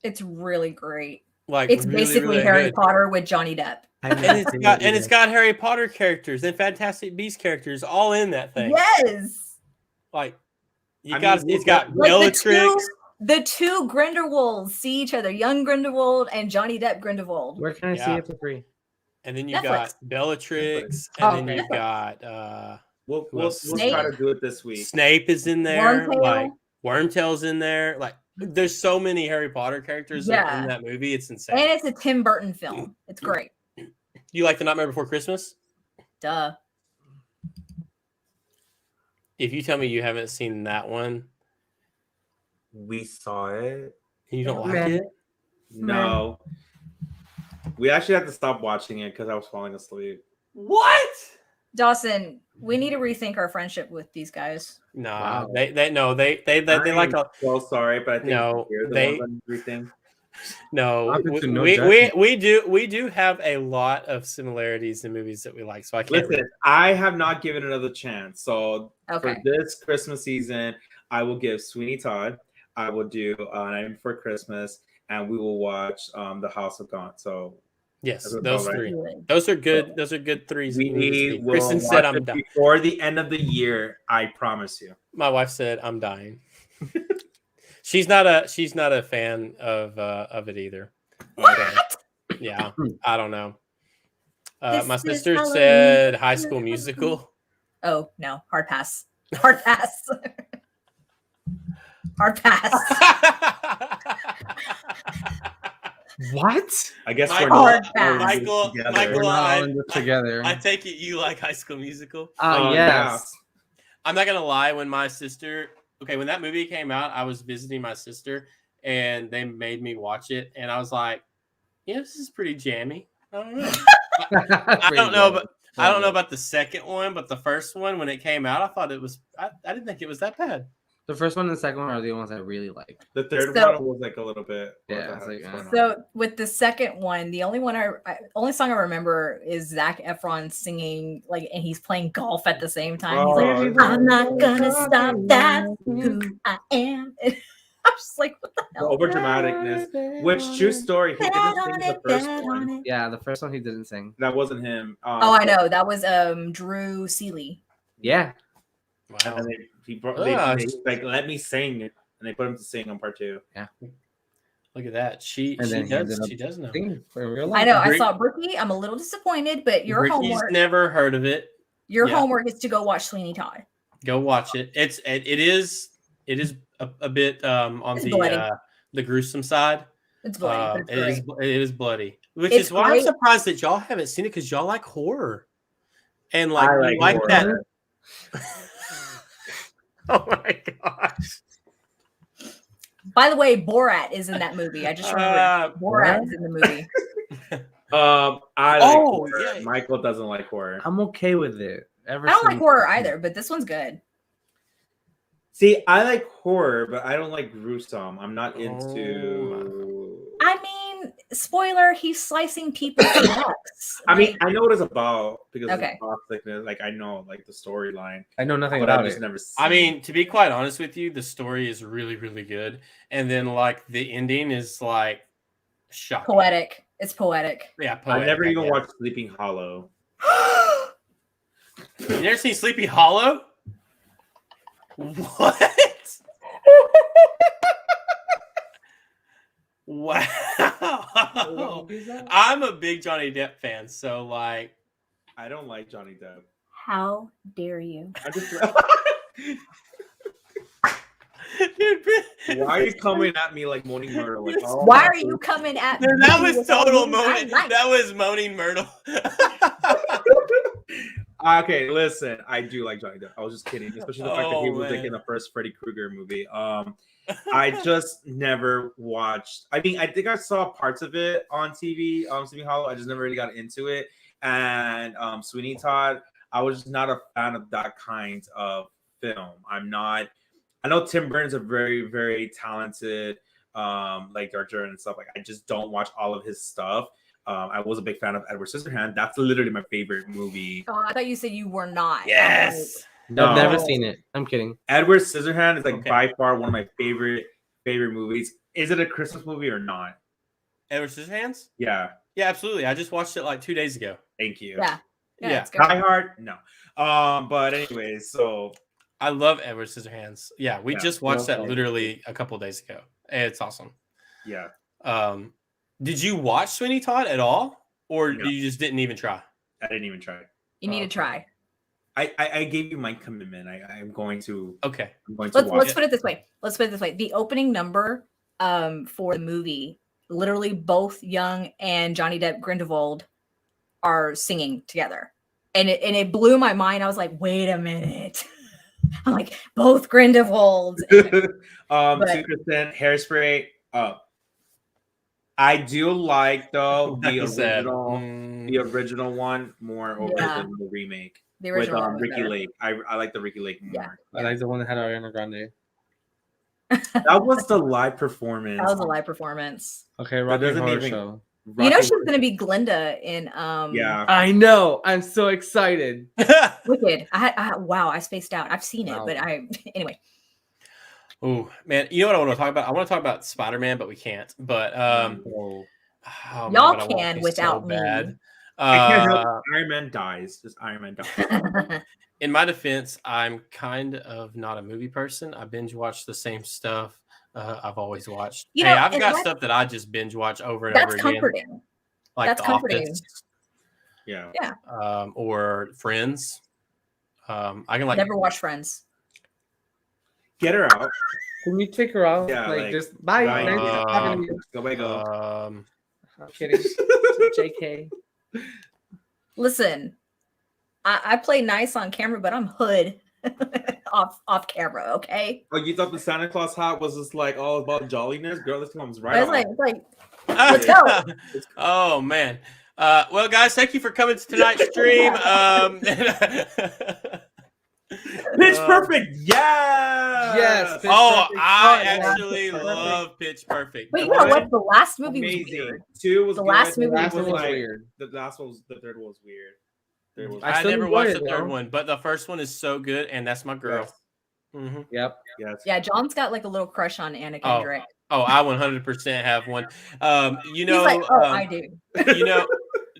it's really great. Like It's really, basically really Harry good. Potter with Johnny Depp. And it's got Harry Potter characters and Fantastic Beasts characters all in that thing. Yes. Like I mean, it's got Like Bellatrix. the two Grindelwalds see each other, young Grindelwald and Johnny Depp Grindelwald. Where can I see Yeah. it for free? And then you've Netflix. got Bellatrix, Oh, and then you've Netflix. got We'll Snape. try to do it this week. Snape is in there, Wormtail. like Wormtail's in there. Like there's so many Harry Potter characters Yeah. in that movie. It's insane. And it's a Tim Burton film. It's great. You like The Nightmare Before Christmas? Duh. If you tell me you haven't seen that one We saw it. and you don't like Man. it, No. We actually had to stop watching it because I was falling asleep. what? Dawson, we need to rethink our friendship with these guys. Nah, Wow. they like a So sorry, but I think No, you're the they- one on everything. no. Topic to no We judgment. we do have a lot of similarities in movies that we like. So I can't. Listen, I have not given another chance. So Okay. for this Christmas season, I will give Sweeney Todd. I will do Night Before Christmas, and we will watch The House of God. So Yes, That's those about right. three. Those are good. Those are good threes. we will Kristen watch said I'm it dying. before the end of the year. I promise you. My wife said I'm dying. she's not a fan of it either. What? Yeah, I don't know. This My is sister Halloween. said High School Musical. Oh no, hard pass. Hard pass. Hard pass. What? I guess Michael- we're not Hard all pass. Michael- together. Michael- We're not I- all in this together. I take it you like High School Musical. Yes. I'm not gonna lie. When that movie came out, I was visiting my sister, and they made me watch it, and I was like, "Yeah, this is pretty jammy." I don't know. I don't know, but I don't know about the second one, but the first one when it came out, I thought it was. I didn't think it was that bad. The first one and the second one are the ones I really like. The third So- one was like a little bit. what Yeah, the it's heck like, is going on? So with the second one, the only one only song I remember is Zac Efron singing and he's playing golf at the same time. He's like, Oh, I'm not gonna stop. That's who I am. I'm just like, what the the hell? over dramaticness. Which true story? He didn't sing the first one. Yeah, the first one he didn't sing. That wasn't him. Oh, I know. That was Drew Seeley. Yeah. Wow. And they Ah, like let me sing, and they put him to sing on part 2. Look at that. She And then he ended up does know. Singing for real I life. know. I Brick- saw Brookie. I'm a little disappointed, but your Ricky's homework. never heard of it. Your yeah. homework is to go watch Sweeney Todd. Go watch it. It is a bit on It's bloody. the gruesome side. It's bloody. But it's great. It is bloody, which It's is why great. I'm surprised that y'all haven't seen it because y'all like horror, and like I you like like horror. that. Oh my gosh! By the way, Borat is in that movie. I just remembered. Borat is in the movie. I like Oh, horror. yeah. Michael doesn't like horror. I'm okay with it. I don't like horror either, but this one's good. See, I like horror, but I don't like gruesome. I'm not Oh, into. I mean, spoiler, he's slicing people's necks. I mean, I know what it's about because Okay. of toxic. Like I know, like the storyline, I know nothing but about I've just it. never. Seen I mean, to be quite honest with you, the story is really, really good, and then like the ending is like shocking. Poetic. It's poetic. Yeah, I poetic, never even guess. watched Sleeping Hollow. You never seen Sleepy Hollow? What? Wow. I'm a big Johnny Depp fan, so like I don't like Johnny Depp. How dare you? I just. dude, Why are you coming at me like Moaning Myrtle? Like, oh, Why are you coming at me? that was with total something I moaning. like? That was moaning Myrtle. Okay, listen, I do like Johnny Depp. I was just kidding, especially the fact that he was like in the first Freddy Krueger movie. I just never watched. I mean, I think I saw parts of it on TV, Sleepy Hollow. I just never really got into it. And Sweeney Todd, I was just not a fan of that kind of film. I'm not. I know Tim Burton's a very, very talented like director and stuff. Like, I just don't watch all of his stuff. I was a big fan of Edward Scissorhands. That's literally my favorite movie. Oh, I thought you said you were not. Yes. No. I've never seen it. I'm kidding. Edward Scissorhands is like Okay. by far one of my favorite movies. Is it a Christmas movie or not? Edward Scissorhands? Yeah. Yeah, absolutely. I just watched it like 2 days ago. Thank you. Yeah. Yeah. It's good. Die Hard? No. But anyways, so I love Edward Scissorhands. Yeah, we Yeah, just watched that okay. literally a couple days ago. It's awesome. yeah. Did you watch Sweeney Todd at all, or No. you just didn't even try? I didn't even try. You need to try. I gave you my commitment. I'm going to Okay. watch Let's it. put it this way. Let's put it this way. The opening number for the movie, literally both Young and Johnny Depp Grindelwald are singing together. And it blew my mind. I was like, wait a minute. I'm like, both Grindelwalds. 2%, Hairspray up. I do like though the He said, original one more over Yeah. than the remake The with original one was Ricky better. Lake. I like the Ricky Lake more. Yeah. I like the one that had Ariana Grande. That was the live performance. That was a live performance. Okay, Rocky doesn't Horror even- Show. You know Rocky- she's gonna be Glinda in Yeah. I know. I'm so excited. Wicked. Wow, I spaced out. I've seen it, Wow. but anyway. Oh man, you know what I want to talk about? I want to talk about Spider-Man, but we can't. But Oh. oh, man, Y'all but I want can to without so me. bad. I can't help Iron Man dies. Just Iron Man dies. In my defense, I'm kind of not a movie person. I binge watch the same stuff I've always watched. You Hey, know, I've and got that's- stuff that I just binge watch over and That's over again, comforting. like that's The comforting. Office, Yeah. or Friends. I can like Never watch Friends. Get her out. Can you take her out? Yeah, like, just bye. bye. Nice talking to you. Go away, go. I'm kidding. JK. Listen, I play nice on camera, but I'm hood off camera. Okay. Oh, you thought the Santa Claus hat was just like all about jolliness? Girl, this comes right It's on. like Let's go. Oh man. Well, guys, thank you for coming to tonight's stream. Pitch Perfect. Yeah. Yes. Pitch Oh, Perfect. I Oh, yeah. actually Perfect. love Pitch Perfect. wait, you One, know what? The last movie was Amazing. weird. 2 was The good. last movie The last was one was like- weird. The third one was weird. Third was I I still never enjoy watched it, the third though. one, but the first one is so good, and that's my girl. Yes. Mhm. Yep. Yes. Yeah, John's got like a little crush on Anna Oh, Kendrick. Oh, I 100% have one. You He's know, like, oh, I do. you know,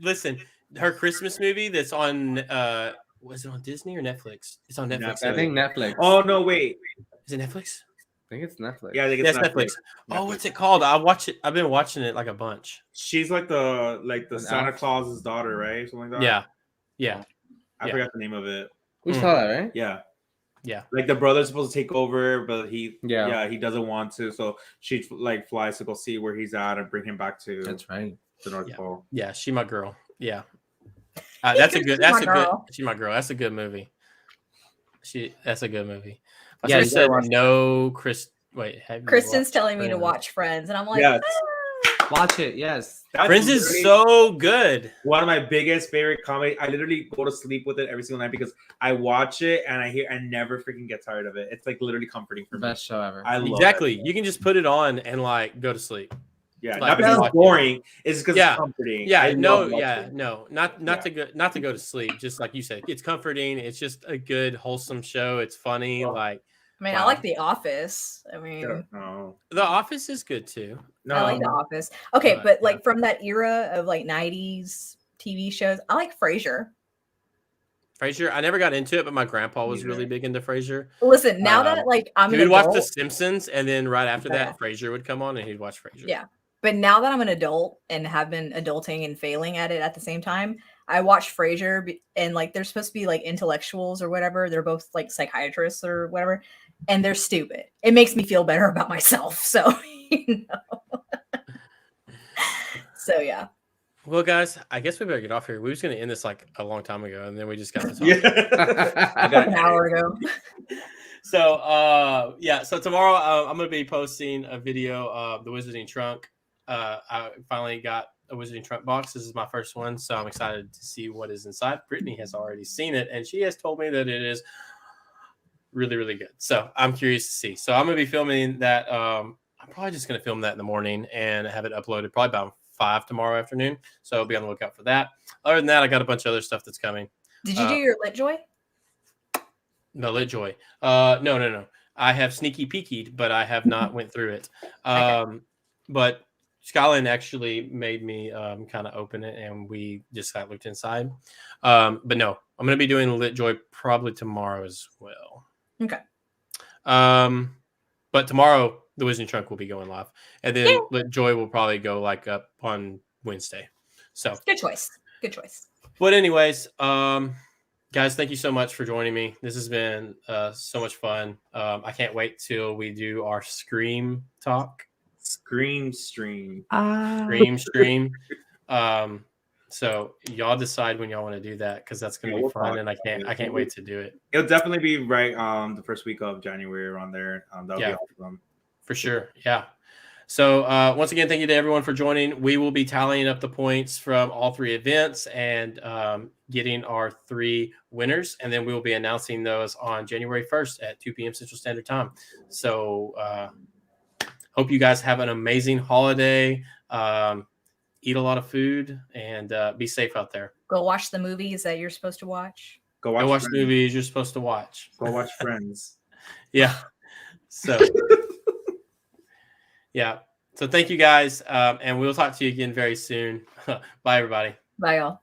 listen, her Christmas movie that's on, was it on Disney or Netflix? It's on Netflix. I think Netflix. Oh no, wait. Is it Netflix? I think it's Netflix. Yeah, I think Yes, it's Netflix. Oh, what's it called? I've been watching it like a bunch. She's like the An Santa elf? Claus's daughter, right? Something like that. Yeah. Yeah. I yeah. forgot the name of it. We saw that, right? Yeah. Yeah. Like the brother's supposed to take over, but he Yeah. he doesn't want to. So she like flies to go see where he's at and bring him back to That's right. the North Pole. Yeah. She my girl. Yeah. That's a good, She's my that's a good, girl. she my girl. That's a good movie. That's a good movie. I Yeah, yeah, you said gotta watch no, wait, have you Kristen's watched telling me to Friends? watch Friends, and I'm like, Yes. "Ah." Watch it. Yes. That's Friends is literally so good. one of my biggest favorite comedy. I literally go to sleep with it every single night because I watch it and I never freaking get tired of it. It's like literally comforting for me. Best show ever. I love Exactly. it. You can just put it on and like go to sleep. Yeah, like, not because no. it's boring. It's because Yeah. it's comforting. Yeah, I no, love watching yeah, it. no, not Yeah. to go to sleep. Just like you said, it's comforting. It's just a good, wholesome show. It's funny. Well, like I mean, I Wow. like The Office. I mean, Yeah, no, The Office is good too. no. I like The Office. Okay, Right, but yeah. like from that era of like '90s TV shows, I like Frasier. Frasier. I never got into it, but my grandpa was Neither. really big into Frasier. Listen, now that like I'm He an would watch adult, The Simpsons, and then right after Yeah. that, Frasier would come on, and he'd watch Frasier. Yeah. but now that I'm an adult and have been adulting and failing at it at the same time, I watch Frasier and like they're supposed to be like intellectuals or whatever. They're both like psychiatrists or whatever, and they're stupid. It makes me feel better about myself. So, you know. So yeah. Well, guys, I guess we better get off here. We was going to end this like a long time ago, and then we just got to talk. Yeah. An hour ago. So, so tomorrow I'm going to be posting a video of the Wizarding Trunk. I finally got a Wizarding Trunk box. This is my first one, so I'm excited to see what is inside. Brittany has already seen it, and she has told me that it is really, really good. So I'm curious to see. So I'm going to be filming that. I'm probably just going to film that in the morning and have it uploaded probably about 5 tomorrow afternoon. So be on the lookout for that. Other than that, I got a bunch of other stuff that's coming. Did you do your LitJoy? No, LitJoy. No. I have sneaky peekied, but I have not went through it. But Skyline actually made me kind of open it, and we just got looked inside. But no, I'm going to be doing LitJoy probably tomorrow as well. Okay. But tomorrow the Wizarding Trunk will be going live, and then LitJoy will probably go like up on Wednesday. So good choice. Good choice. But anyways, guys, thank you so much for joining me. This has been so much fun. I can't wait till we do our Scream talk. Scream stream. Stream. So y'all decide when y'all want to do that, because that's gonna be fun, and I can't wait to do it. It'll definitely be right the first week of January around there. That'll be awesome. For sure. Yeah. So once again, thank you to everyone for joining. We will be tallying up the points from all 3 events and getting our 3 winners. And then we will be announcing those on January 1st at 2 p.m. Central Standard Time. So hope you guys have an amazing holiday. Eat a lot of food and be safe out there. Go watch the movies that you're supposed to watch. Go watch movies you're supposed to watch. Go watch Friends. Yeah. So... Yeah. So thank you guys. And we'll talk to you again very soon. Bye, everybody. Bye, y'all.